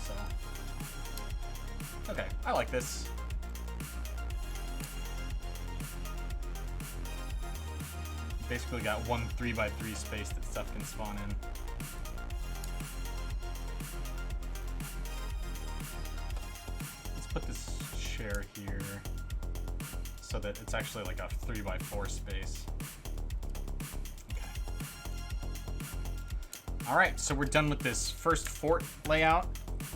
So okay, I like this. Basically got one 3x3 space that stuff can spawn in. Let's put this chair here so that it's actually like a 3x4 space. Okay. All right, so we're done with this first fort layout.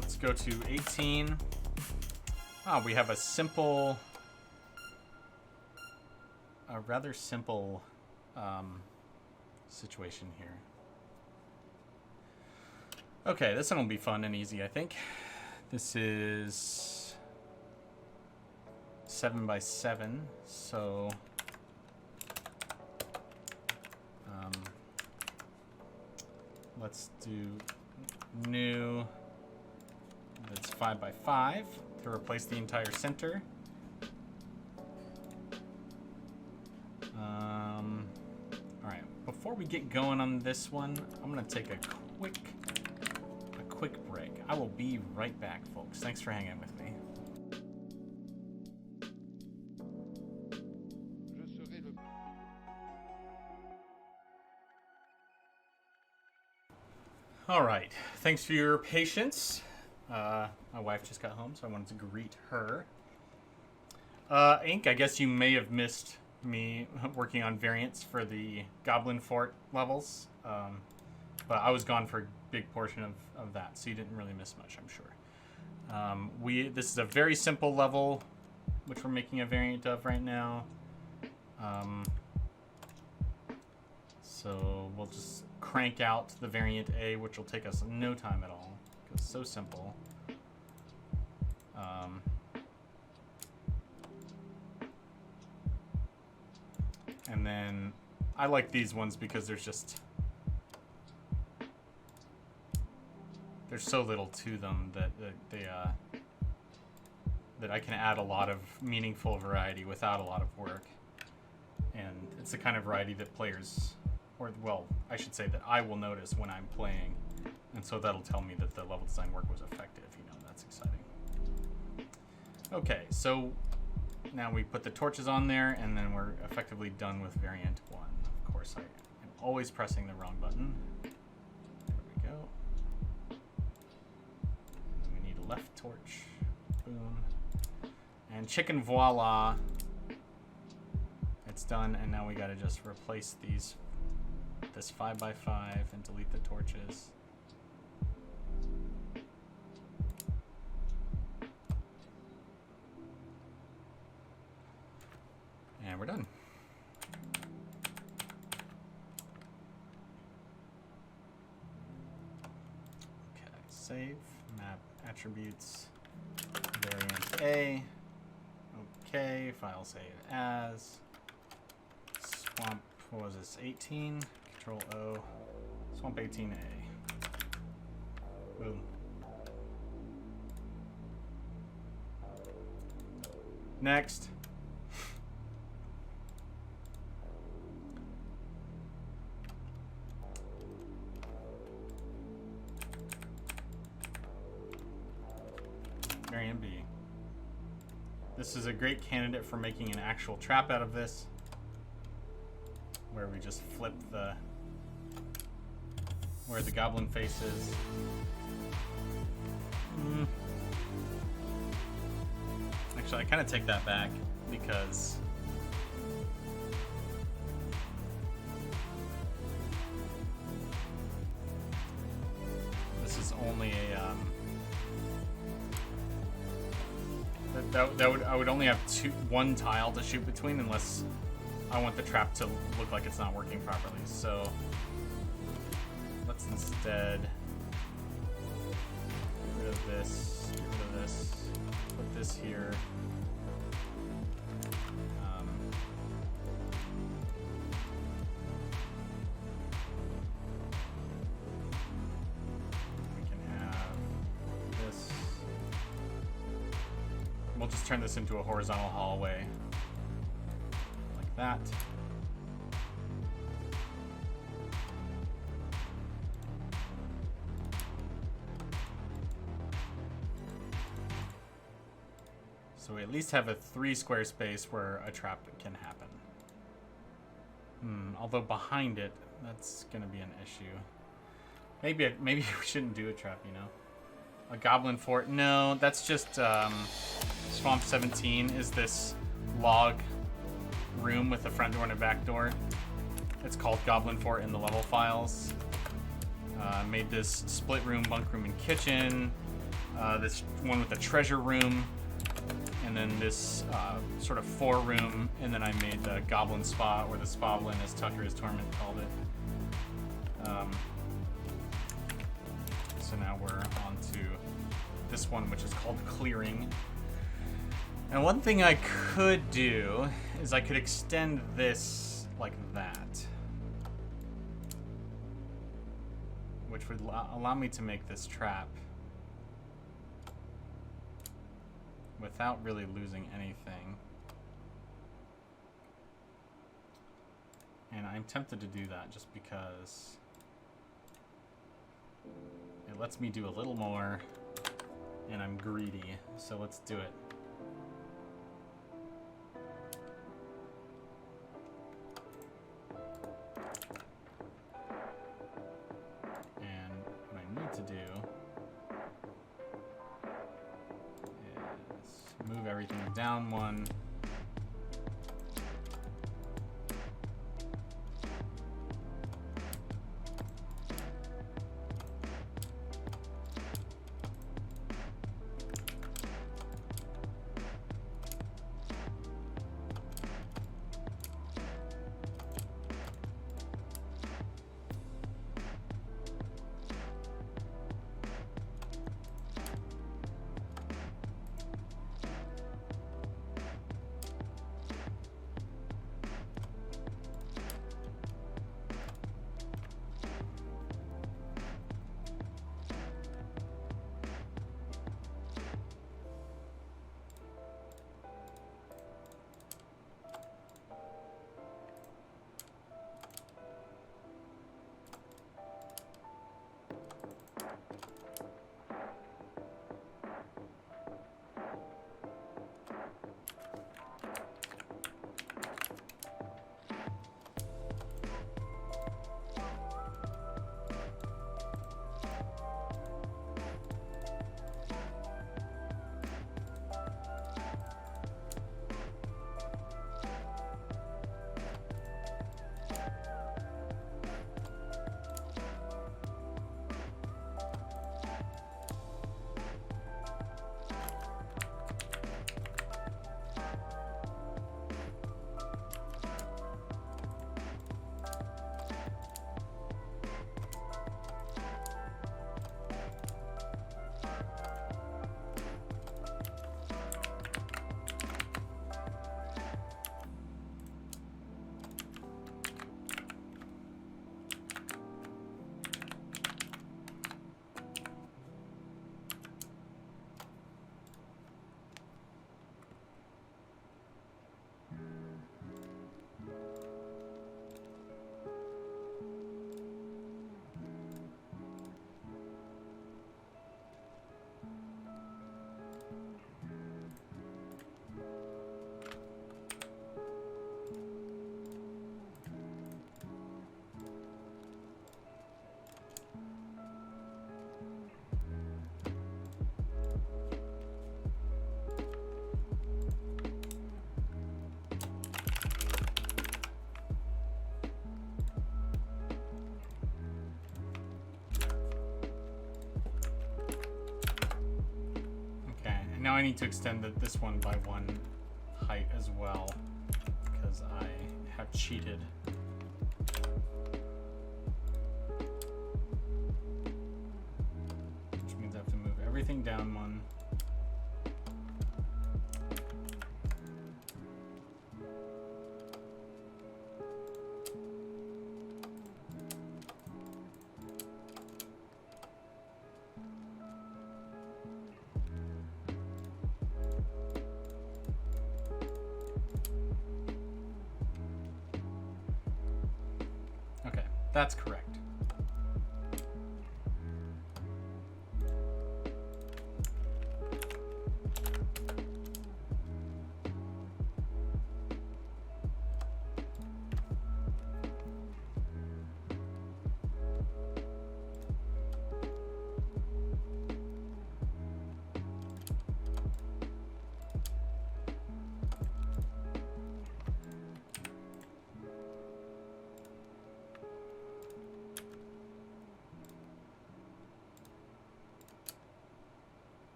Let's go to 18. We have a rather simple situation here. Okay, this one will be fun and easy, I think. This is 7x7, so let's do new. That's 5x5 to replace the entire center. Alright, before we get going on this one, I'm going to take a quick break. I will be right back, folks. Thanks for hanging with me. Alright, thanks for your patience. My wife just got home, so I wanted to greet her. Ink, I guess you may have missed me working on variants for the Goblin Fort levels, but I was gone for a big portion of that, so you didn't really miss much, I'm sure. This is a very simple level, which we're making a variant of right now. So we'll just crank out the variant A, which will take us no time at all. It's so simple. And then I like these ones because there's so little to them that that I can add a lot of meaningful variety without a lot of work. And it's the kind of variety that players, or well, I should say that I will notice when I'm playing. And so that'll tell me that the level design work was effective. You know, that's exciting. Okay, so now we put the torches on there, and then we're effectively done with variant 1. Of course, I am always pressing the wrong button. There we go. And then we need a left torch. Boom. And chicken voila. It's done, and now we gotta just replace this 5x5 and delete the torches. And we're done. Okay, save, map attributes, variant A. Okay, file save as. Swamp, what was this, 18? Control O. Swamp 18A. Boom. Next. Variant B. This is a great candidate for making an actual trap out of this, where we just flip where the goblin face is. Actually, I kind of take that back because this is only a I would only have one tile to shoot between unless I want the trap to look like it's not working properly. So let's instead get rid of this, put this here. We can have this. We'll just turn this into a horizontal hallway like that. So we at least have a 3 square space where a trap can happen. Although behind it, that's gonna be an issue. Maybe we shouldn't do a trap, you know? A goblin fort? No, that's just Swamp 17 is this log room with a front door and a back door. It's called Goblin Fort in the level files. Made this split room, bunk room, and kitchen. This one with a treasure room. And then this sort of 4 room. And then I made the Goblin Spa, or the Spoblin, as Tucker his Torment called it. So now we're on to this one, which is called Clearing. And one thing I could do is I could extend this like that, which would allow me to make this trap without really losing anything. And I'm tempted to do that just because it lets me do a little more, and I'm greedy, so let's do it. And what I need to do is move everything down 1. I need to extend this one by 1 height as well, because I have cheated. Which means I have to move everything down 1. Okay, that's correct.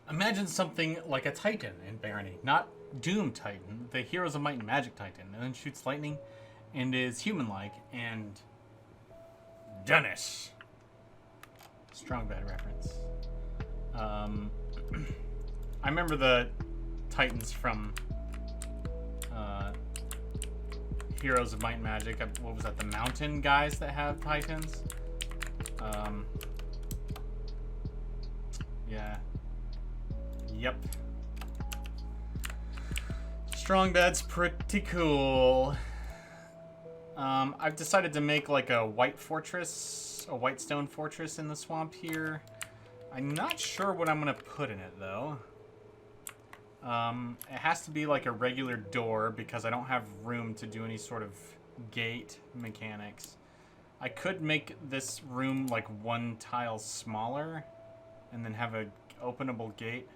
Imagine something like a Titan in Barony. Not Doom Titan, the Heroes of Might and Magic Titan, and then shoots lightning and is human-like and... Dennis! Strong bad reference. I remember the Titans from Heroes of Might and Magic. What was that? The mountain guys that have Titans? Yeah. Yep. Strong bed's pretty cool. I've decided to make like a white fortress, a white stone fortress in the swamp here. I'm not sure what I'm gonna put in it though. It has to be like a regular door because I don't have room to do any sort of gate mechanics. I could make this room like one tile smaller and then have a openable gate.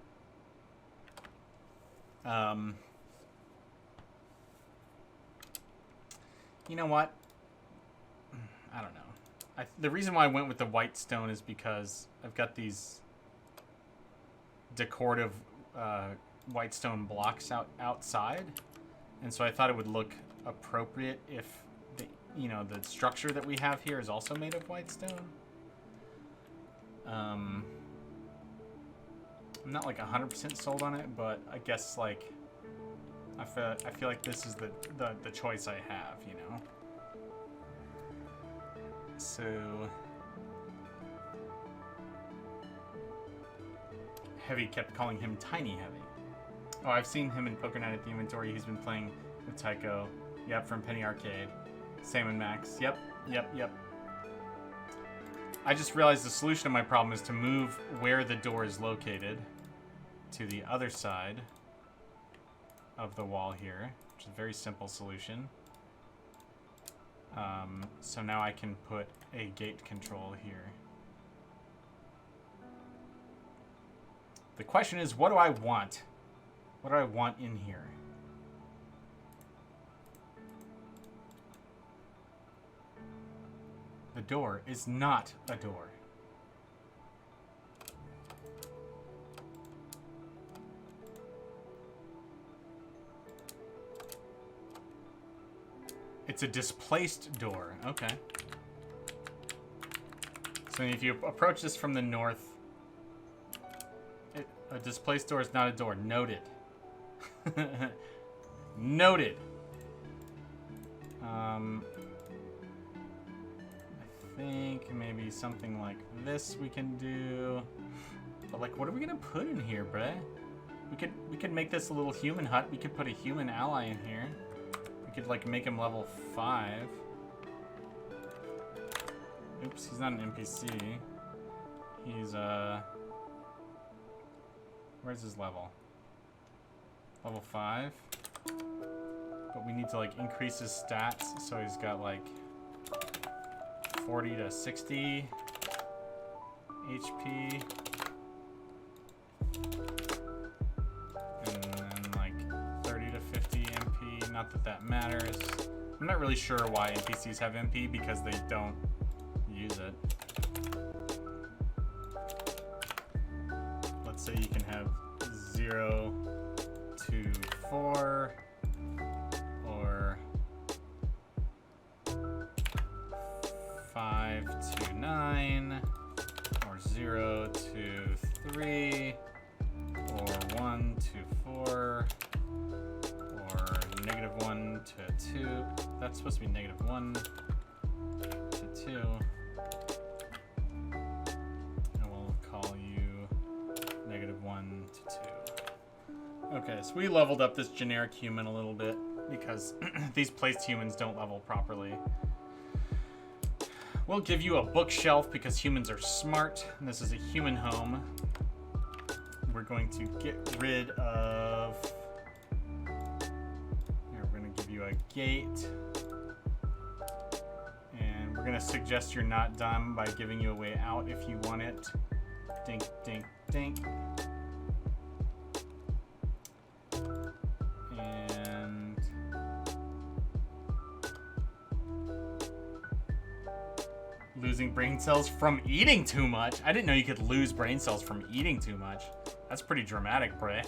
You know what? I don't know. The reason why I went with the white stone is because I've got these decorative white stone blocks outside, and so I thought it would look appropriate if the the structure that we have here is also made of white stone. I'm not like 100% sold on it, but I guess like I feel like this is the choice I have, you know. So Heavy kept calling him Tiny Heavy. Oh, I've seen him in Poker Night at the Inventory. He's been playing with Tycho. Yep, from Penny Arcade. Sam and Max. Yep. I just realized the solution to my problem is to move where the door is located to the other side of the wall here, which is a very simple solution. So now I can put a gate control here. The question is, what do I want? What do I want in here? The door is not a door. It's a displaced door. Okay. So if you approach this from the north, a displaced door is not a door. Noted. Noted. I think maybe something like this we can do. But like, what are we gonna put in here, bruh? We could make this a little human hut. We could put a human ally in here. We could like make him level 5. Oops, he's not an NPC. He's where's his level? Level 5. But we need to like increase his stats, so he's got like 40 to 60 HP. And then like 30 to 50 MP. Not that that matters. I'm not really sure why NPCs have MP because they don't use it. Let's say you can have 0 to 4 or 5 to 9 or 0 to 3 or 1 to 4 or -1 to 2. That's supposed to be -1 to 2. And we'll call you -1 to 2. Okay, so we leveled up this generic human a little bit because these placed humans don't level properly. We'll give you a bookshelf because humans are smart, and this is a human home. We're going to get rid of... Here, we're going to give you a gate. And we're going to suggest you're not done by giving you a way out if you want it. Dink, dink, dink. And... losing brain cells from eating too much. I didn't know you could lose brain cells from eating too much. That's pretty dramatic, Bray.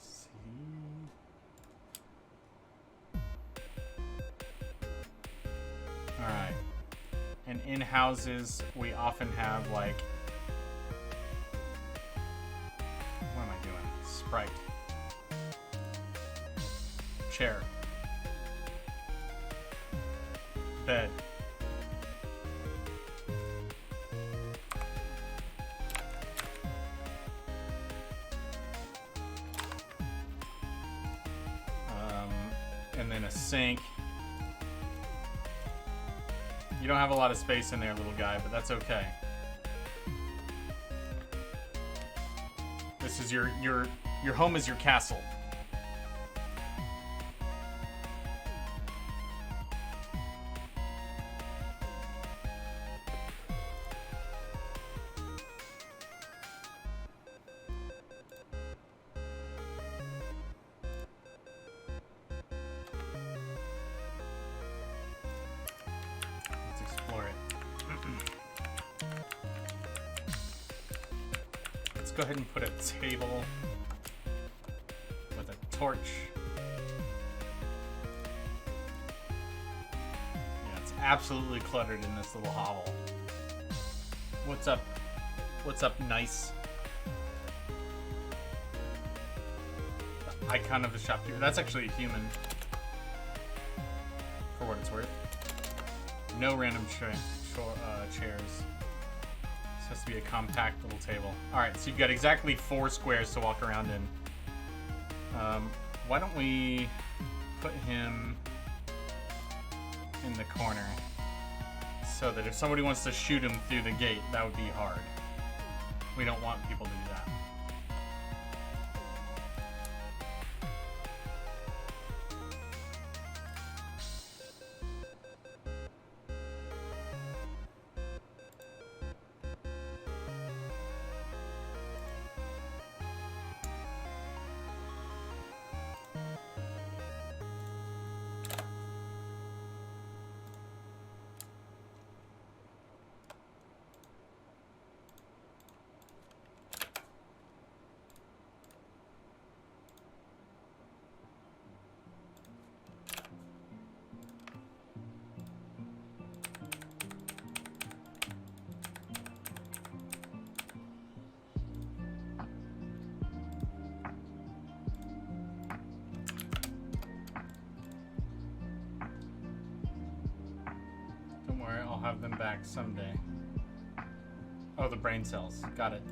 See. Alright. And in houses, we often have, like... What am I doing? Sprite. Chair. Bed. And then a sink. You don't have a lot of space in there, little guy, but that's okay. This is your home is your castle. Go ahead and put a table with a torch. Yeah, it's absolutely cluttered in this little hovel. What's up? What's up, nice? The icon of the shopkeeper. That's actually a human. For what it's worth. No random chairs. Has to be a compact little table. Alright, so you've got exactly 4 squares to walk around in. Why don't we put him in the corner so that if somebody wants to shoot him through the gate, that would be hard. We don't want people to do that. I'll have them back someday. Oh, the brain cells. Got it.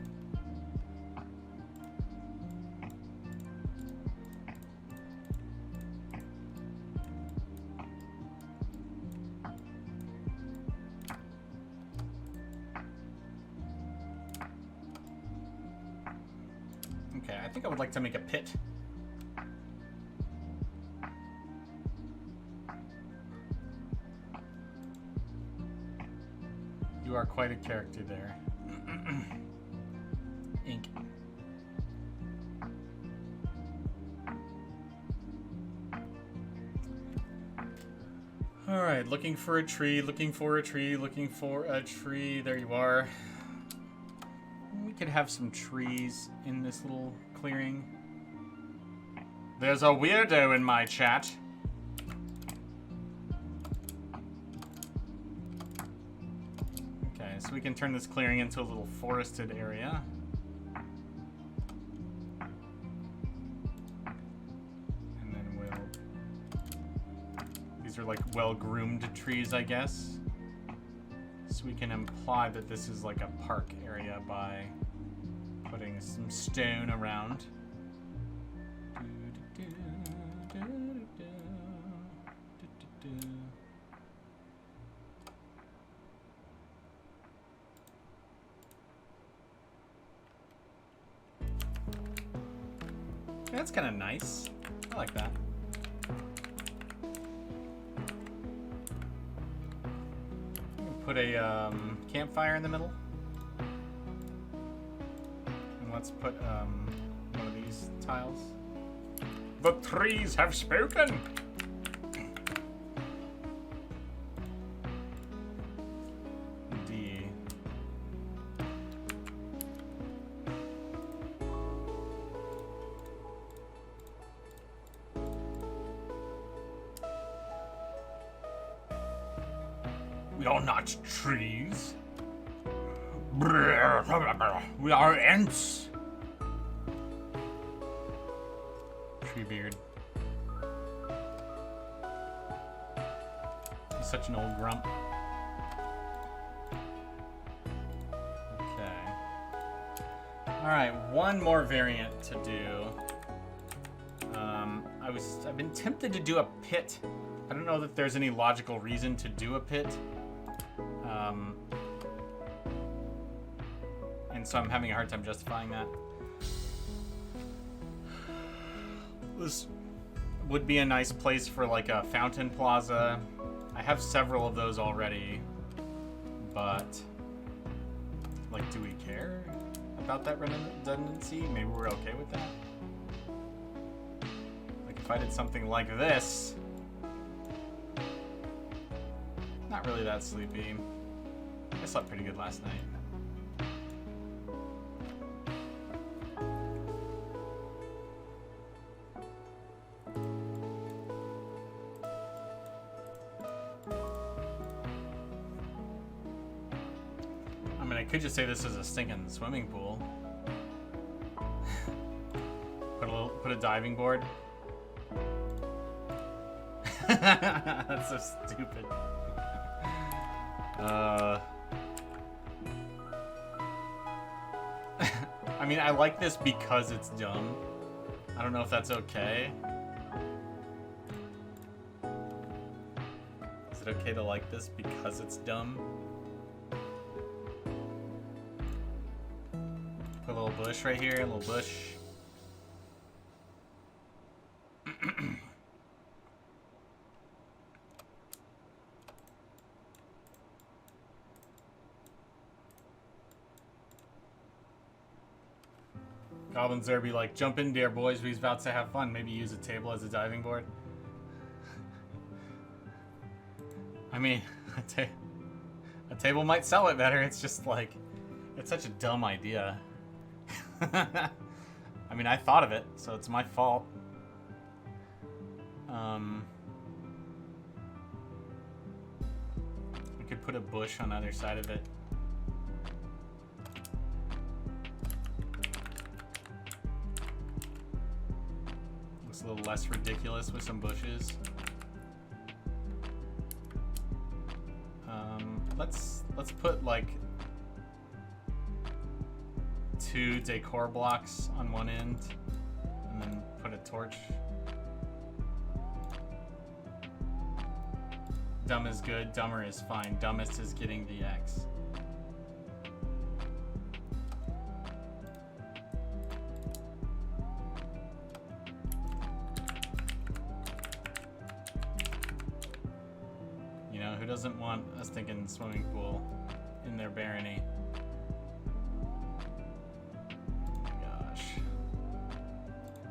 Okay, I think I would like to make a pit. You are quite a character there. Ink. Alright, looking for a tree, looking for a tree, looking for a tree. There you are. We could have some trees in this little clearing. There's a weirdo in my chat. So we can turn this clearing into a little forested area. And then these are like well-groomed trees, I guess. So we can imply that this is like a park area by putting some stone around. That's kind of nice. I like that. Put a campfire in the middle. And let's put one of these tiles. The trees have spoken! You're not trees. We are ants. Treebeard. He's such an old grump. Okay. Alright, one more variant to do. I've been tempted to do a pit. I don't know that there's any logical reason to do a pit. And so I'm having a hard time justifying that. This would be a nice place for like a fountain plaza. I have several of those already, but like, do we care about that redundancy? Maybe we're okay with that. Like if I did something like this, not really that sleepy. I slept pretty good last night. I mean, I could just say this is a stinking swimming pool. Put a diving board. That's so stupid. I mean, I like this because it's dumb. I don't know if that's okay. Is it okay to like this because it's dumb? Put a little bush right here, a little bush. Goblins there be like, jump in there, boys. We's about to have fun. Maybe use a table as a diving board. I mean, a table might sell it better. It's just like, it's such a dumb idea. I mean, I thought of it, so it's my fault. We could put a bush on the other side of it. Looks a little less ridiculous with some bushes. Let's put like 2 decor blocks on one end, and then put a torch. Dumb is good, dumber is fine. Dumbest is getting the X. You know, who doesn't want a stinking swimming pool in their barony?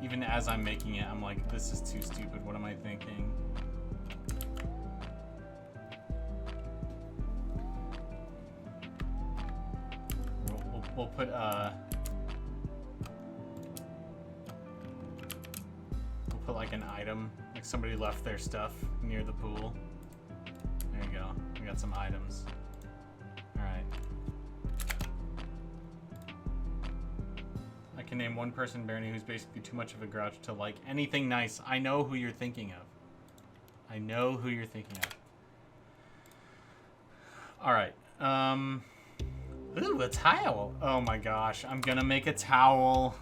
Even as I'm making it, I'm like, this is too stupid. What am I thinking? We'll put like an item, like somebody left their stuff near the pool. There you go. We got some items. All right. I can name one person, Barony, who's basically too much of a grouch to like anything nice. I know who you're thinking of. I know who you're thinking of. All right. Ooh, a towel. Oh my gosh. I'm gonna make a towel.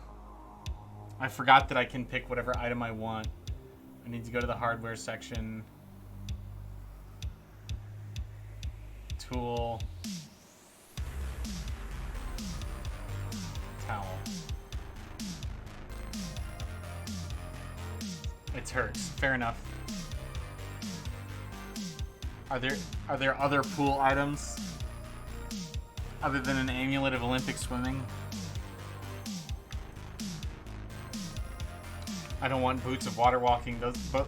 I forgot that I can pick whatever item I want. I need to go to the hardware section. Tool. Towel. It hurts. Fair enough. Are there other pool items other than an amulet of Olympic swimming? I don't want boots of water walking. Those, but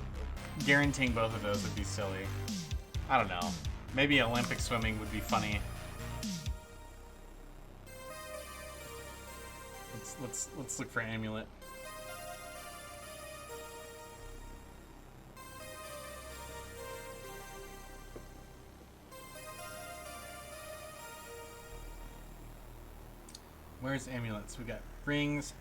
guaranteeing both of those would be silly. I don't know. Maybe Olympic swimming would be funny. Let's look for amulet. Where's amulets? We got rings.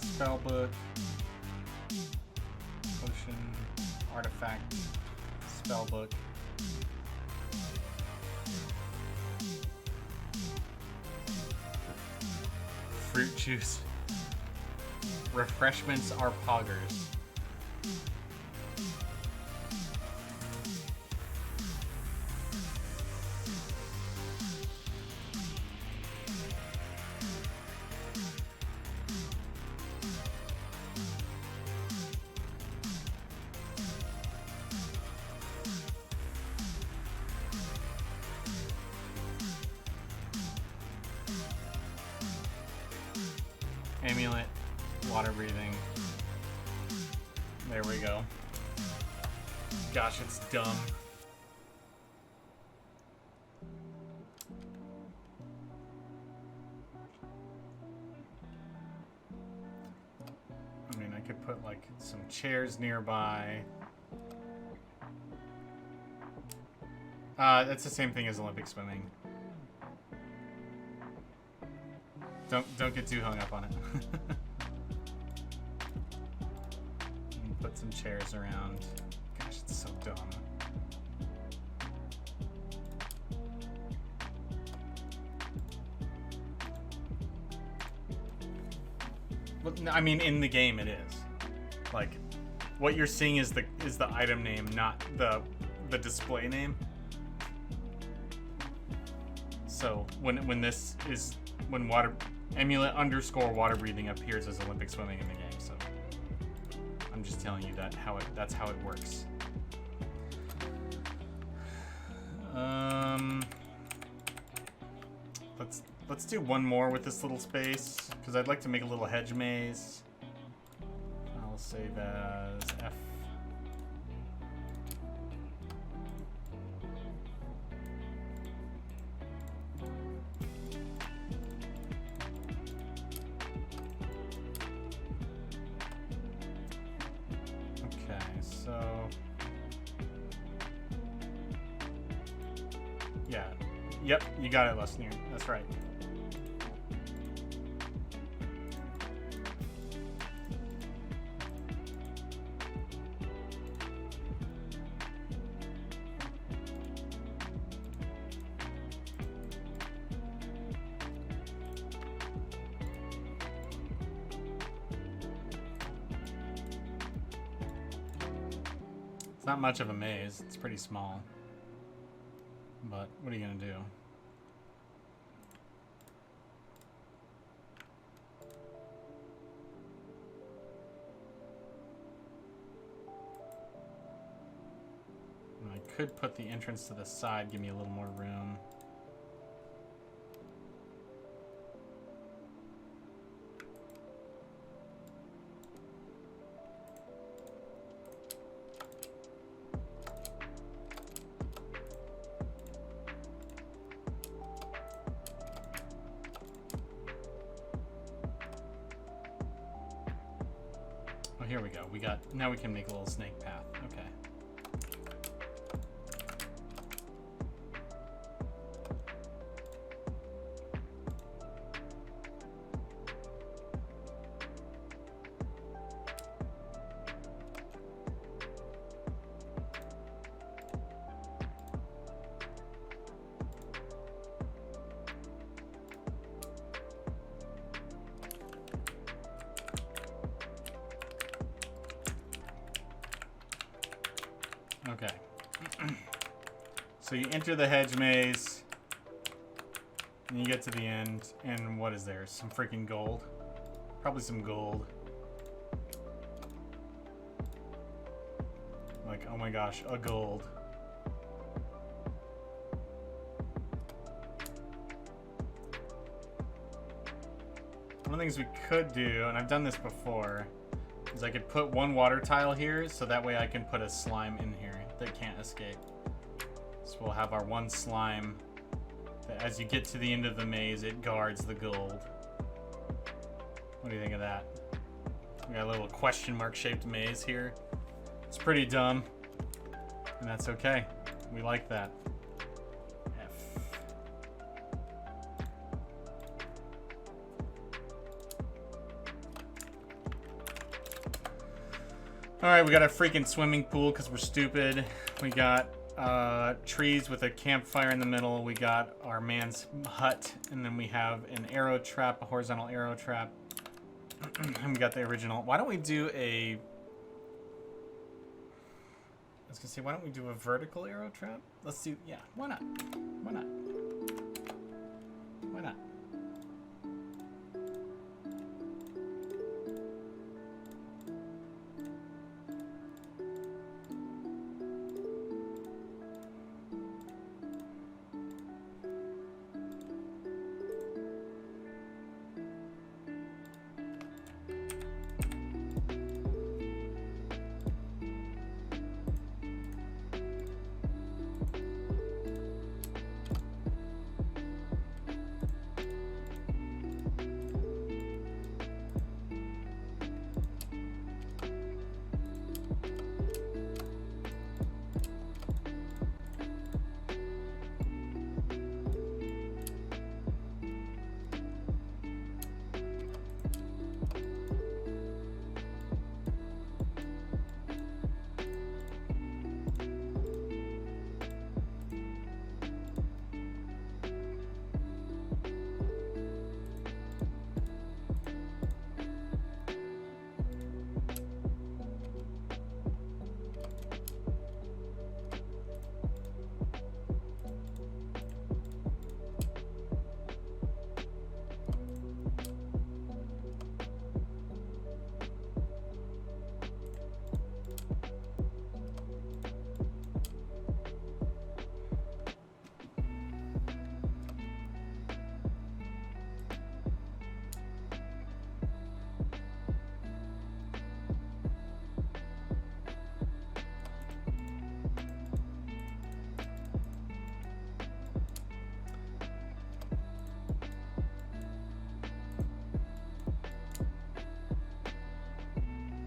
Spellbook. Potion. Artifact. Spellbook. Fruit juice. Refreshments are poggers. Amulet, water breathing. There we go. Gosh, it's dumb. I mean, I could put like some chairs nearby. That's the same thing as Olympic swimming. Don't get too hung up on it. Put some chairs around. Gosh, it's so dumb. Well, I mean, in the game it is. Like, what you're seeing is the item name, not the display name. So when this is when water amulet _ water breathing appears as Olympic swimming in the game. So I'm just telling you that's how it works. Let's do one more with this little space because I'd like to make a little hedge maze. I'll save as F. Yep, you got it, Lusnir. That's right. It's not much of a maze. It's pretty small. But what are you gonna do? I could put the entrance to the side, give me a little more room. Oh, here we go. Now we can make a little snake path. Okay. Okay. So you enter the hedge maze, and you get to the end, and what is there? Some freaking gold? Probably some gold. Like, oh my gosh, a gold. One of the things we could do, and I've done this before, is I could put one water tile here, so that way I can put a slime in here that can't escape. So we'll have our one slime that as you get to the end of the maze, it guards the gold. What do you think of that? We got a little question mark shaped maze here. It's pretty dumb, and that's okay. We like that. F. Alright, we got a freaking swimming pool because we're stupid. We got trees with a campfire in the middle. We got our man's hut, and then we have an arrow trap, a horizontal arrow trap. And we got the original. Why don't we do a... I was gonna say, why don't we do a vertical arrow trap? Let's do... Yeah, why not? Why not? Why not?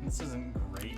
This isn't great.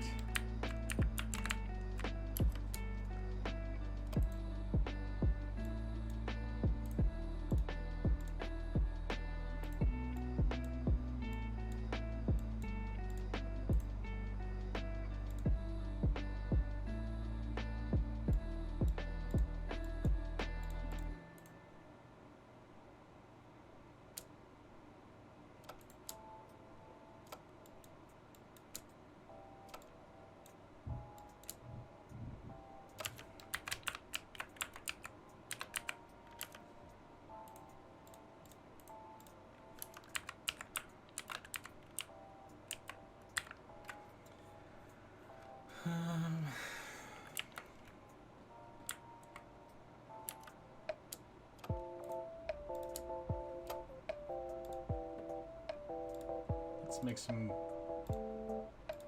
Let's make some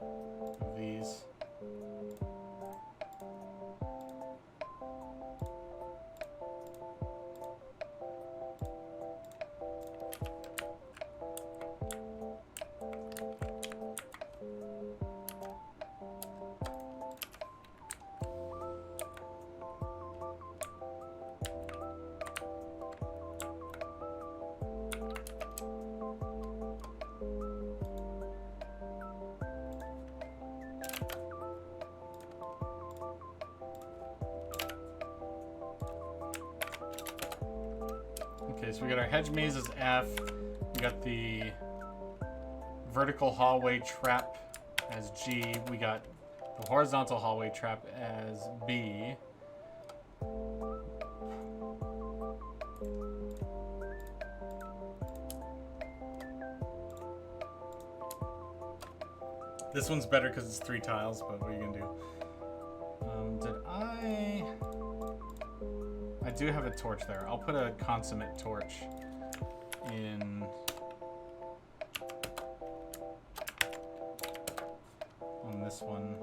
of these. Okay, so we got our hedge maze as F. We got the vertical hallway trap as G. We got the horizontal hallway trap as B. This one's better because it's 3 tiles, but what are you gonna do? I do have a torch there. I'll put a consummate torch in on this one.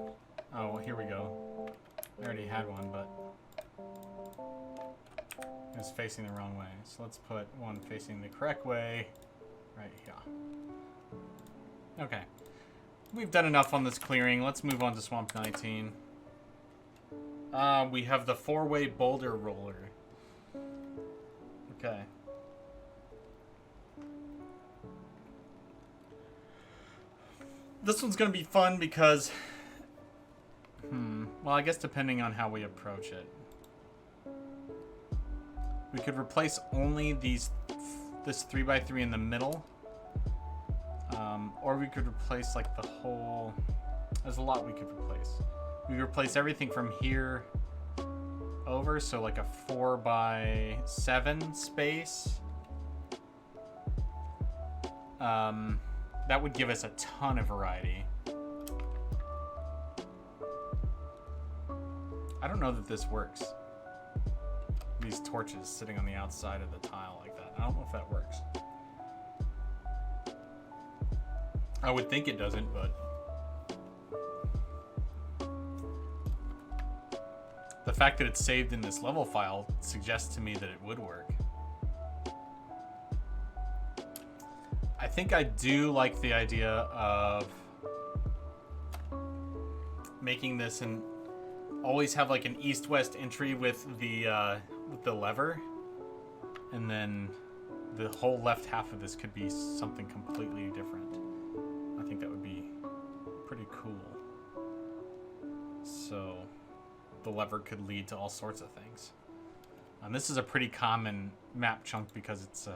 Oh, here we go. I already had one, but it was facing the wrong way. So let's put one facing the correct way right here. Okay. we've done enough on this clearing. Let's move on to Swamp 19. We have the 4-way boulder roller. Okay. This one's going to be fun because... Well, I guess depending on how we approach it. We could replace only this 3x3 in the middle. Or we could replace like the whole... There's a lot we could replace. We could replace everything from here over, so like a 4x7 space. That would give us a ton of variety. I don't know that this works. These torches sitting on the outside of the tile like that. I don't know if that works. I would think it doesn't, but... The fact that it's saved in this level file suggests to me that it would work. I think I do like the idea of making this and always have like an east-west entry with the lever, and then the whole left half of this could be something completely different. I think that would be pretty cool. So the lever could lead to all sorts of things. This is a pretty common map chunk because it's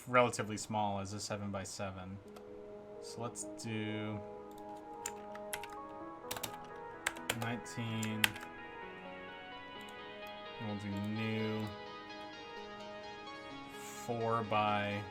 relatively small as a 7x7. So let's do 19. We'll do new 4x7.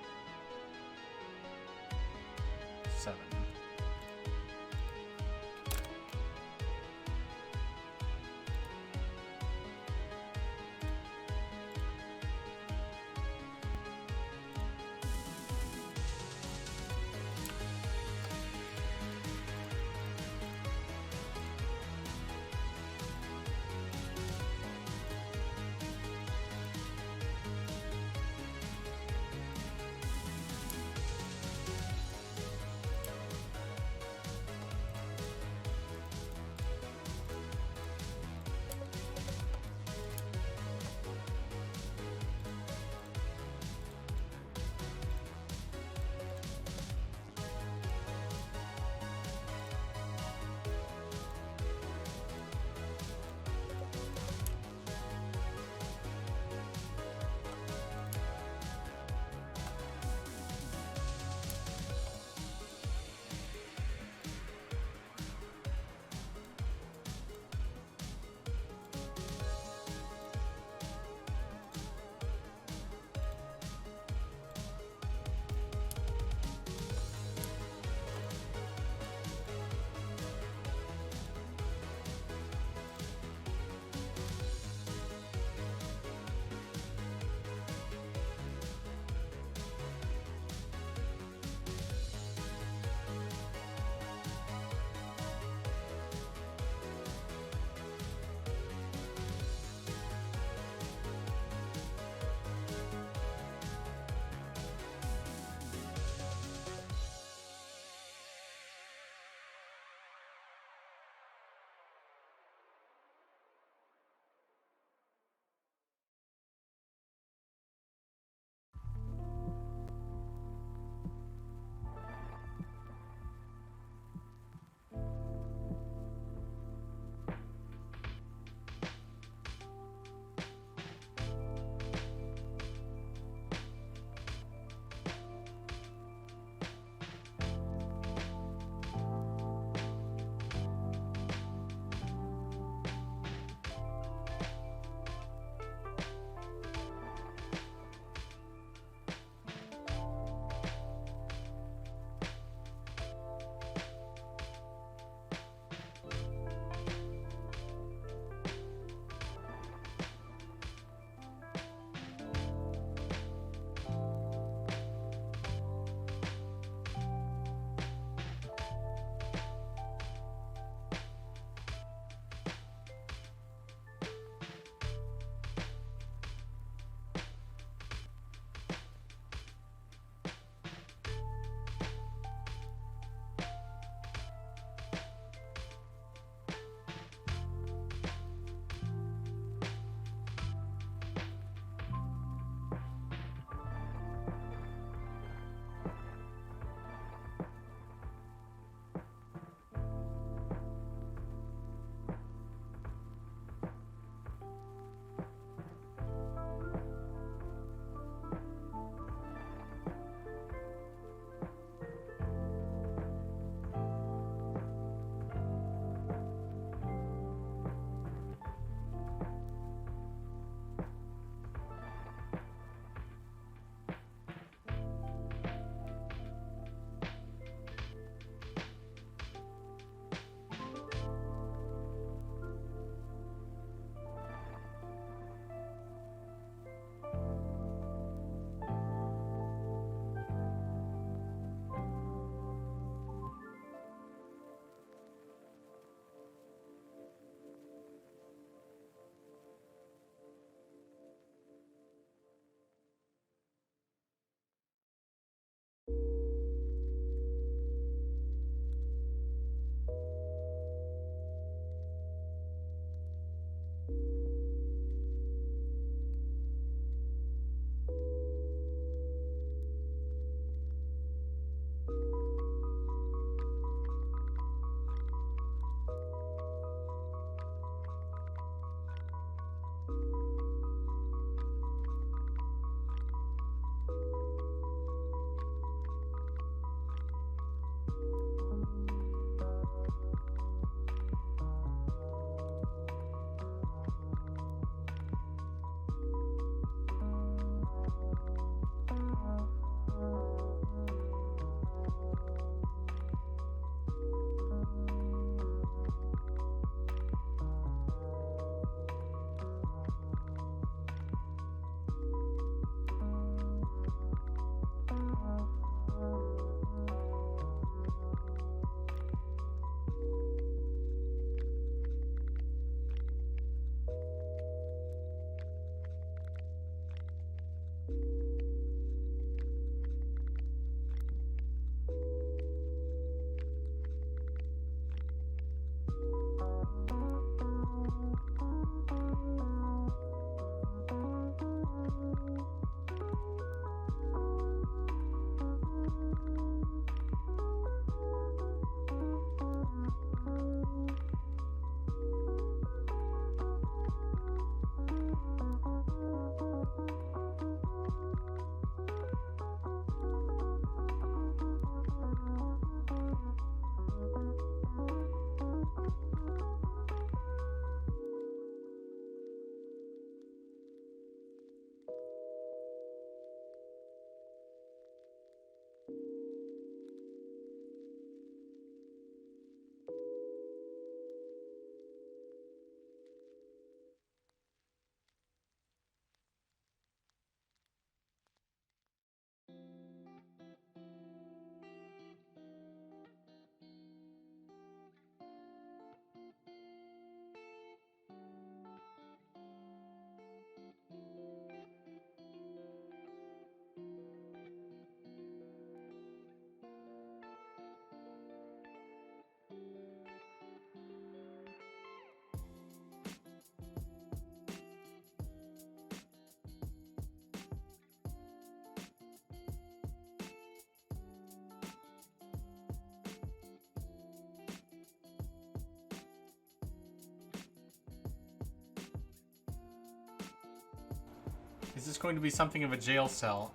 Is this going to be something of a jail cell?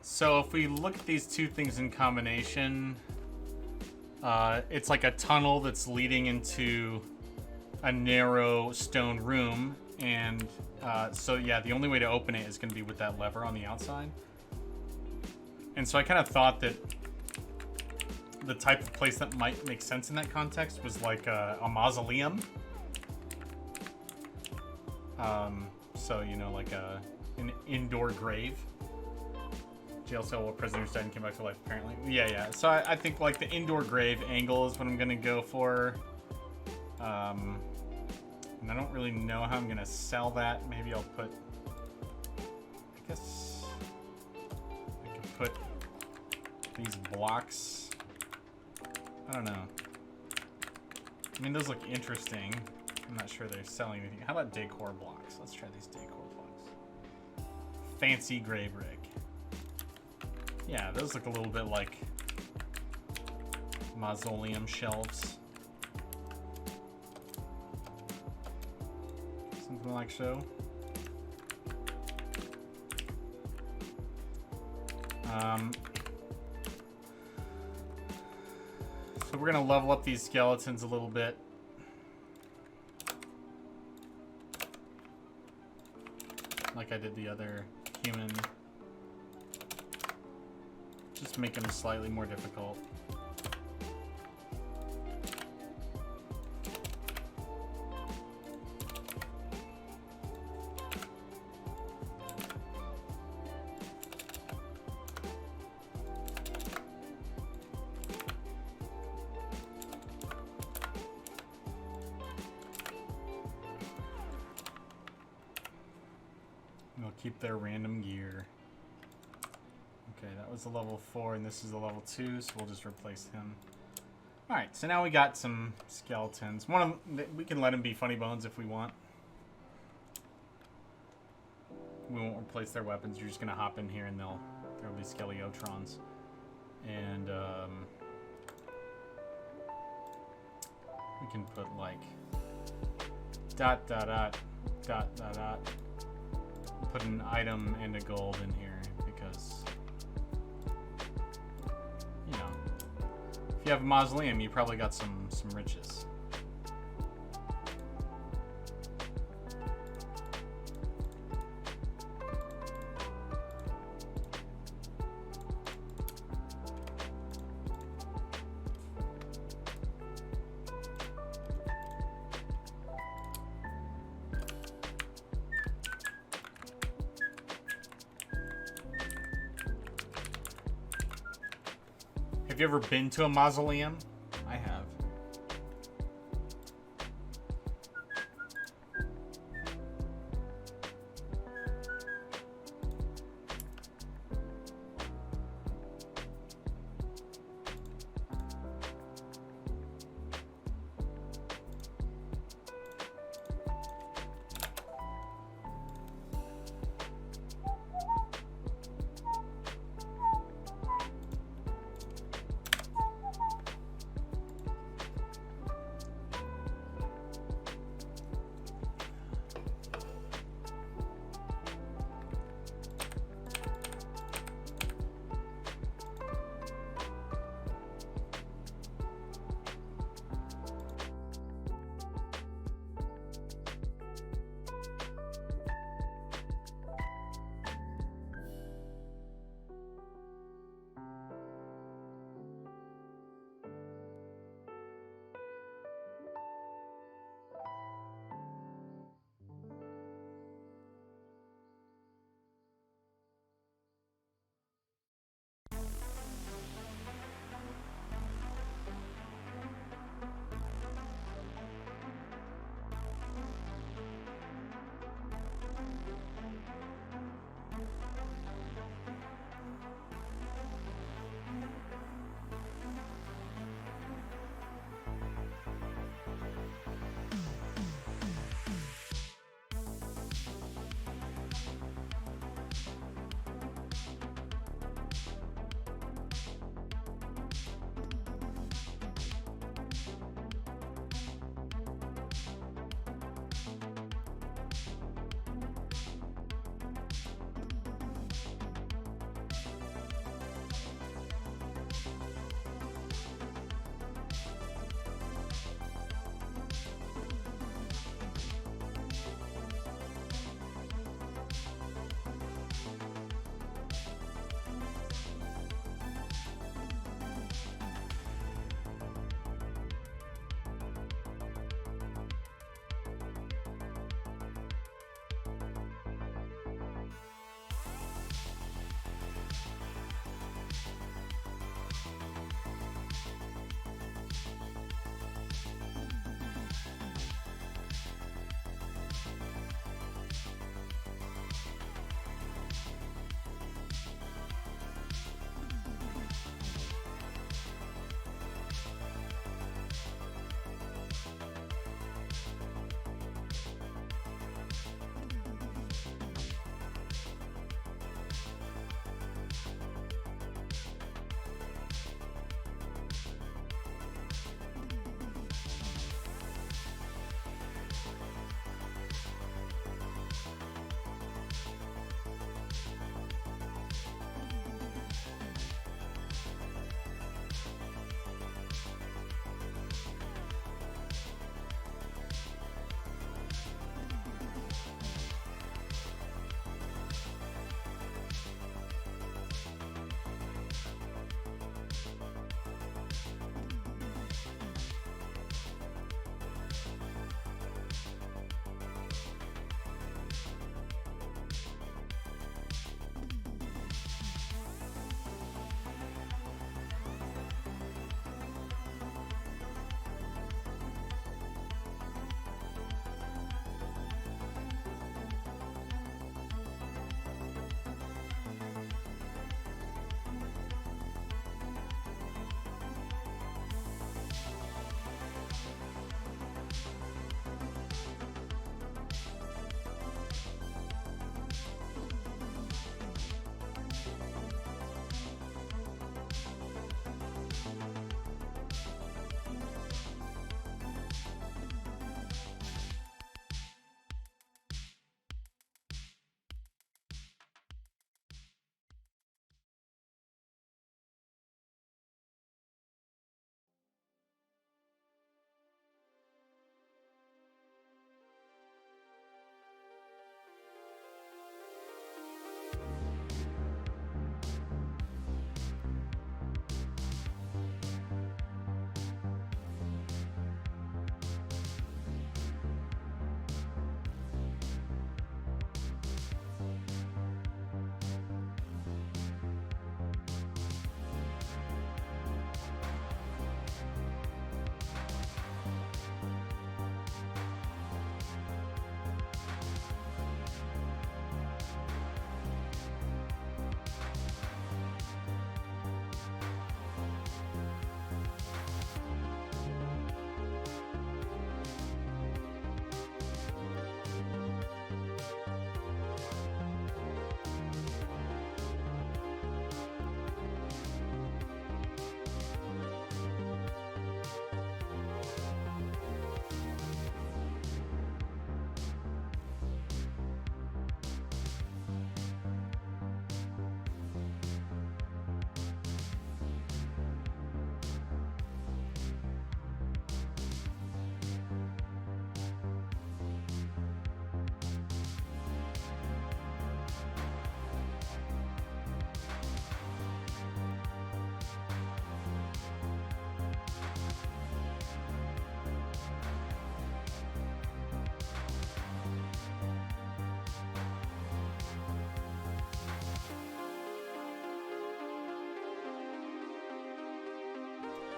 So if we look at these two things in combination, it's like a tunnel that's leading into a narrow stone room, and so yeah, the only way to open it is going to be with that lever on the outside. And so I kind of thought that the type of place that might make sense in that context was like a mausoleum. So, you know, like an indoor grave. Jail cell where prisoners died and came back to life, apparently. Yeah. So I think like the indoor grave angle is what I'm going to go for. And I don't really know how I'm going to sell that. Maybe I'll put... I guess... I can put these blocks... I don't know. I mean, those look interesting. I'm not sure they're selling anything. How about decor blocks? Let's try these decor blocks. Fancy gray brick. Yeah, those look a little bit like mausoleum shelves. Something like so. So we're gonna level up these skeletons a little bit. Like I did the other human. Just make them slightly more difficult. They'll keep their random gear. Okay, that was a level 4, and this is a level 2, so we'll just replace him. Alright, so now we got some skeletons. One of them, we can let them be funny bones if we want. We won't replace their weapons. You're just going to hop in here, and there'll be Skeliotrons. And, we can put, like, ... Put an item and a gold in here, because... you know, if you have a mausoleum, you probably got some riches. Have you ever been to a mausoleum? I have.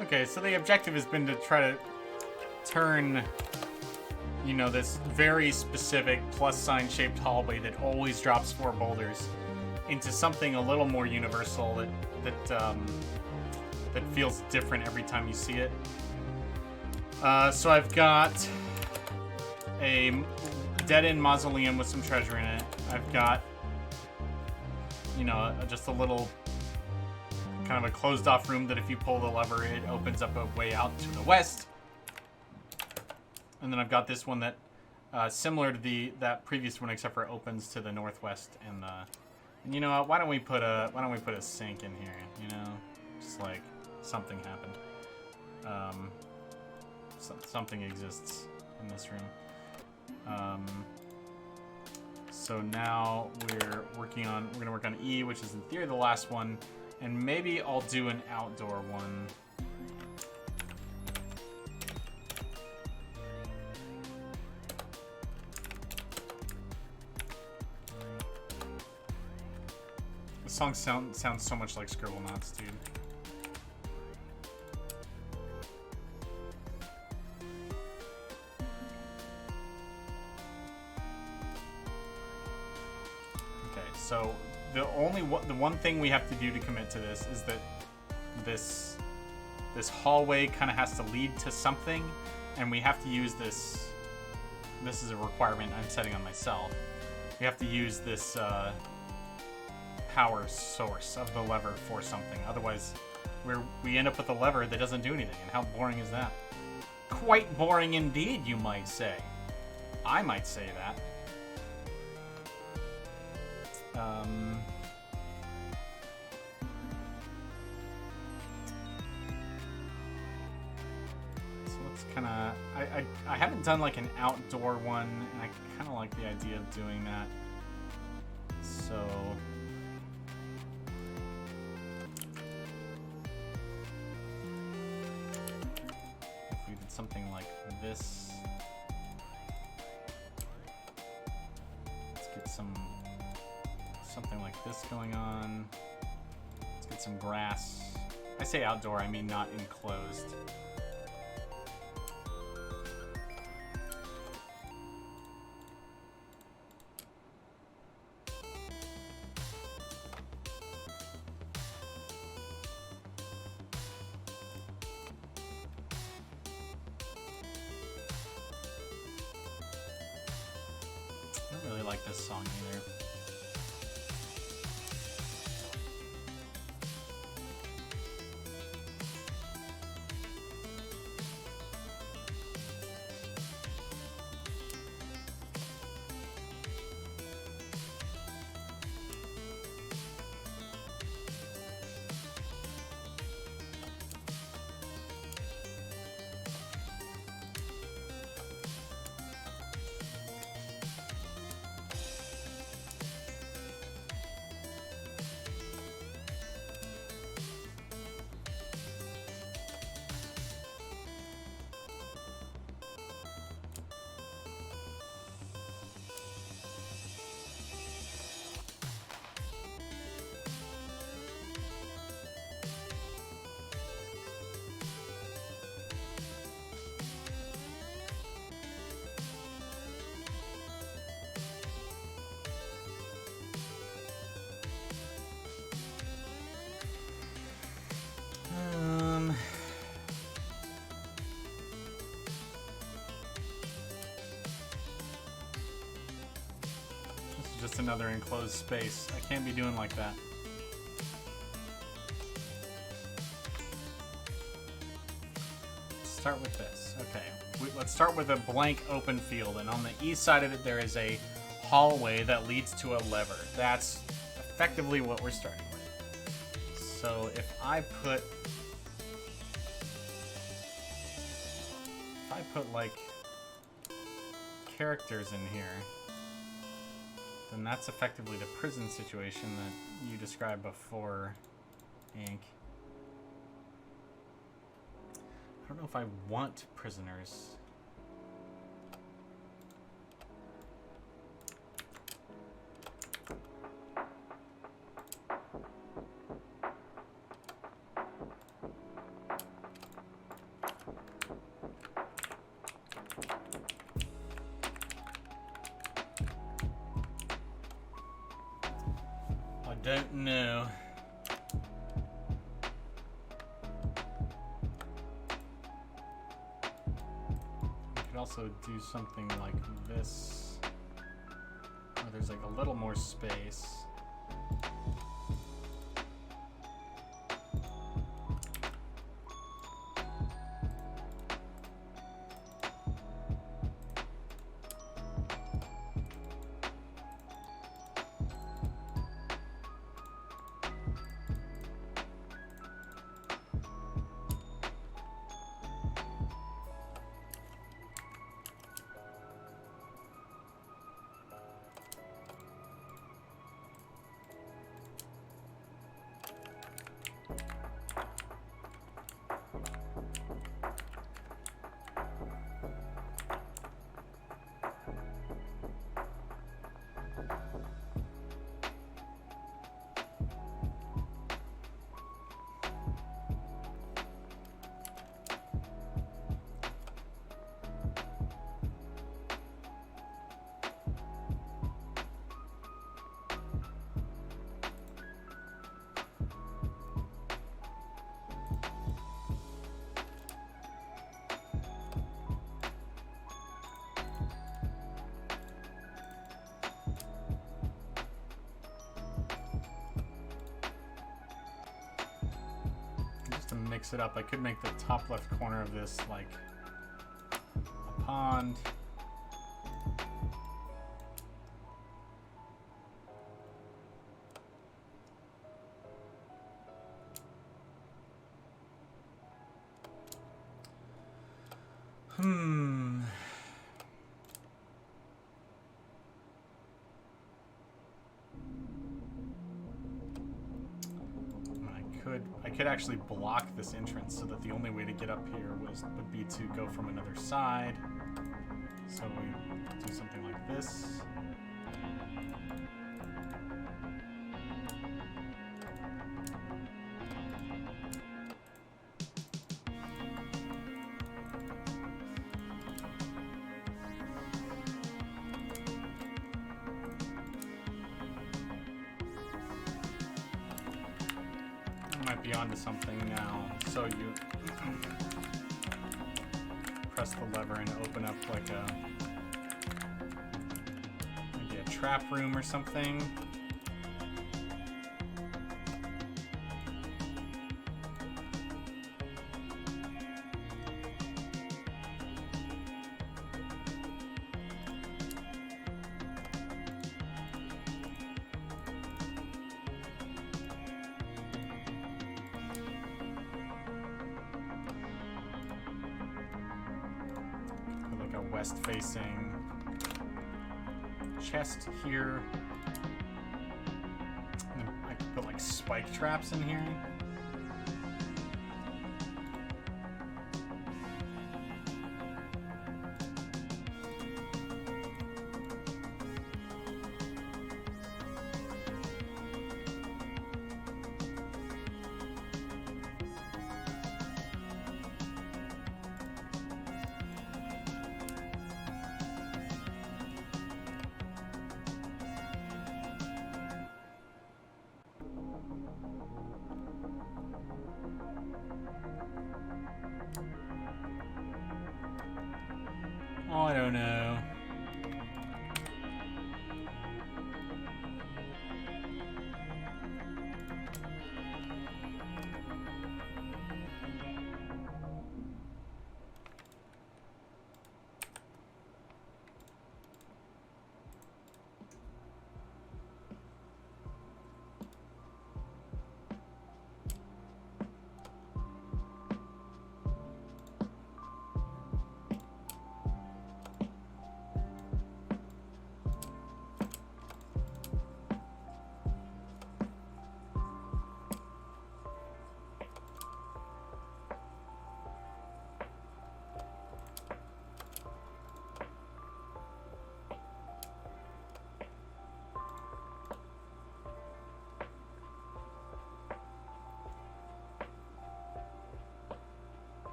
Okay, so the objective has been to try to turn, you know, this very specific plus sign shaped hallway that always drops 4 boulders into something a little more universal that feels different every time you see it. So I've got a dead-end mausoleum with some treasure in it. I've got, you know, just a little kind of a closed-off room that if you pull the lever, it opens up a way out to the west. And then I've got this one that, similar to that previous one, except for it opens to the northwest. And you know what? Why don't we put a sink in here? You know, just like something happened. Something exists in this room. So now we're gonna work on E, which is in theory the last one, and maybe I'll do an outdoor one. The song sounds so much like Scribblenauts, dude. So the one thing we have to do to commit to this is that this hallway kind of has to lead to something, and we have to use this. This is a requirement I'm setting on myself. We have to use this power source of the lever for something. Otherwise, we end up with a lever that doesn't do anything. And how boring is that? Quite boring indeed, you might say. I might say that. So let's kind of... I haven't done like an outdoor one, and I kind of like the idea of doing that. So... if we did something like this... let's get something like this going on. Let's get some grass. I say outdoor, I mean not enclosed. I don't really like this song either. Just another enclosed space. I can't be doing like that. Let's start with this. Okay, let's start with a blank open field, and on the east side of it there is a hallway that leads to a lever. That's effectively what we're starting with. So if I put like characters in here, then that's effectively the prison situation that you described before, Hank. I don't know if I want prisoners. don't know. We could also do something like this, where there's like a little more space. To mix it up, I could make the top left corner of this like a pond. I could actually block this entrance so that the only way to get up here would be to go from another side. So we do something like this. Might be onto something now. So you press the lever and open up like maybe a trap room or something. West-facing chest here. And then I could put like spike traps in here. Oh, I don't know.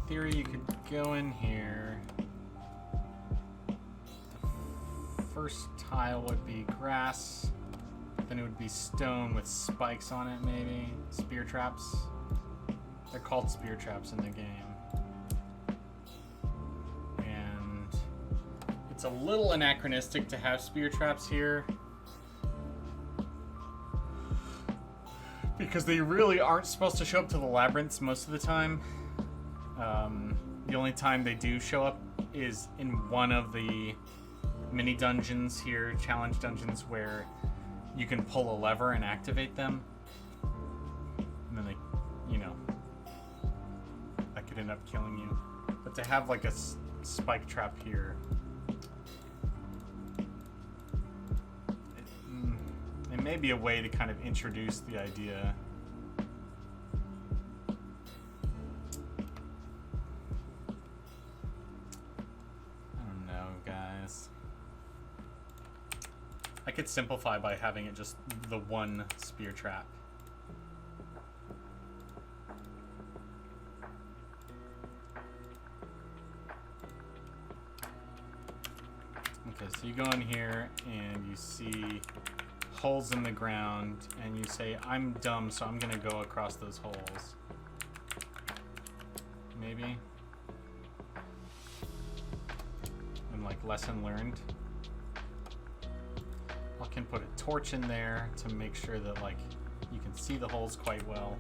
Theory, you could go in here. first tile would be grass. Then it would be stone with spikes on it, maybe. Spear traps. They're called spear traps in the game. And it's a little anachronistic to have spear traps here, because they really aren't supposed to show up to the labyrinths most of the time. The only time they do show up is in one of the mini dungeons here, challenge dungeons, where you can pull a lever and activate them. And then they, you know, that could end up killing you. But to have like a spike trap here, it may be a way to kind of introduce the idea. I could simplify by having it just the one spear trap. Okay, so you go in here and you see holes in the ground and you say, I'm dumb, so I'm gonna go across those holes. Maybe. And like lesson learned. I can put a torch in there to make sure that like you can see the holes quite well.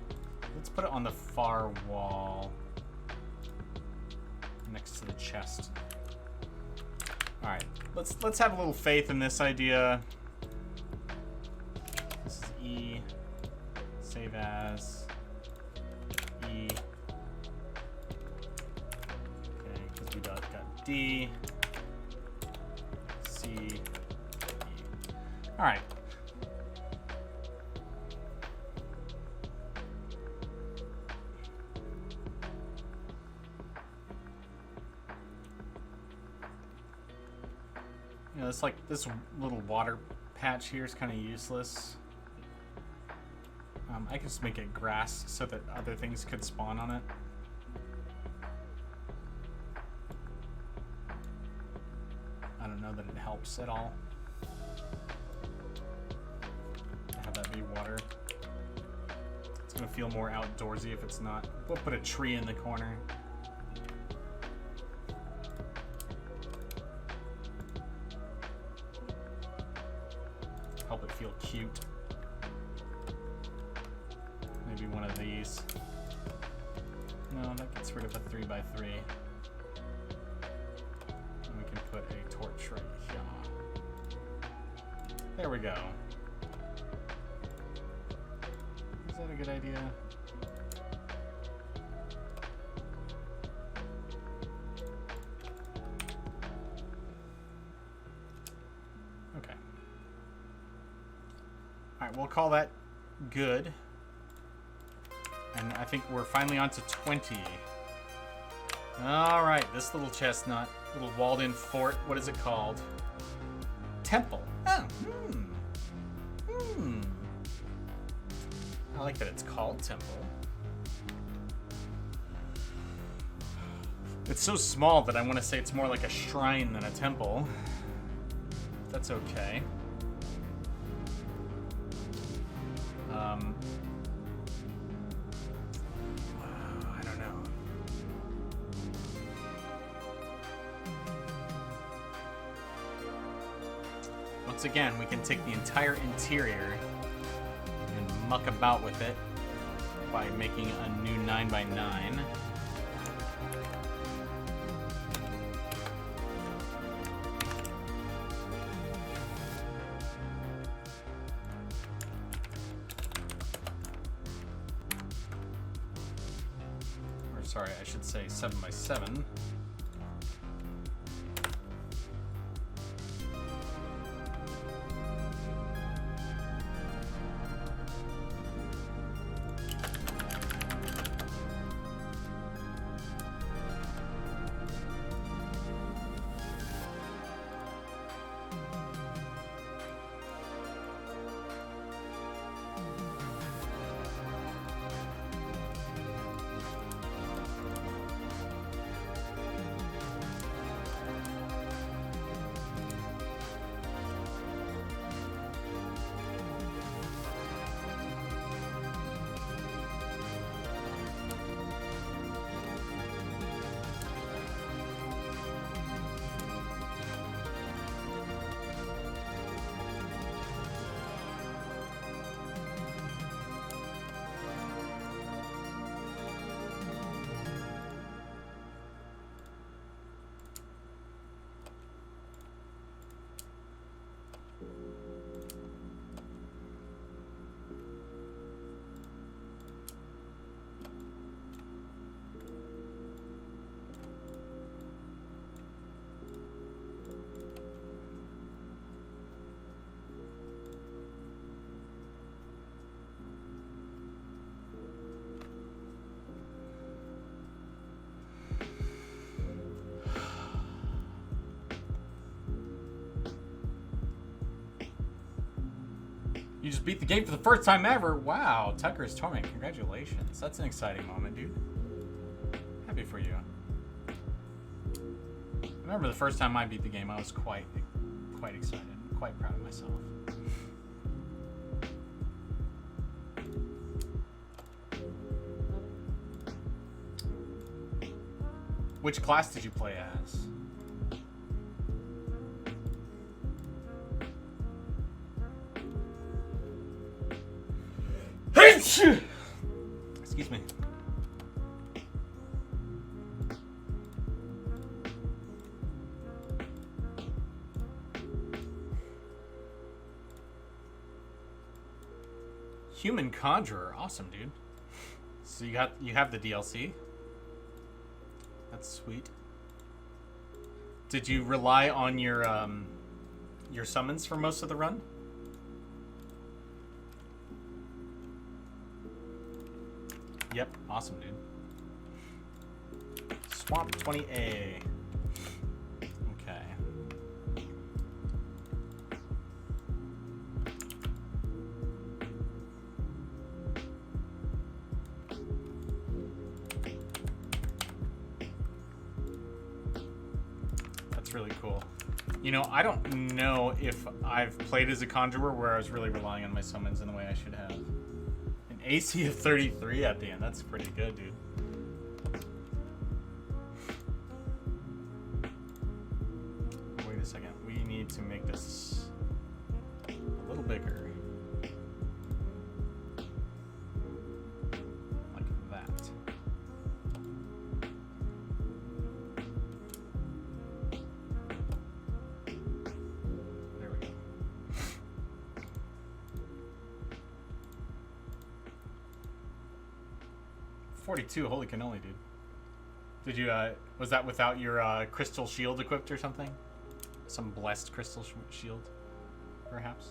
Let's put it on the far wall next to the chest. All right, let's have a little faith in this idea. This is E, save as, E. Okay, because we got D, C. All right. You know, it's like this little water patch here is kind of useless. I can just make it grass so that other things could spawn on it. I don't know that it helps at all. Be water. It's gonna feel more outdoorsy if it's not. We'll put a tree in the corner. Help it feel cute. Maybe one of these. No, that gets rid of a 3x3. And we can put a torch right here. There we go. Is that a good idea? Okay. Alright, we'll call that good. And I think we're finally on to 20. Alright, this little chestnut, little walled-in fort, what is it called? Temple. Oh, I like that it's called temple. It's so small that I want to say it's more like a shrine than a temple. That's okay. I don't know. Once again, we can take the entire interior and muck about with it by making a new 9x9. Or sorry, I should say 7x7. You just beat the game for the first time ever. Wow, Tucker's Torment. Congratulations. That's an exciting moment, dude. Happy for you. I remember the first time I beat the game, I was quite excited, quite proud of myself. Which class did you play as? Excuse me. Human Conjurer, awesome, dude. So you have the DLC. That's sweet. Did you rely on your summons for most of the run? Yep, awesome, dude. Swamp 20A. Okay. That's really cool. You know, I don't know if I've played as a conjurer where I was really relying on my summons in the way I should have. An AC of 33 at the end. That's pretty good, dude. Wait a second. We need to make this a little bigger. Like that. There we go. $42, holy cannoli, dude. Did you, was that without your, crystal shield equipped or something? Some blessed crystal shield, perhaps?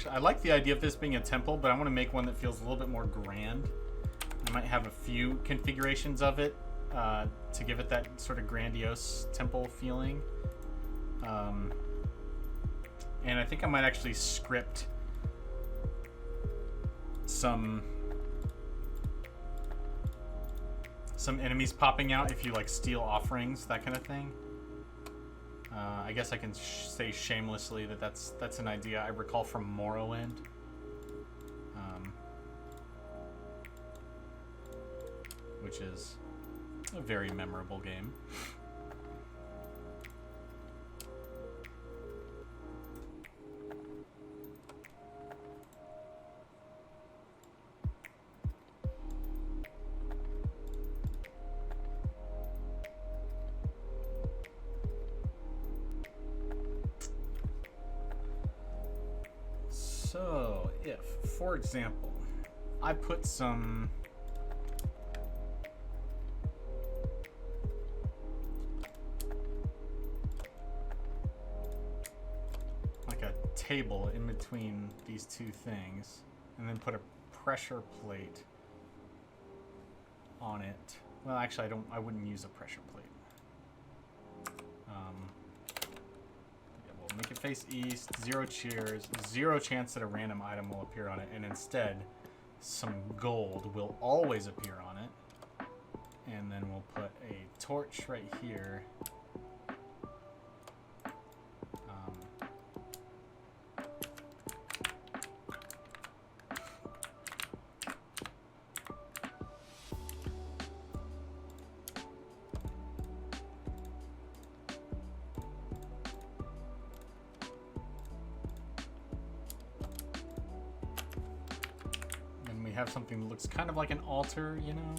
I like the idea of this being a temple, but I want to make one that feels a little bit more grand. I might have a few configurations of it to give it that sort of grandiose temple feeling. And I think I might actually script some enemies popping out if you like steal offerings, that kind of thing. I guess I can say shamelessly that that's an idea I recall from Morrowind. Which is a very memorable game. So, if, for example, I put some like a table in between these two things, and then put a pressure plate on it. Well, actually, I wouldn't use a pressure plate. Make it face east, 0 cheers, 0 chance that a random item will appear on it, and instead, some gold will always appear on it. And then we'll put a torch right here. Have something that looks kind of like an altar, you know?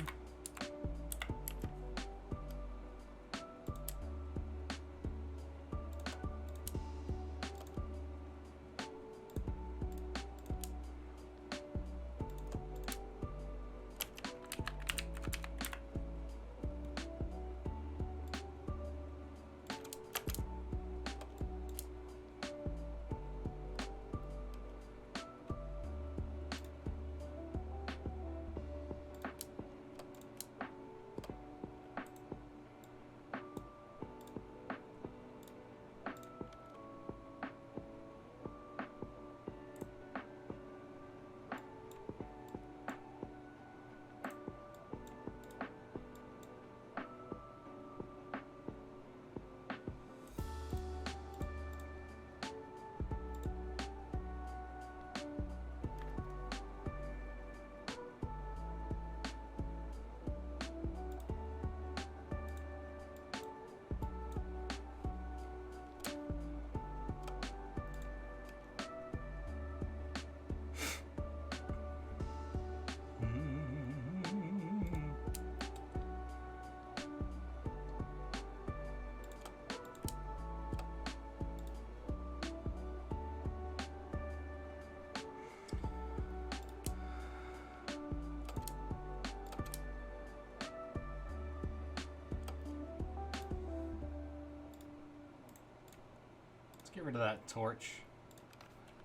get rid of that torch.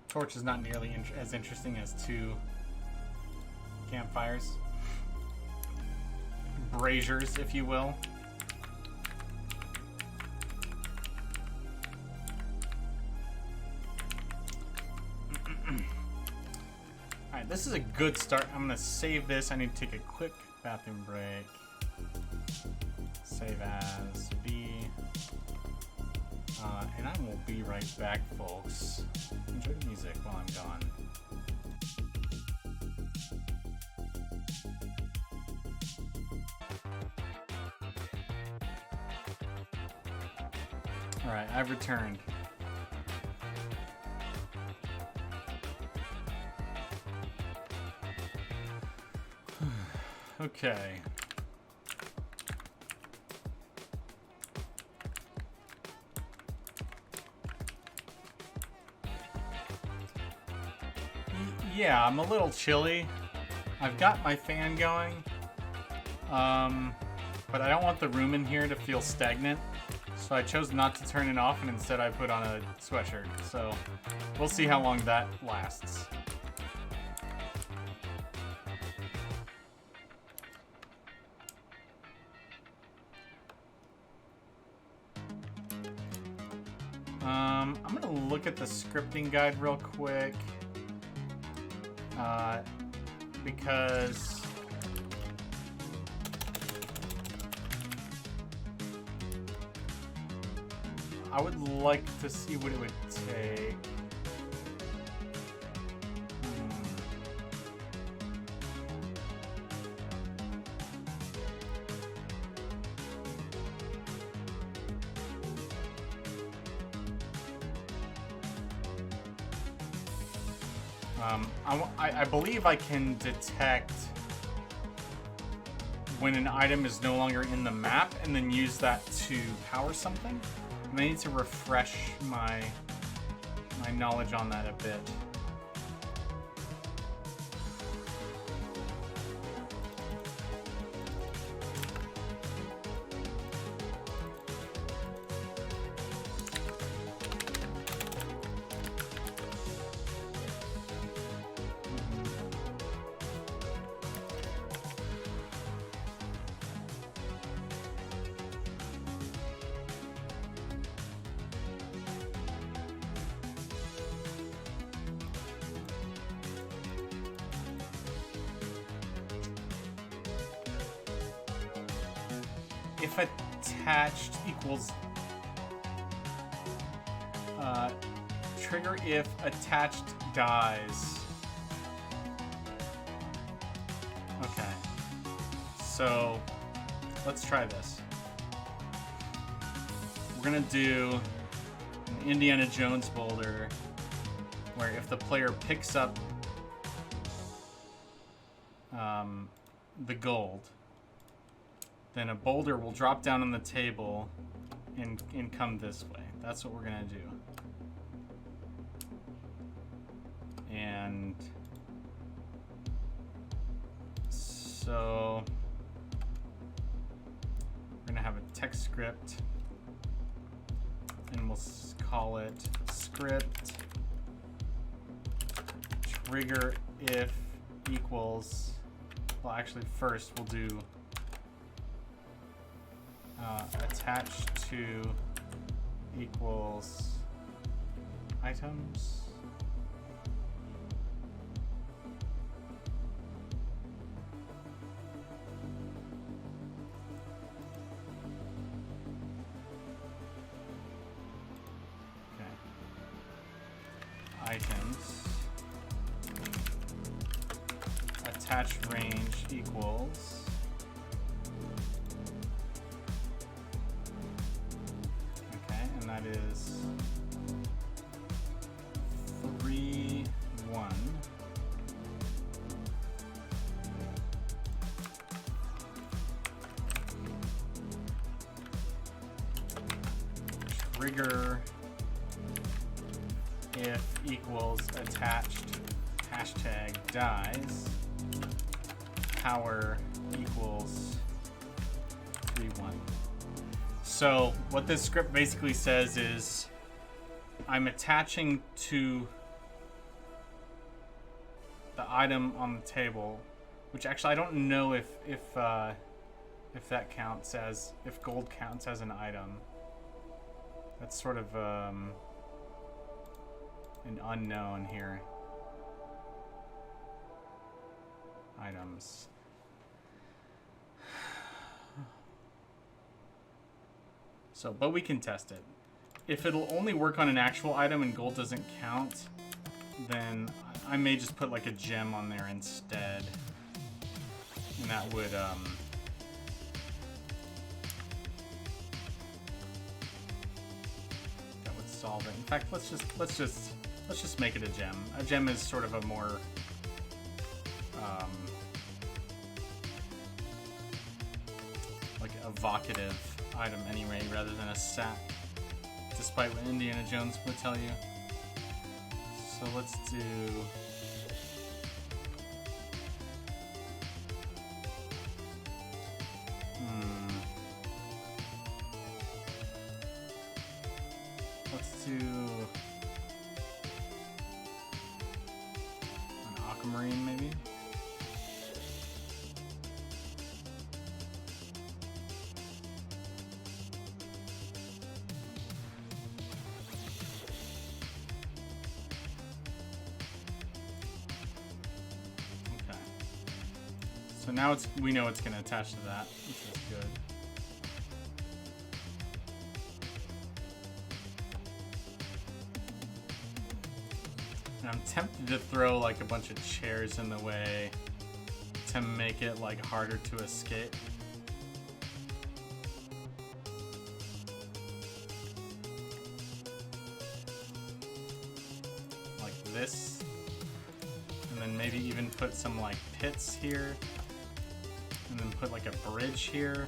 Torch is not nearly as interesting as 2 campfires. Braziers, if you will. Alright, this is a good start. I'm gonna save this. I need to take a quick bathroom break. Save as B. And I will be right back, folks. Enjoy the music while I'm gone. Alright, I've returned. Okay. Yeah, I'm a little chilly. I've got my fan going. But I don't want the room in here to feel stagnant. So I chose not to turn it off, and instead I put on a sweatshirt. So we'll see how long that lasts. I'm gonna look at the scripting guide real quick. Because I would like to see what it would take. I believe I can detect when an item is no longer in the map and then use that to power something. And I need to refresh my knowledge on that a bit. If attached equals trigger if attached dies. Okay, so let's try this. We're gonna do an Indiana Jones boulder where if the player picks up the gold, then a boulder will drop down on the table and come this way. That's what we're gonna do. And so we're gonna have a text script, and we'll call it script trigger if equals, well, actually first we'll do attached to equals items. Okay. Items. Attached range equals. That is 3, 1. Trigger if equals attached hashtag dies. Power equals 3, 1. So what this script basically says is I'm attaching to the item on the table, which actually I don't know if that counts as, if gold counts as an item. That's sort of an unknown here. Items. So, but we can test it. If it'll only work on an actual item and gold doesn't count, then I may just put like a gem on there instead. And that would solve it. In fact, let's just make it a gem. A gem is sort of a more like evocative item anyway, rather than a sack, despite what Indiana Jones would tell you. So let's do let's do an aquamarine maybe. So now we know it's going to attach to that, which is good. And I'm tempted to throw like a bunch of chairs in the way to make it like harder to escape. Like this. And then maybe even put some like pits here. And then put like a bridge here.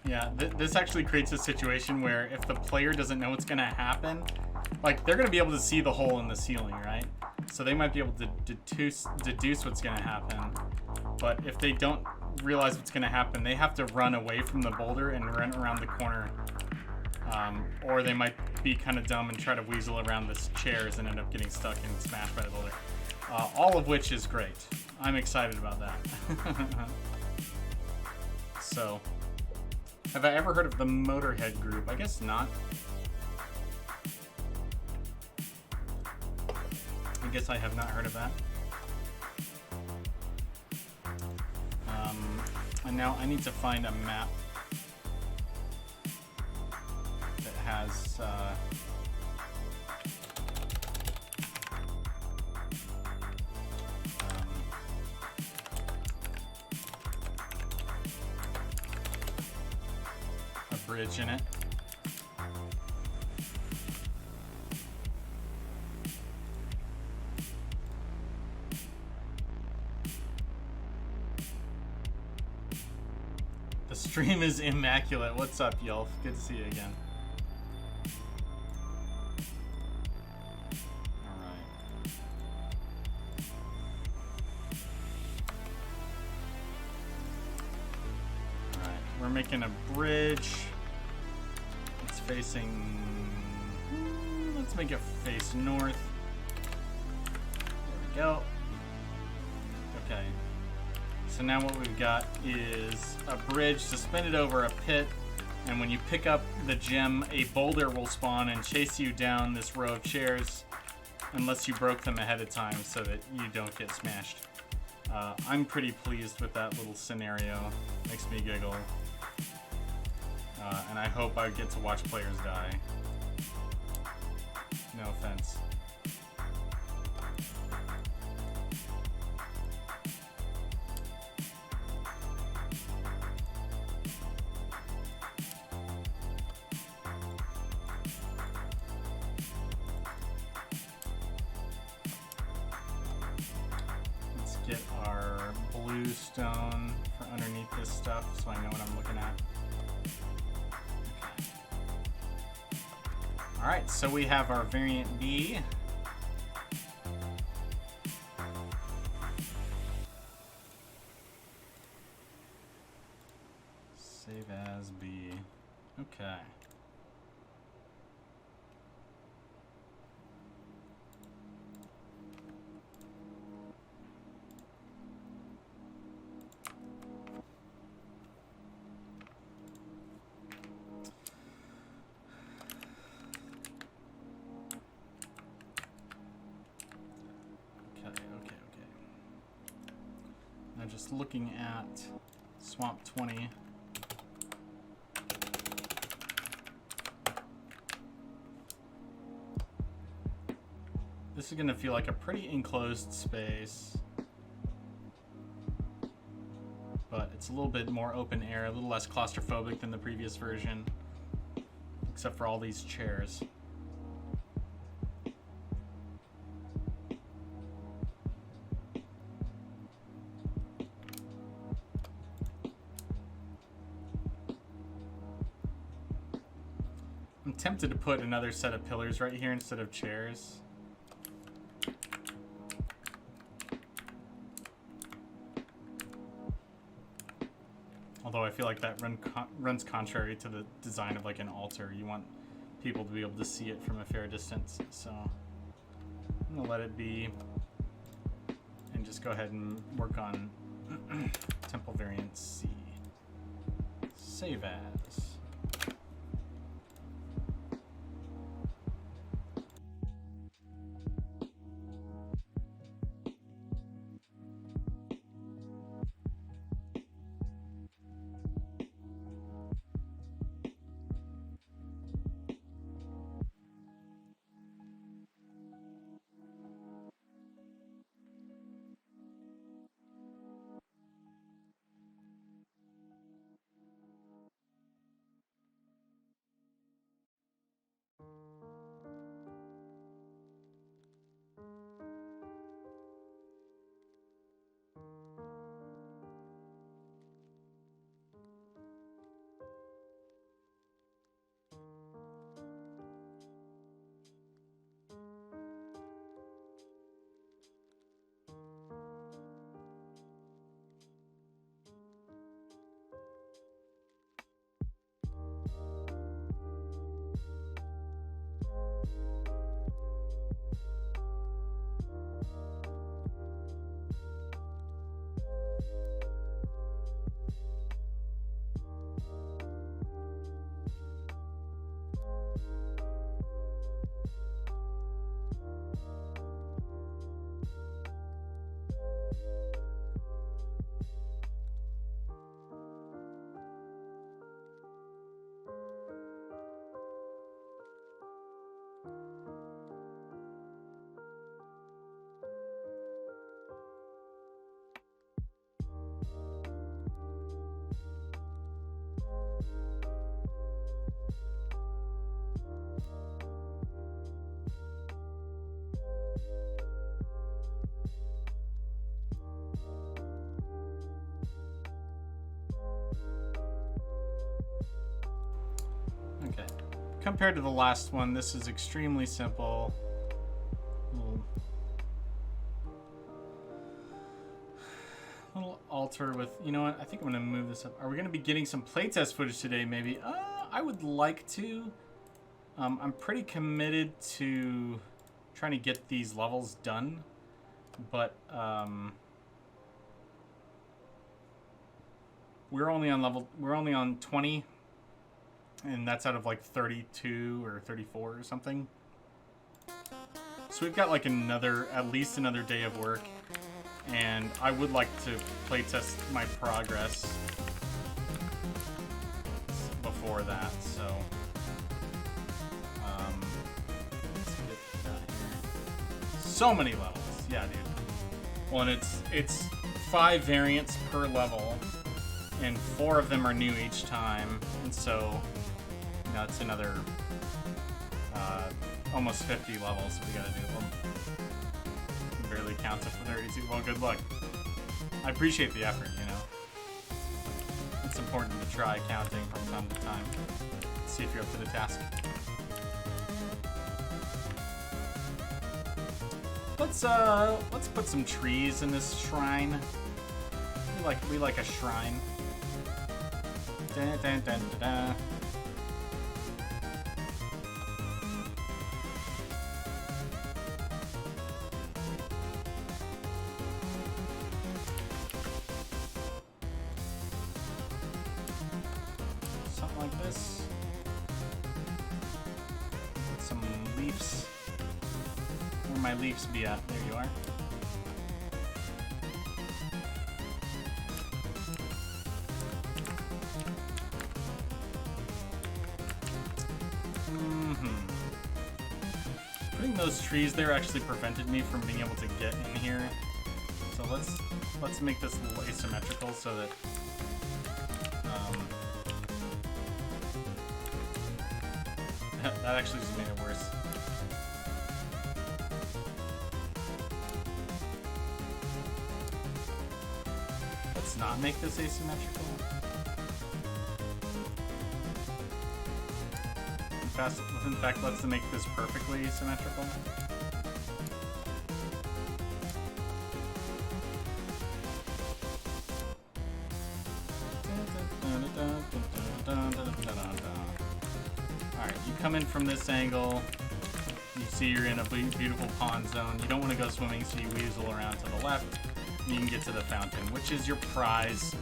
Yeah, this actually creates a situation where if the player doesn't know what's going to happen, like, they're going to be able to see the hole in the ceiling, right? So they might be able to deduce what's going to happen. But if they don't realize what's going to happen, they have to run away from the boulder and run around the corner. Or they might be kind of dumb and try to weasel around the chairs and end up getting stuck and smashed by the boulder. All of which is great. I'm excited about that. So... have I ever heard of the Motorhead group? I guess not. I guess I have not heard of that. And now I need to find a map that has bridge in it. The stream is immaculate. What's up, Yelf? Good to see you again. Alright, we're making a bridge. Facing, let's make it face north. There we go. Okay, so now what we've got is a bridge suspended over a pit, and when you pick up the gem, a boulder will spawn and chase you down this row of chairs unless you broke them ahead of time so that you don't get smashed. I'm pretty pleased with that little scenario. Makes me giggle. And I hope I get to watch players die. No offense. get our blue stone for underneath this stuff so I know what I'm looking at. Okay. Alright, so we have our variant B. Save as B. Okay. Now just looking at Swamp 20. This is going to feel like a pretty enclosed space, but it's a little bit more open air, a little less claustrophobic than the previous version, except for all these chairs. I'm tempted to put another set of pillars right here instead of chairs. Although I feel like that runs contrary to the design of like an altar. You want people to be able to see it from a fair distance. So I'm gonna let it be and just go ahead and work on temple variant C. Save as. Okay. Compared to the last one, this is extremely simple. Little altar with, you know what, I think I'm gonna move this up. Are we gonna be getting some playtest footage today, maybe? I would like to. I'm pretty committed to trying to get these levels done, but we're only on 20, and that's out of like 32 or 34 or something. So we've got like at least another day of work, and I would like to playtest my progress before that. So let's get that here. So many levels, yeah, dude. Well, and it's 5 variants per level, and 4 of them are new each time, and so you know, it's another almost 50 levels that we gotta do. Barely counts up to 32. Well, good luck. I appreciate the effort, you know. It's important to try counting from time to time. See if you're up to the task. Let's put some trees in this shrine. We like a shrine. Dun, dun, dun, dun, dun. Something like this. Put some leaves. Where my leaves be at? There you are. Putting those trees there actually prevented me from being able to get in here. So let's make this a little asymmetrical so that that actually just made it worse. Let's not make this asymmetrical. In fact, let's make this perfectly symmetrical. Alright, you come in from this angle. You see you're in a beautiful pond zone. You don't want to go swimming, so you weasel around to the left. And you can get to the fountain, which is your prize.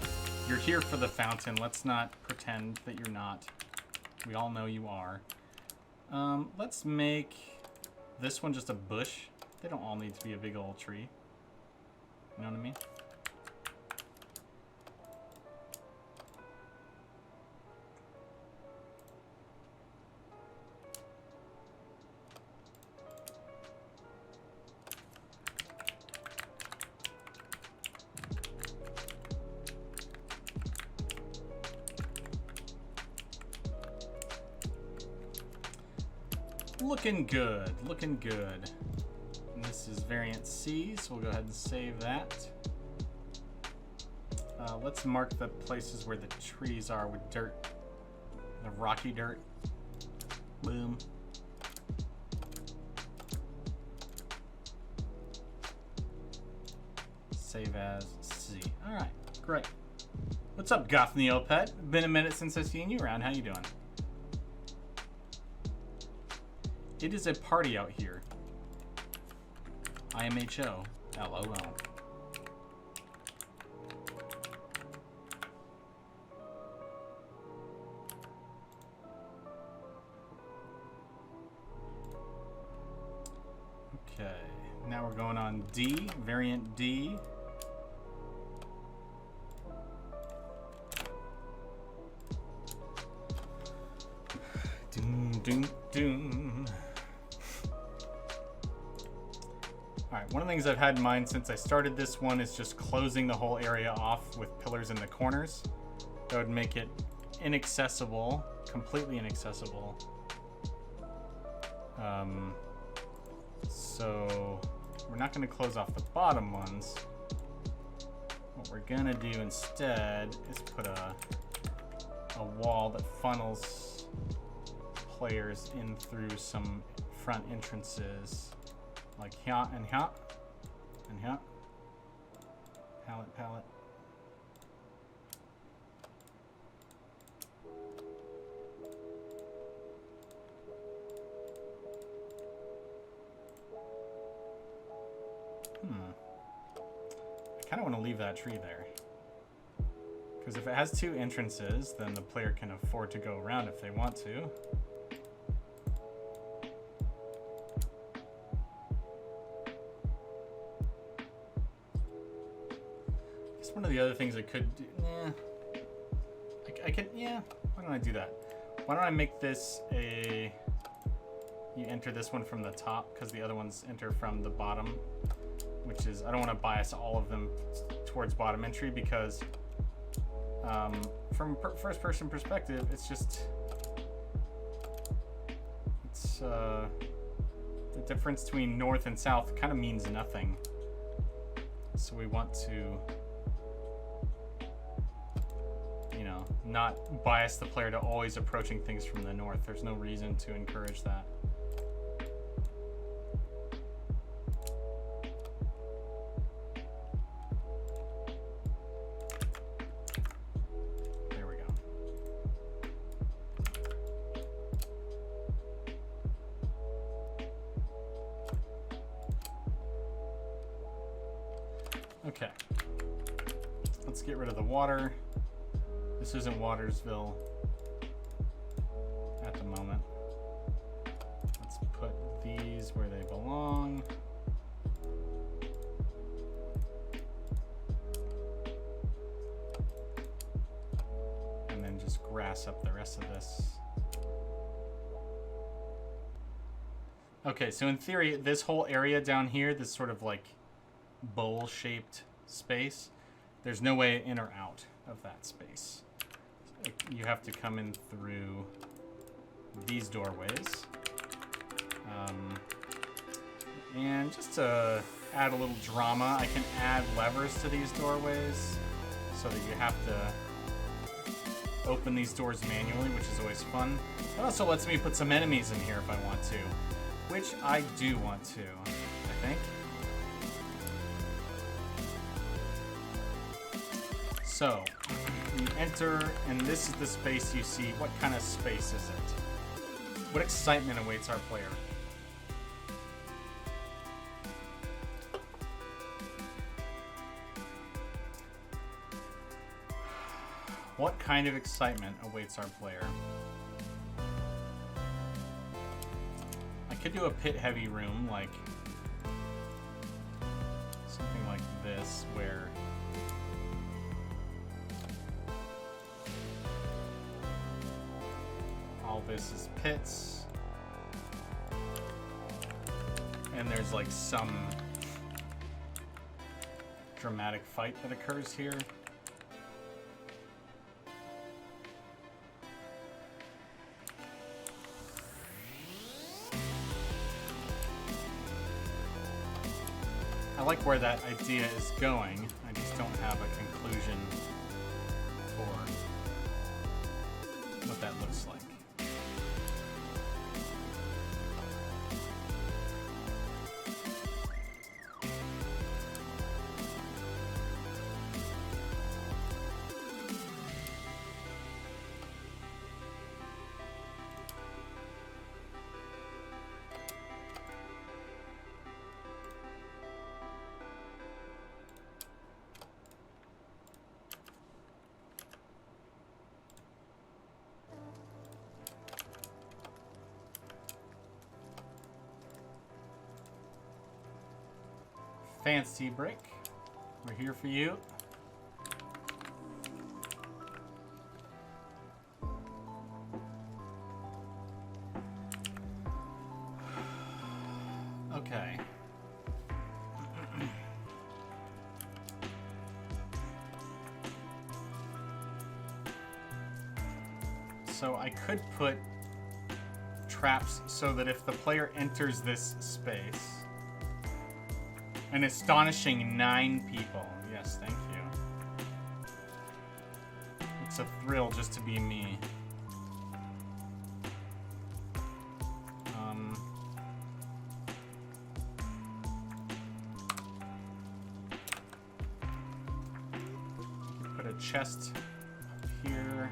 You're here for the fountain. Let's not pretend that you're not. We all know you are. Let's make this one just a bush. They don't all need to be a big old tree. You know what I mean? Looking good, looking good. And this is variant C, so we'll go ahead and save that. Let's mark the places where the trees are with dirt, the rocky dirt. Boom. Save as C. All right, great. What's up, Goth Neopet? Been a minute since I've seen you around. How you doing? It is a party out here. IMHO. LOL. Okay, now we're going on D, variant D. Doom, doom, doom. Alright, one of the things I've had in mind since I started this one is just closing the whole area off with pillars in the corners. That would make it inaccessible, completely inaccessible. So we're not going to close off the bottom ones. What we're going to do instead is put a wall that funnels players in through some front entrances. Like here and here, and here. Pallet, pallet. I kind of want to leave that tree there. Because if it has two entrances, then the player can afford to go around if they want to. One of the other things I could do, I could, yeah, why don't I do that? Why don't I make this a, you enter this one from the top, because the other ones enter from the bottom, which is, I don't want to bias all of them towards bottom entry, because from first person perspective, it's just, the difference between north and south kind of means nothing. So we want to you know, not bias the player to always approaching things from the north. There's no reason to encourage that. There we go. Okay. Let's get rid of the water. This isn't Watersville at the moment. Let's put these where they belong. And then just grass up the rest of this. Okay, so in theory, this whole area down here, this sort of like bowl-shaped space, there's no way in or out of that space. You have to come in through these doorways. And just to add a little drama, I can add levers to these doorways so that you have to open these doors manually, which is always fun. It also lets me put some enemies in here if I want to, which I do want to, I think. So, you enter, and this is the space you see. What kind of space is it? What excitement awaits our player? What kind of excitement awaits our player? I could do a pit-heavy room, like something like this, where all this is pits, and there's like some dramatic fight that occurs here. I like where that idea is going. I just don't have a conclusion for what that looks like. Fancy brick, we're here for you. Okay. So I could put traps so that if the player enters this space, an astonishing 9 people. Yes, thank you. It's a thrill just to be me. Put a chest up here.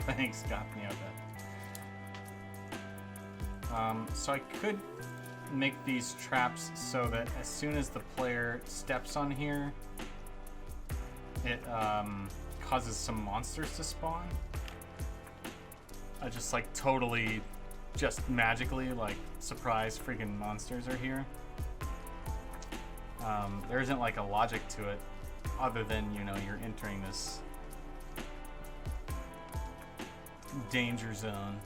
Thanks, got me, I bet. So I could make these traps so that as soon as the player steps on here, it causes some monsters to spawn. Just like totally, just magically, like surprise freaking monsters are here. There isn't like a logic to it other than, you know, you're entering this danger zone.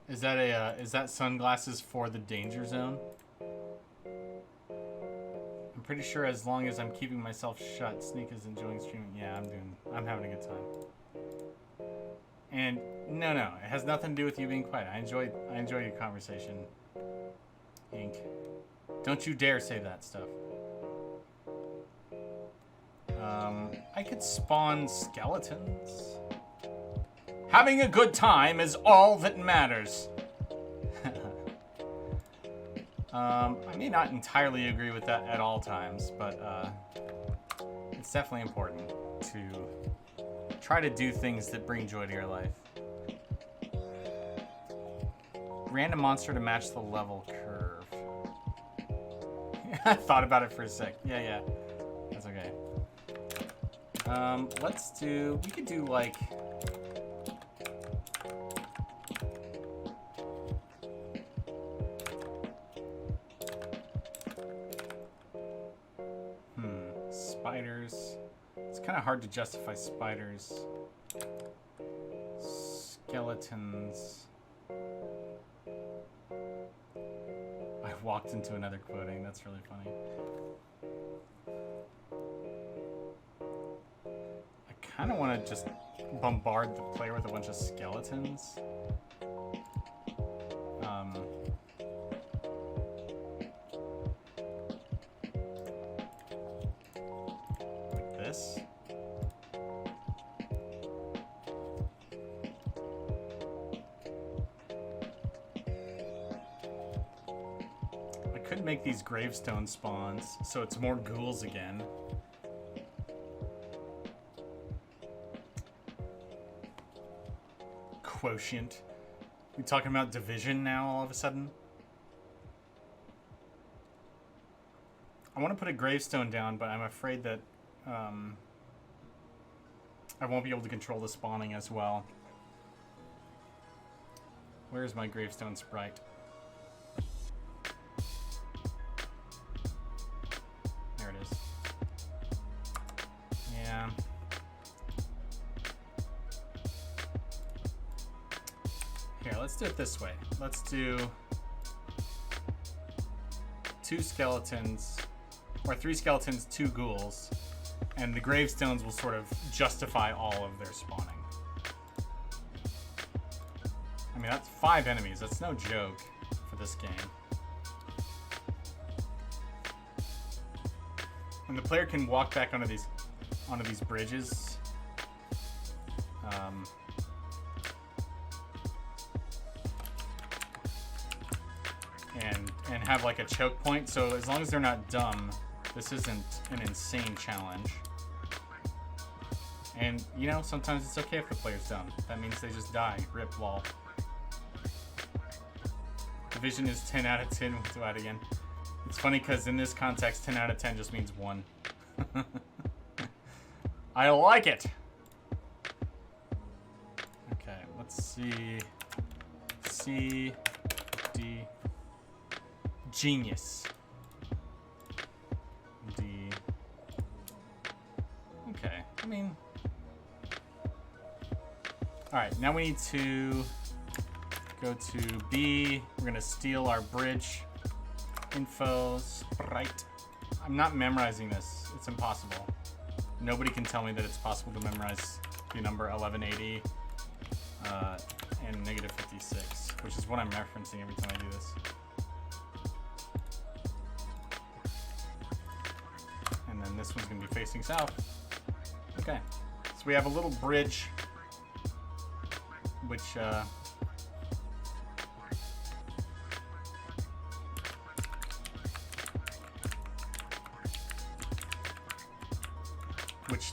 Is that a is that sunglasses for the danger zone? I'm pretty sure as long as I'm keeping myself shut, Sneak is enjoying streaming. Yeah, I'm having a good time. And no, it has nothing to do with you being quiet. I enjoy your conversation, Ink. Don't you dare say that stuff. I could spawn skeletons. Having a good time is all that matters. I may not entirely agree with that at all times, but it's definitely important to try to do things that bring joy to your life. Random monster to match the level curve. I thought about it for a sec. Yeah. That's okay. We could do like... Spiders. It's kind of hard to justify spiders. Skeletons. I walked into another quoting. That's really funny. I kind of want to just bombard the player with a bunch of skeletons. Like this. I could make these gravestone spawns so it's more ghouls again. Quotient. We talking about division now all of a sudden? I want to put a gravestone down, but I'm afraid that I won't be able to control the spawning as well. Where's my gravestone sprite? There it is. Yeah. Here, let's do it this way. Let's do 2 skeletons, or 3 skeletons, 2 ghouls, and the gravestones will sort of justify all of their spawning. I mean, that's 5 enemies. That's no joke for this game. And the player can walk back onto these bridges. And have like a choke point. So as long as they're not dumb, this isn't an insane challenge. And you know, sometimes it's okay if the player's dumb. That means they just die. Rip lol. Division is 10 out of 10. We'll do that again. It's funny because in this context, 10 out of 10 just means 1. I like it. Okay, let's see. C, D. Genius. D. Okay, I mean... Alright, now we need to go to B. We're going to steal our bridge info sprite. I'm not memorizing this. It's impossible. Nobody can tell me that it's possible to memorize the number 1180 and negative 56, which is what I'm referencing every time I do this. And then this one's going to be facing south. Okay. So we have a little bridge, which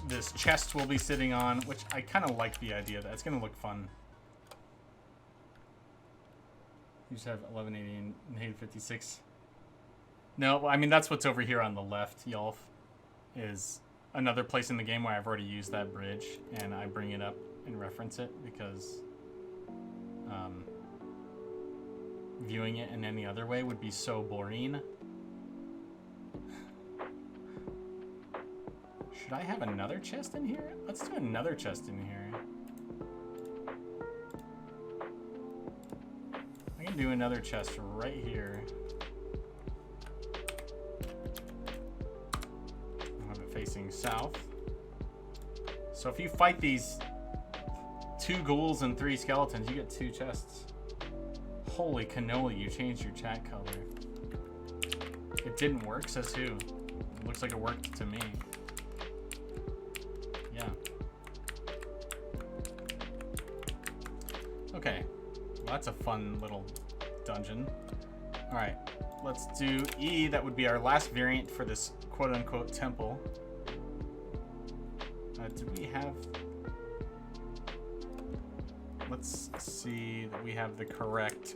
this chest will be sitting on, which I kind of like the idea that it's going to look fun. You just have 1180 and negative 56. No, I mean, that's what's over here on the left, Yolf, is another place in the game where I've already used that bridge, and I bring it up and reference it because viewing it in any other way would be so boring. Should I have another chest in here? Let's do another chest in here. can do another chest right here. I'll have it facing south. So if you fight these 2 ghouls and 3 skeletons, you get 2 chests. Holy cannoli, you changed your chat color. It didn't work, says who? It looks like it worked to me. Yeah. Okay. Well, that's a fun little dungeon. Alright. Let's do E. That would be our last variant for this quote-unquote temple. Did we have... Let's see that we have the correct...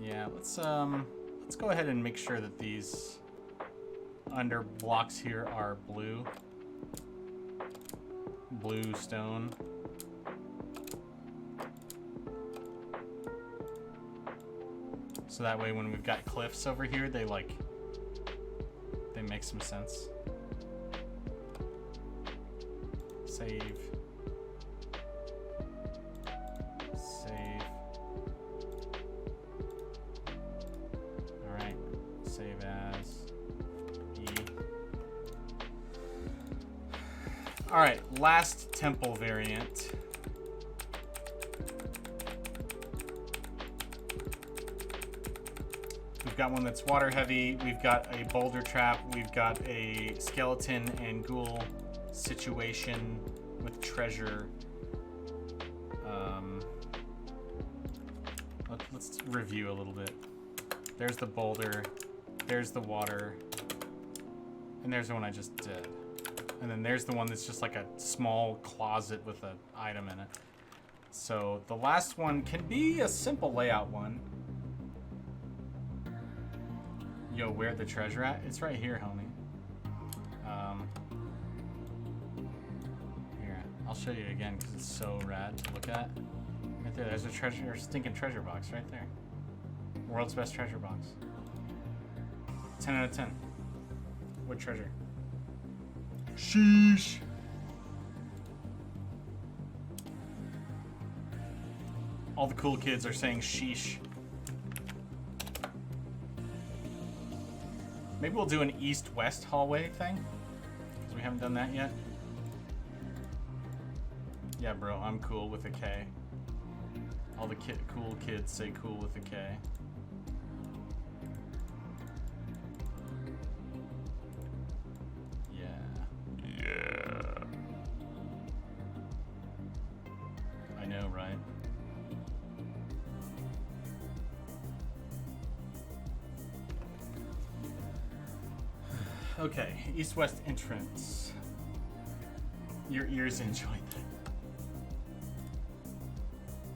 Yeah, let's go ahead and make sure that these under blocks here are blue. Blue stone. So that way when we've got cliffs over here, they make some sense. Save. Save. Alright. Save as E. Alright, last temple variant. We've got one that's water heavy, we've got a boulder trap, we've got a skeleton and ghoul situation with treasure. Let's review a little bit. There's the boulder, there's the water, and there's the one I just did. And then there's the one that's just like a small closet with an item in it. So the last one can be a simple layout one. Yo, where the treasure at? It's right here, homie. Here, I'll show you again because it's so rad to look at. Right there, there's a treasure, stinking treasure box right there. World's best treasure box. 10 out of 10. What treasure? Sheesh. All the cool kids are saying sheesh. Maybe we'll do an east-west hallway thing, because we haven't done that yet. Yeah, bro, I'm cool with a K. All the cool kids say cool with a K. Yeah. I know, right? Okay, east-west entrance. Your ears enjoyed that.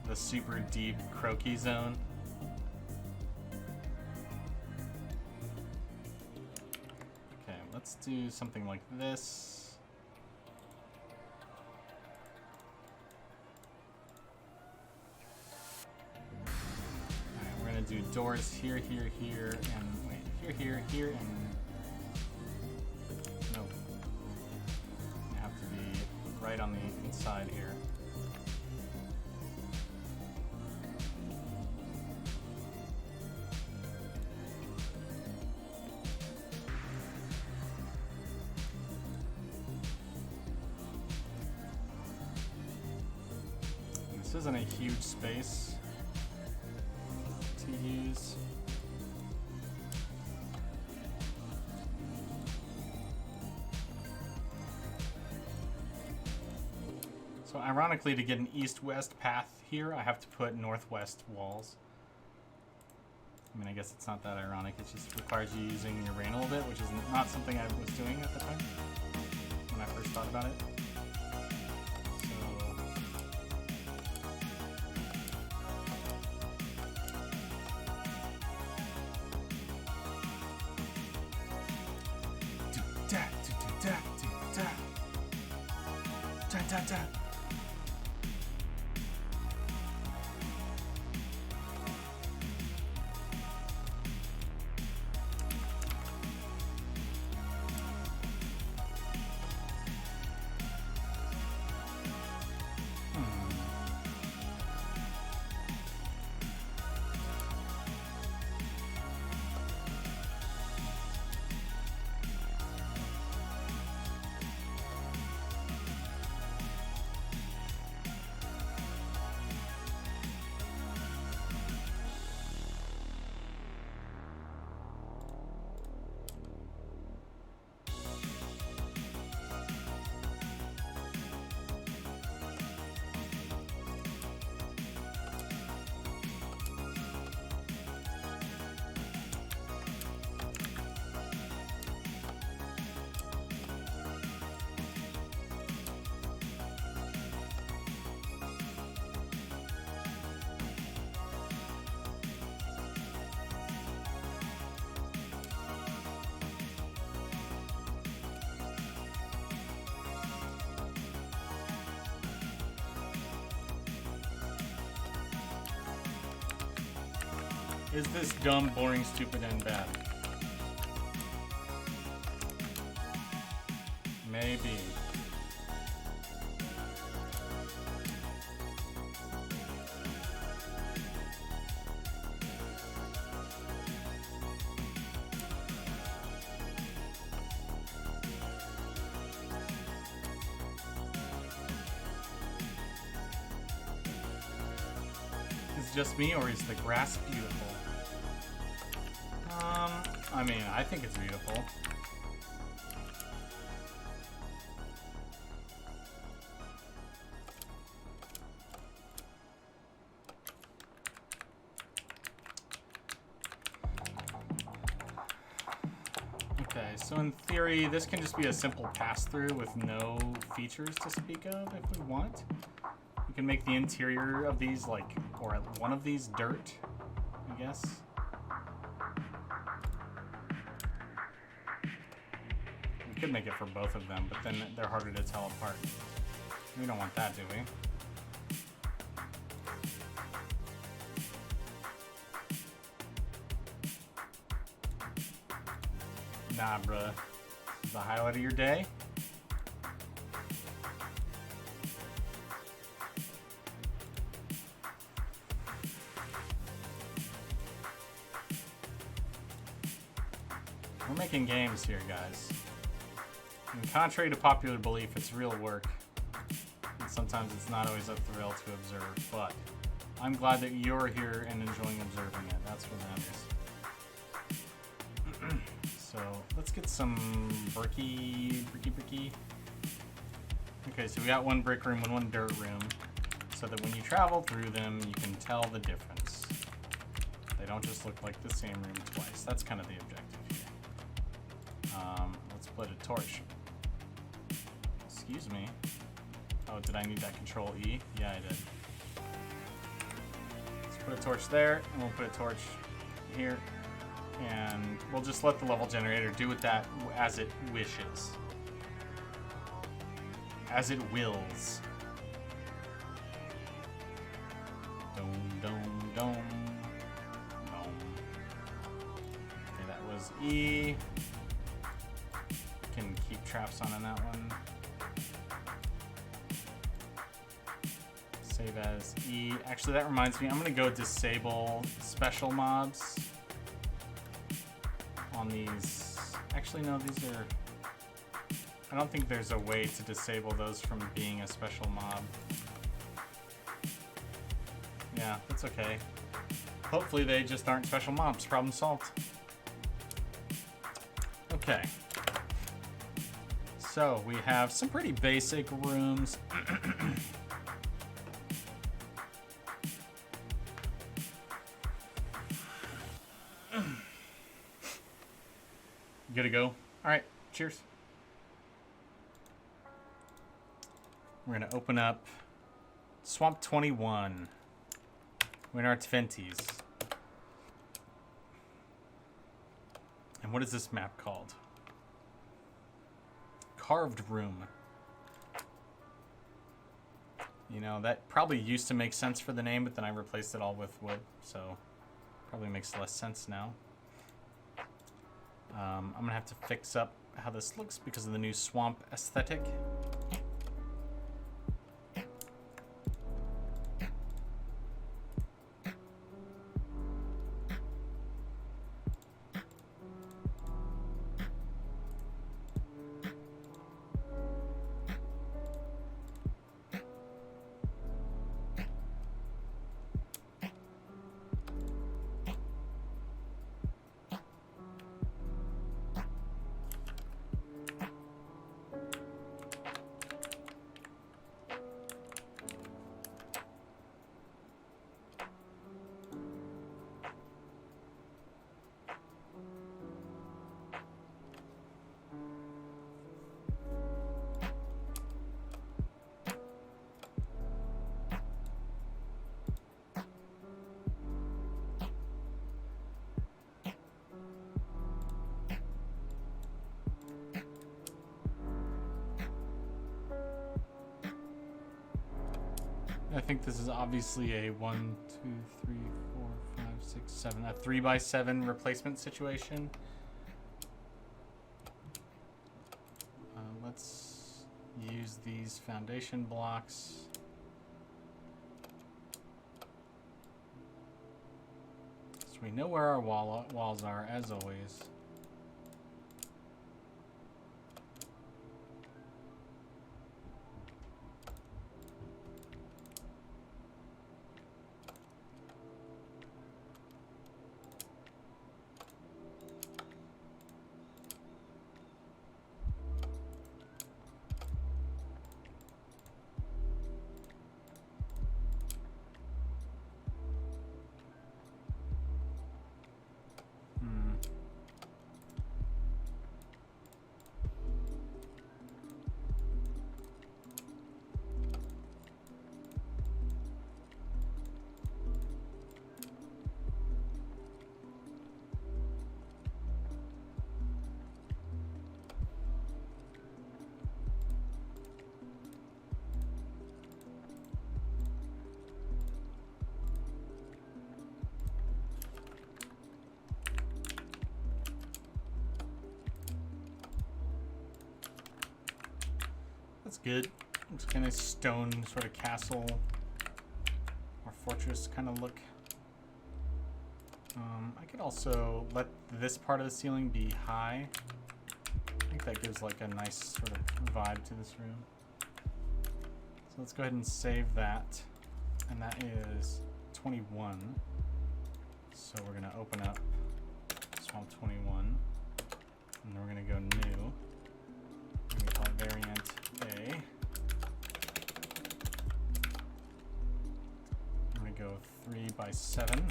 The super deep croaky zone. Okay, let's do something like this. Alright, we're gonna do doors here, here, here, and wait, here, here, here, and nope. They have to be right on the inside here. This isn't a huge space to use. So ironically, to get an east-west path here, I have to put northwest walls. I mean, I guess it's not that ironic. It just requires you using your brain a little bit, which is not something I was doing at the time when I first thought about it. Is this dumb, boring, stupid, and bad? Maybe. Just me, or is the grass beautiful? I mean, I think it's beautiful. Okay, so in theory, this can just be a simple pass-through with no features to speak of if we want. We can make the interior of these like, or one of these dirt, I guess. We could make it for both of them, but then they're harder to tell apart. We don't want that, do we? Nah, bruh. This is the highlight of your day. We're making games here, guys. And contrary to popular belief, it's real work. And sometimes it's not always a thrill to observe, but I'm glad that you're here and enjoying observing it. That's what matters. So let's get some bricky. Okay, so we got one brick room and one dirt room, so that when you travel through them, you can tell the difference. They don't just look like the same room twice. That's kind of the objective here. Let's split a torch. Excuse me. Oh, did I need that Control E? Yeah, I did. Let's put a torch there, and we'll put a torch here. And we'll just let the level generator do with that as it wishes. As it wills. Dome, dome, dome. Dome. Okay, that was E. Can keep traps on that one. Save as E. Actually, that reminds me, I'm gonna go disable special mobs on these. Actually, no, these are... I don't think there's a way to disable those from being a special mob. Yeah, that's okay. Hopefully they just aren't special mobs. Problem solved. Okay. So, we have some pretty basic rooms. Good to go? Alright, cheers. We're gonna open up Swamp 21. We're in our 20s. And what is this map called? Carved Room. You know, that probably used to make sense for the name, but then I replaced it all with wood, so probably makes less sense now. I'm gonna have to fix up how this looks because of the new swamp aesthetic. I think this is obviously a 1, 2, 3, 4, 5, 6, 7, a 3x7 replacement situation. Let's use these foundation blocks. So we know where our walls are, as always. That's good. It's kind of stone sort of castle or fortress kind of look. I could also let this part of the ceiling be high. I think that gives like a nice sort of vibe to this room. So let's go ahead and save that. And that is 21. So we're going to open up Swamp 21. And then we're going to go new. We're going to call it variant A. I'm going to go 3x7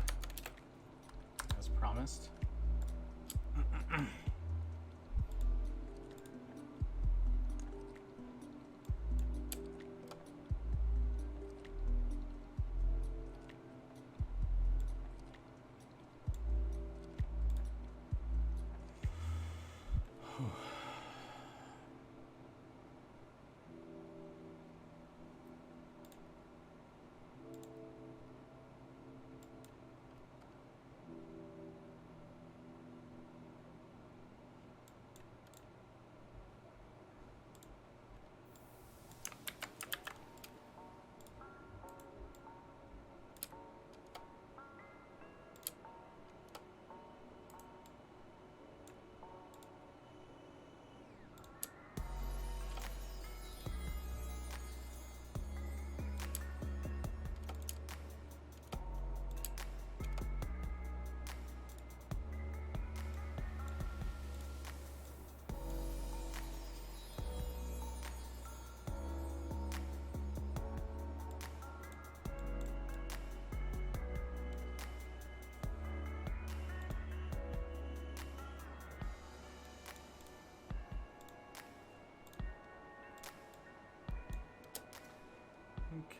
as promised.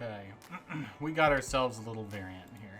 Okay, we got ourselves a little variant here.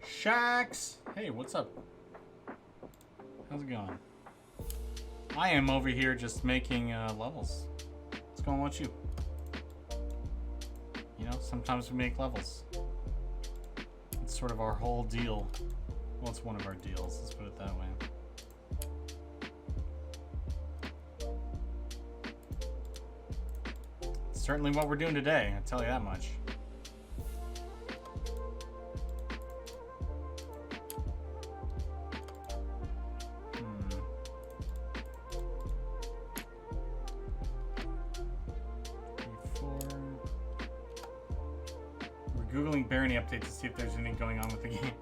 Shax! Hey, what's up? How's it going? I am over here just making levels. What's going on with you? You know, sometimes we make levels. It's sort of our whole deal. Well, it's one of our deals, let's put it that way. It's certainly what we're doing today, I'll tell you that much. Googling Barony updates to see if there's anything going on with the game.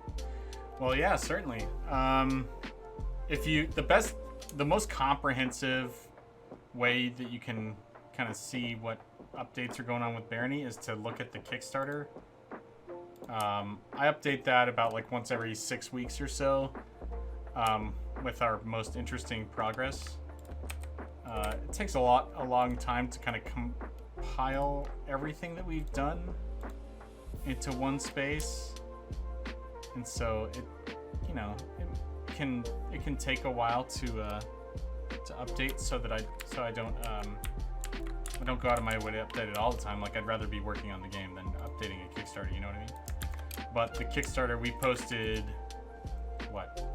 Well, yeah, certainly. The most comprehensive way that you can kind of see what updates are going on with Barony is to look at the Kickstarter. I update that about like once every 6 weeks or so, with our most interesting progress. It takes a long time to kind of compile everything that we've done into one space, and so it can take a while to update, so I don't go out of my way to update it all the time. Like, I'd rather be working on the game than updating a Kickstarter, you know what I mean? But the Kickstarter, we posted what,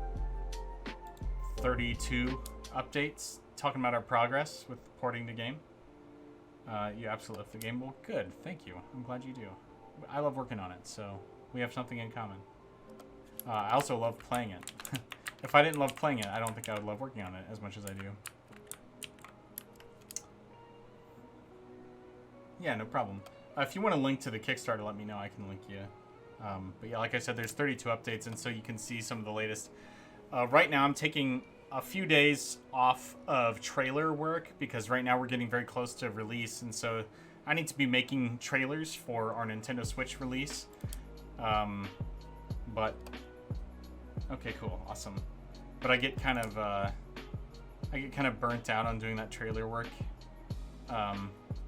32 updates talking about our progress with porting the game. You absolutely love the game. Well, good, thank you, I'm glad you do. I love working on it, so we have something in common. I also love playing it. If I didn't love playing it, I don't think I would love working on it as much as I do. Yeah, no problem. If you want to link to the Kickstarter, let me know. I can link you. But yeah, like I said, there's 32 updates, and so you can see some of the latest. Right now, I'm taking a few days off of trailer work because right now we're getting very close to release, and so I need to be making trailers for our Nintendo Switch release. But okay, cool, awesome. But I get kind of burnt out on doing that trailer work,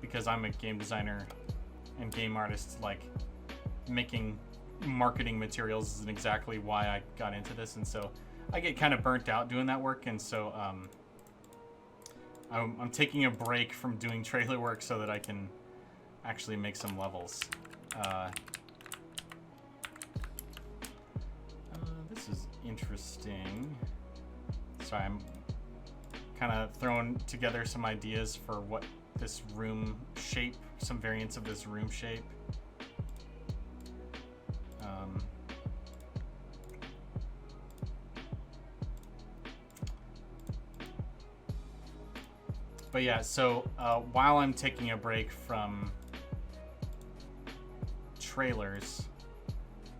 because I'm a game designer and game artist. Like, making marketing materials isn't exactly why I got into this, and so I get kind of burnt out doing that work, and so I'm taking a break from doing trailer work so that I can actually make some levels. This is interesting. Sorry, I'm kind of throwing together some ideas for what this room shape, some variants of this room shape. But yeah, so while I'm taking a break from trailers,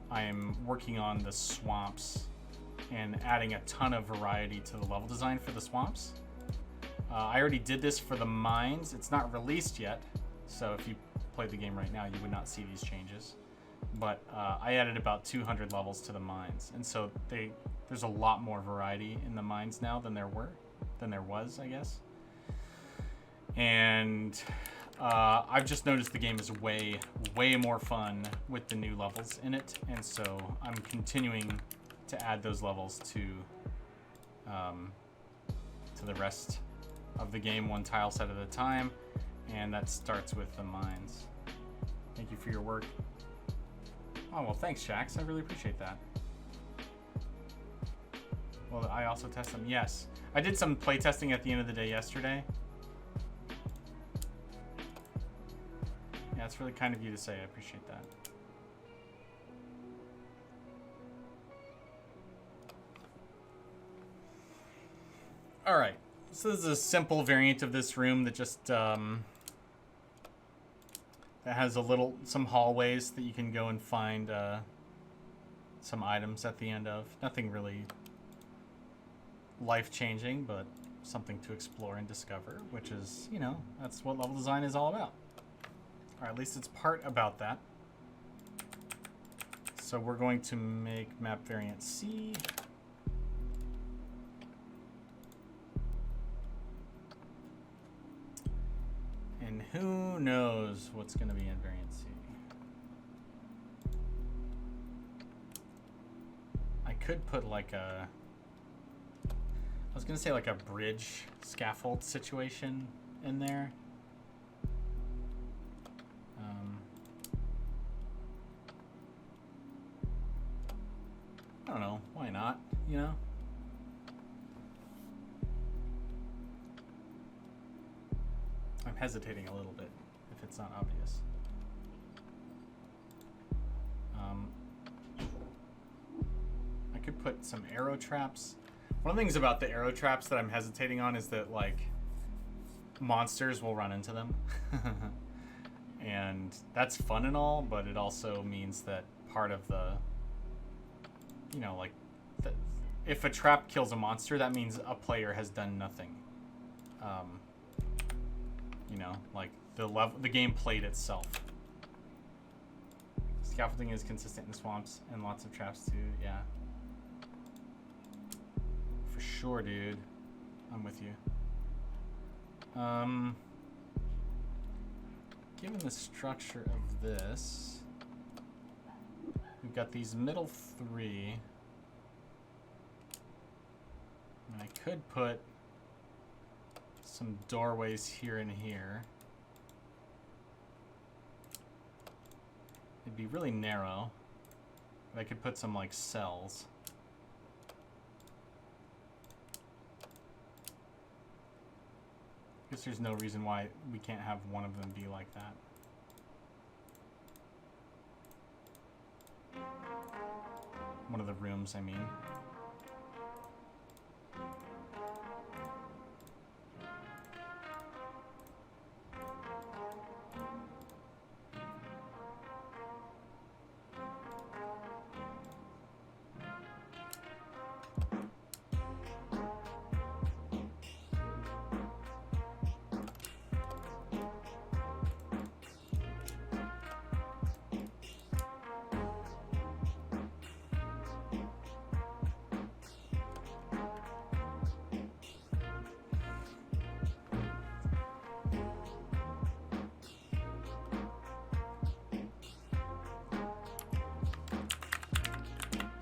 I'm working on the swamps and adding a ton of variety to the level design for the swamps. I already did this for the mines. It's not released yet, so if you played the game right now, you would not see these changes. But I added about 200 levels to the mines, and so there's a lot more variety in the mines now than there was, I guess. And I've just noticed the game is way more fun with the new levels in it, and so I'm continuing to add those levels to the rest of the game, one tile set at a time, and that starts with the mines. Thank you for your work. Oh, well, thanks, Shax. I really appreciate that. Well, I also test them. Yes, I did some playtesting at the end of the day yesterday. Yeah, it's really kind of you to say. I appreciate that. All right, so this is a simple variant of this room that just that has some hallways that you can go and find some items at the end of. Nothing really life-changing, but something to explore and discover, which is, you know, that's what level design is all about. Or at least it's part about that. So we're going to make map variant C. And who knows what's going to be in variant C. could put like a... I was gonna say like a bridge scaffold situation in there. I don't know, why not, you know? I'm hesitating a little bit if it's not obvious. I could put some arrow traps. One of the things about the arrow traps that I'm hesitating on is that, like, monsters will run into them. And that's fun and all, but it also means that part of the, you know, like, if a trap kills a monster, that means a player has done nothing. You know, like, the game played itself. Scaffolding is consistent in swamps and lots of traps too, yeah. For sure, dude. I'm with you. Given the structure of this, we've got these middle three. And I could put some doorways here and here. It'd be really narrow, but I could put some like cells. I guess there's no reason why we can't have one of them be like that. One of the rooms, I mean.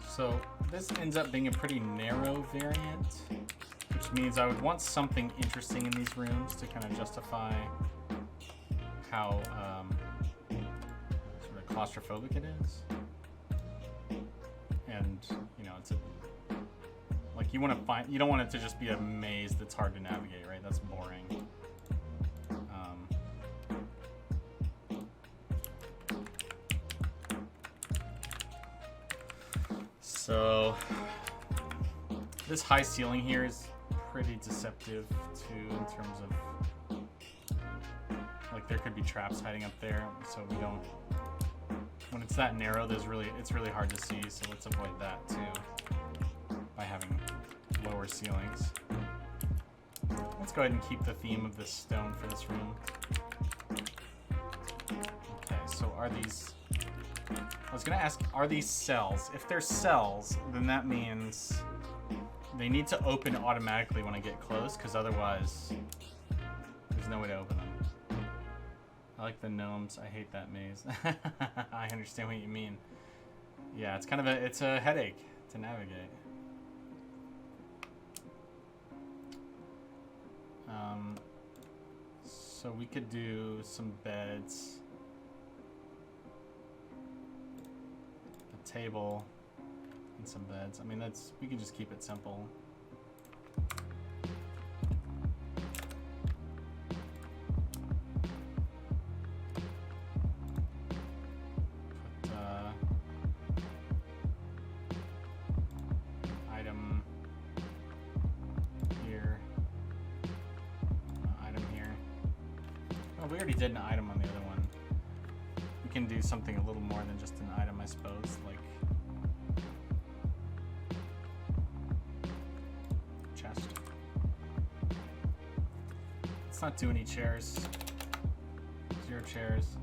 So this ends up being a pretty narrow variant, which means I would want something interesting in these rooms to kind of justify how sort of claustrophobic it is. And, you know, it's a, like, you want to find, you don't want it to just be a maze that's hard to navigate, right? That's boring. So this high ceiling here is pretty deceptive too, in terms of, like, there could be traps hiding up there, so we don't, when it's that narrow, it's really hard to see, so let's avoid that too by having lower ceilings. Let's go ahead and keep the theme of this stone for this room. Okay, so are these, I was gonna ask, are these cells? If they're cells, then that means they need to open automatically when I get close, because otherwise there's no way to open them. I like the gnomes. I hate that maze. I understand what you mean. Yeah, it's kind of it's a headache to navigate. So we could do some beds. Table and some beds. I mean, that's, we can just keep it simple. Put item here, item here. Oh, we already did an item on the other one. We can do something a little more than just an item, I suppose, like chest. Let's not do any chairs. 0 chairs.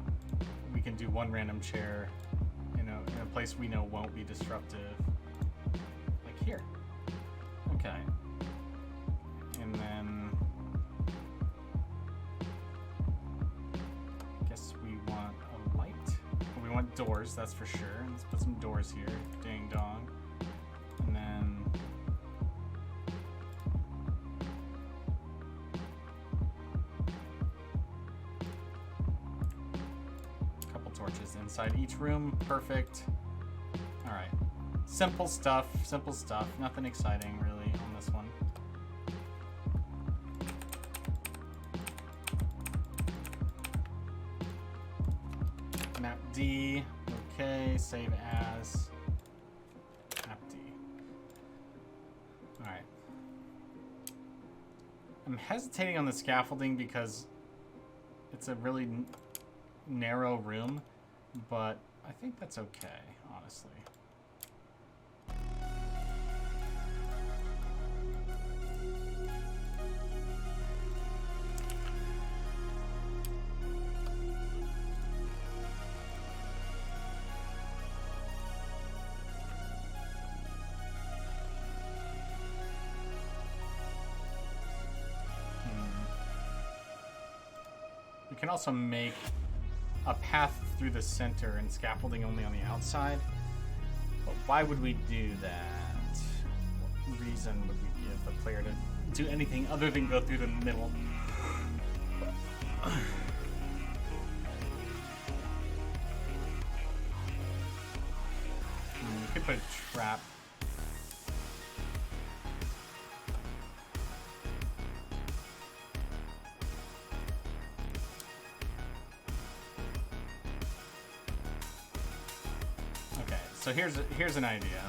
We can do one random chair in a place we know won't be disruptive. Like here. Okay. And then I guess we want a light. We want doors, that's for sure. Let's put some doors here. Ding dong. And torches inside each room. Perfect. All right. Simple stuff. Simple stuff. Nothing exciting really on this one. Map D. Okay. Save as. Map D. All right. I'm hesitating on the scaffolding because it's a really narrow room, but I think that's okay, honestly. We can also make a path through the center and scaffolding only on the outside. But why would we do that? What reason would we give the player to do anything other than go through the middle? We could put a trap. So here's an idea.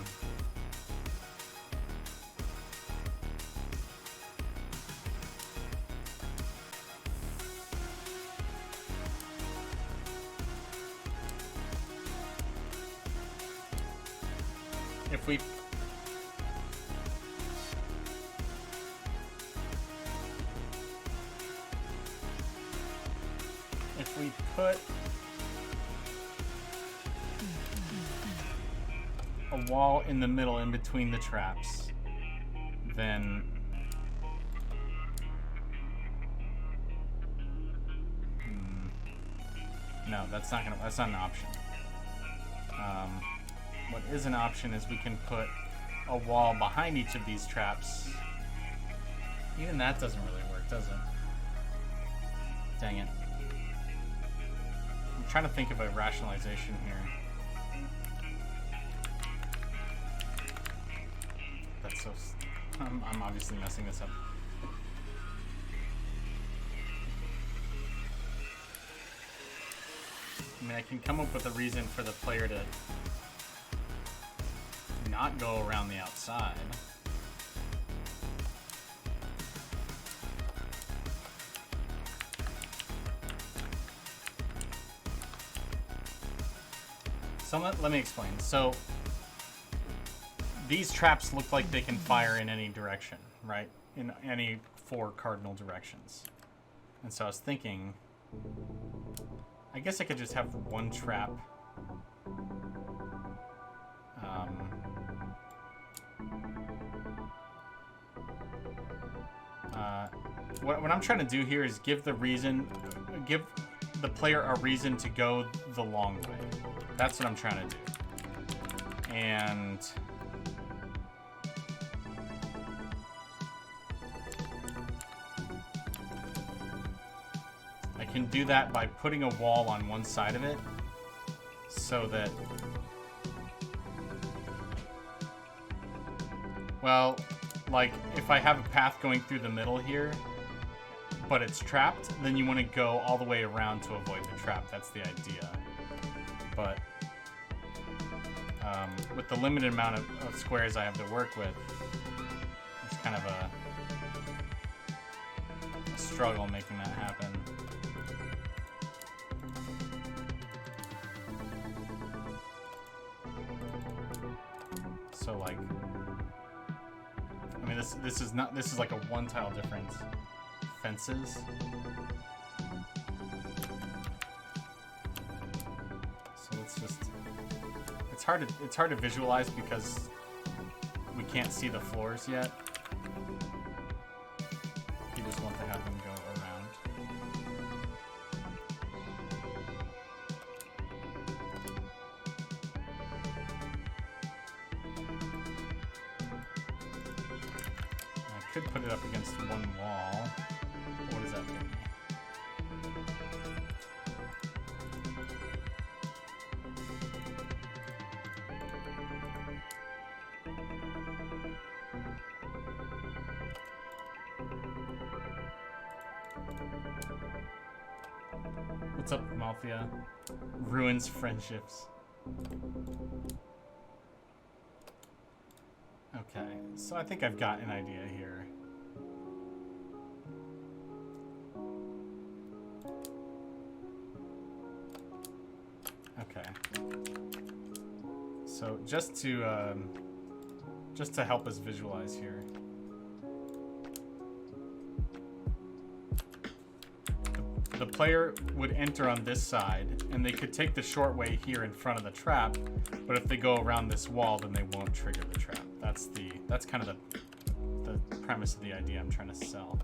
If we put a wall in the middle in between the traps, then no, that's not an option. What is an option is we can put a wall behind each of these traps. Even that doesn't really work, does it? Dang it. I'm trying to think of a rationalization here. That's so... I'm obviously messing this up. I mean, I can come up with a reason for the player to not go around the outside. So let me explain. So these traps look like they can fire in any direction, right? In any 4 cardinal directions. And so I was thinking, I guess I could just have one trap. What I'm trying to do here is give the player a reason to go the long way. That's what I'm trying to do. And I can do that by putting a wall on one side of it so that, well, like if I have a path going through the middle here, but it's trapped, then you want to go all the way around to avoid the trap. That's the idea. But with the limited amount of squares I have to work with, it's kind of a struggle making that happen. So like, I mean, this is like a 1 tile difference. Fences. So let's just, it's hard to visualize because we can't see the floors yet. You just want to have them go around. I could put it up against one wall. What does that mean? What's up, Malthea? Ruins friendships. Okay, so I think I've got an idea here. Okay. So just to help us visualize here. The player would enter on this side, and they could take the short way here in front of the trap, but if they go around this wall, then they won't trigger the trap. That's kind of the premise of the idea I'm trying to sell.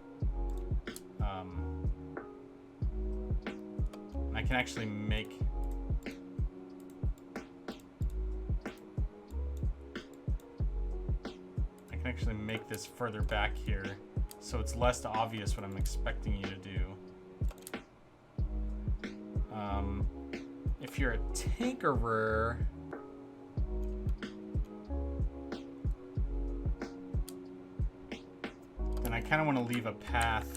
I can actually make this further back here, so it's less obvious what I'm expecting you to do. If you're a tinkerer, then I kind of want to leave a path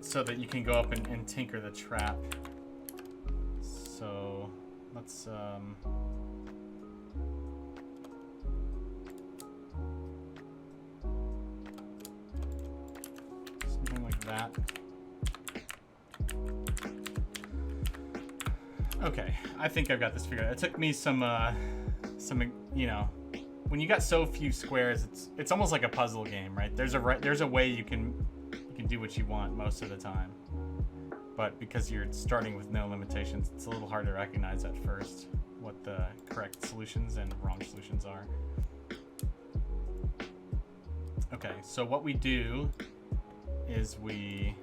so that you can go up and tinker the trap. So let's something like that. Okay, I think I've got this figured out. It took me some, you know, when you got so few squares, it's almost like a puzzle game, right? There's a way you can do what you want most of the time, but because you're starting with no limitations, it's a little hard to recognize at first what the correct solutions and wrong solutions are. Okay, so what we do is we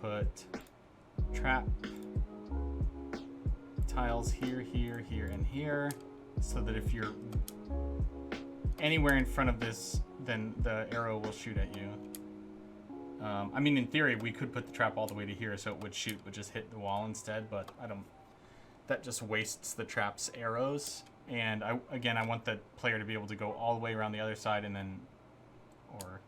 put trap tiles here, here, here, and here, so that if you're anywhere in front of this, then the arrow will shoot at you. I mean, in theory, we could put the trap all the way to here, so it would shoot, but just hit the wall instead, but I don't... That just wastes the trap's arrows, and I want the player to be able to go all the way around the other side, and then... Or...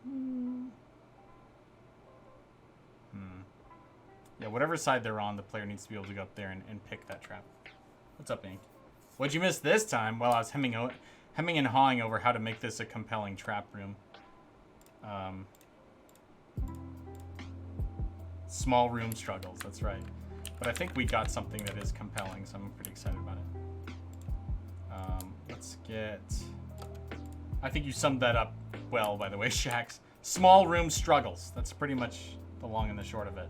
Yeah, whatever side they're on, the player needs to be able to go up there and pick that trap. What's up, Ink? What'd you miss this time? Well, I was hemming and hawing over how to make this a compelling trap room. Small room struggles, that's right. But I think we got something that is compelling, so I'm pretty excited about it. Let's get... I think you summed that up well, by the way, Shax. Small room struggles. That's pretty much the long and the short of it.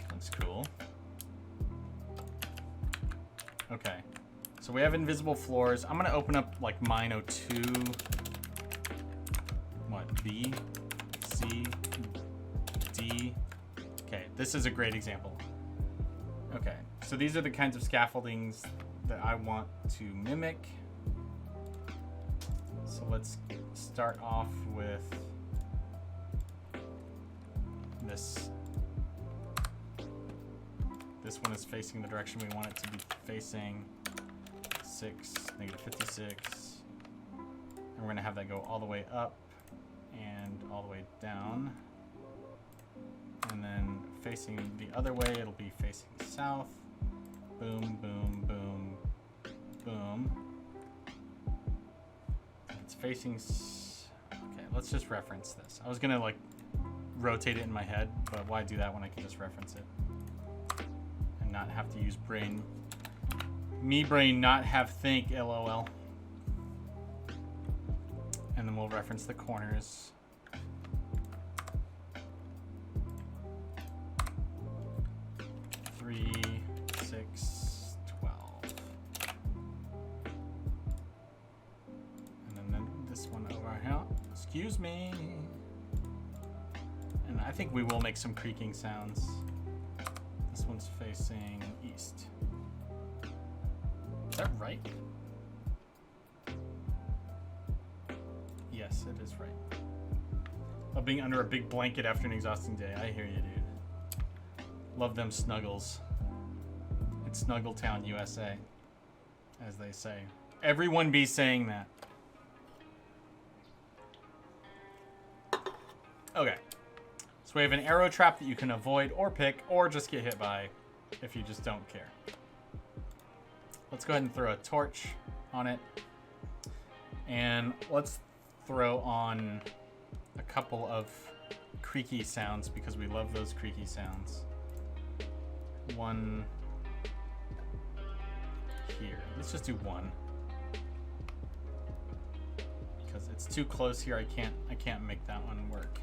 That's cool. Okay, so we have invisible floors. I'm gonna open up like mine 02. What, B, C, D. Okay, this is a great example. Okay, so these are the kinds of scaffoldings that I want to mimic. So let's start off with this. This one is facing the direction we want it to be facing. 6, negative 56. And we're going to have that go all the way up and all the way down. And then facing the other way, it'll be facing south. Boom, boom, boom, boom. It's facing... Okay, let's just reference this. I was going to, like, rotate it in my head, but why do that when I can just reference it? And not have to use brain. Me brain, not have think, LOL. And then we'll reference the corners. Three, 6, 12. And then this one over here. Excuse me. And I think we will make some creaking sounds. This one's facing east. Is that right? Yes, it is right. Love being under a big blanket after an exhausting day. I hear you, dude. Love them snuggles. It's Snuggletown, USA, as they say. Everyone be saying that. Okay. So we have an arrow trap that you can avoid or pick or just get hit by if you just don't care. Let's go ahead and throw a torch on it. And let's throw on a couple of creaky sounds because we love those creaky sounds. One here. Let's just do one. Because it's too close here. I can't make that one work.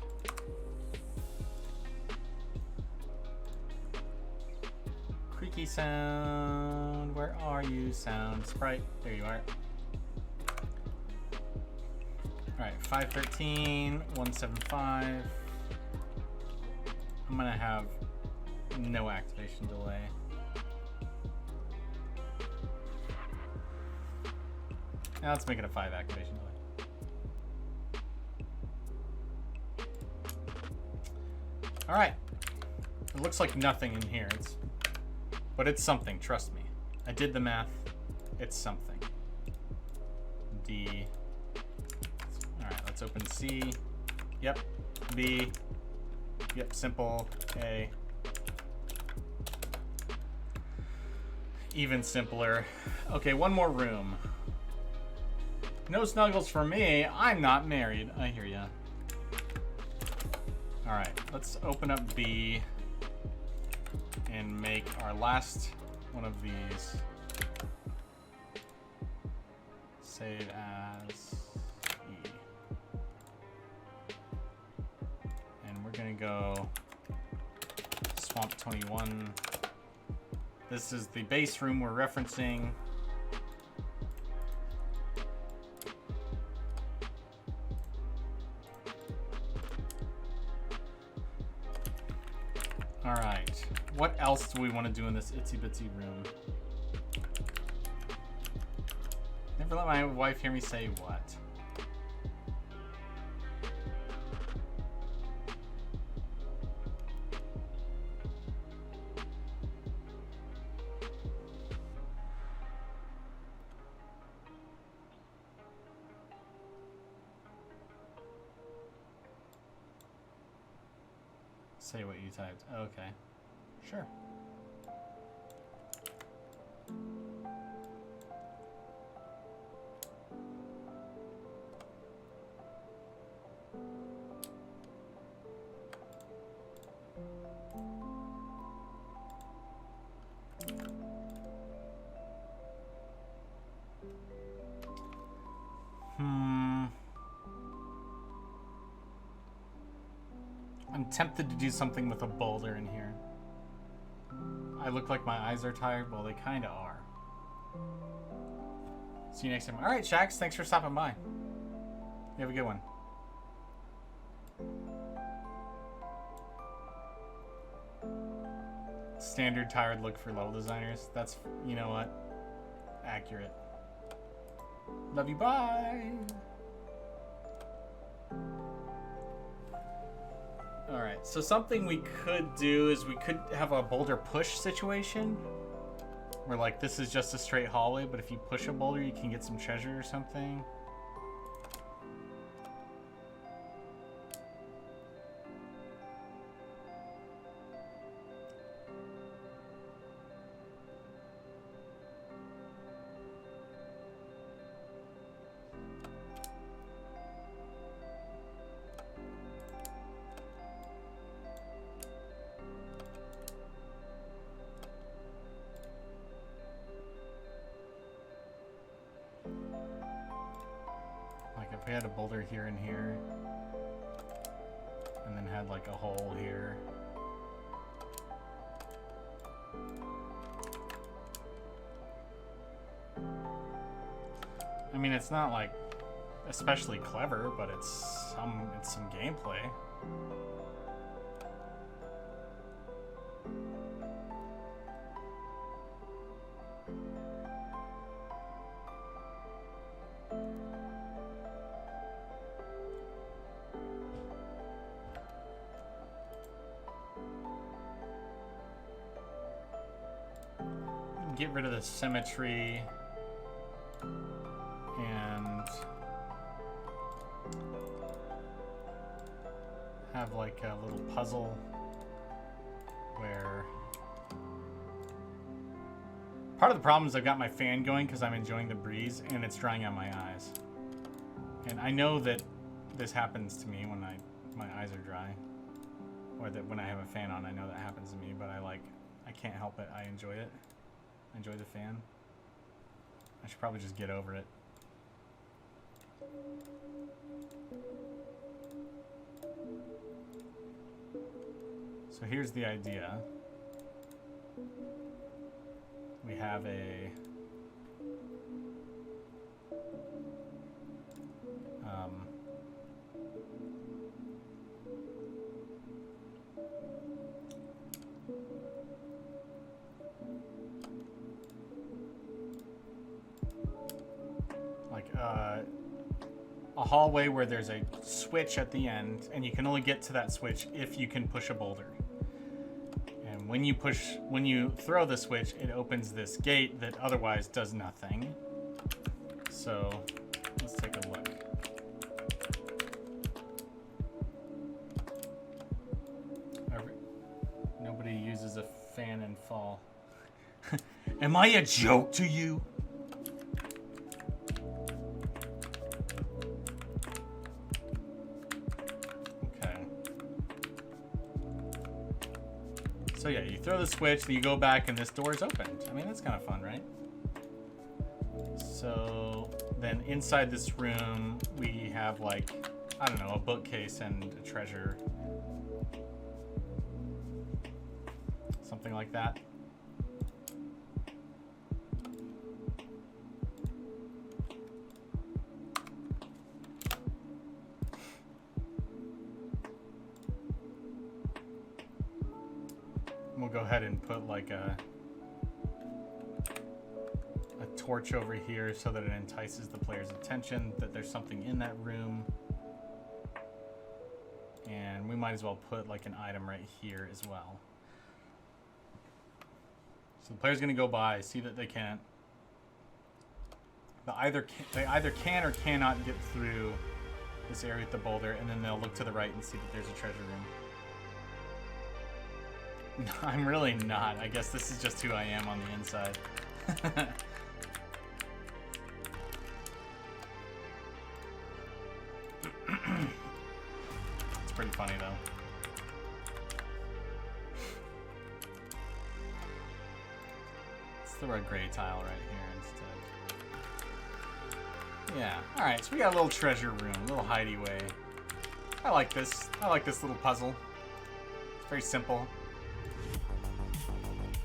Creaky sound. Where are you, sound sprite? There you are. Alright, 513, 175. I'm gonna have no activation delay. Now let's make it a 5 activation delay. Alright. It looks like nothing in here. But it's something, trust me. I did the math. It's something. D. Alright, let's open C. Yep. B. Yep, simple. A. Even simpler. Okay, one more room. No snuggles for me. I'm not married. I hear ya. Alright, let's open up B and make our last one of these. Save as E. And we're gonna go Swamp 21. This is the base room we're referencing. Alright, what else do we want to do in this itsy bitsy room? Never let my wife hear me say what. Say what you typed. Okay. Sure. I'm tempted to do something with a boulder in here. I look like my eyes are tired. Well, they kind of are. See you next time. All right, Shax. Thanks for stopping by. You have a good one. Standard tired look for level designers. That's, you know what? Accurate. Love you. Bye. Alright, so something we could do is we could have a boulder push situation. Where, like, this is just a straight hallway, but if you push a boulder, you can get some treasure or something. If we had a boulder here and here, and then had like a hole here. I mean, it's not like especially clever, but it's some gameplay. Get rid of the symmetry and have like a little puzzle where part of the problem is I've got my fan going because I'm enjoying the breeze and it's drying out my eyes. And I know that this happens to me when my eyes are dry, or that when I have a fan on, I know that happens to me, but I can't help it. I enjoy it. I enjoy the fan. I should probably just get over it. So here's the idea. We have a a hallway where there's a switch at the end, and you can only get to that switch if you can push a boulder. And when you throw the switch, it opens this gate that otherwise does nothing. So let's take a look. Nobody uses a fan and fall. Am I a joke to you? So yeah, you throw the switch, then you go back, and this door is opened. I mean, that's kind of fun, right? So then inside this room, we have like, I don't know, a bookcase and a treasure. Something like that. We'll go ahead and put like a torch over here so that it entices the player's attention that there's something in that room. And we might as well put like an item right here as well. So the player's gonna go by, see that they can't. They either can or cannot get through this area with the boulder, and then they'll look to the right and see that there's a treasure room. No, I'm really not. I guess this is just who I am on the inside. It's pretty funny, though. Let's throw a gray tile right here instead. Yeah. Alright, so we got a little treasure room, a little hideaway. I like this. I like this little puzzle. It's very simple.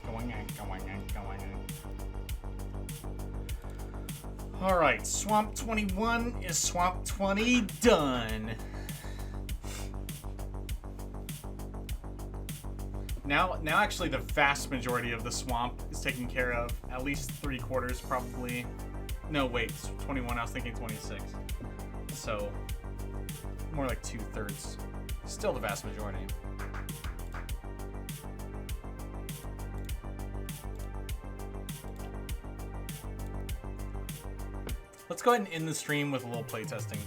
Going in. Alright, Swamp 21 is Swamp 20 done. Now actually the vast majority of the swamp is taken care of. At least 3/4 probably. No, wait, 21, I was thinking 26. So, more like 2/3. Still the vast majority. Let's go ahead and end the stream with a little playtesting.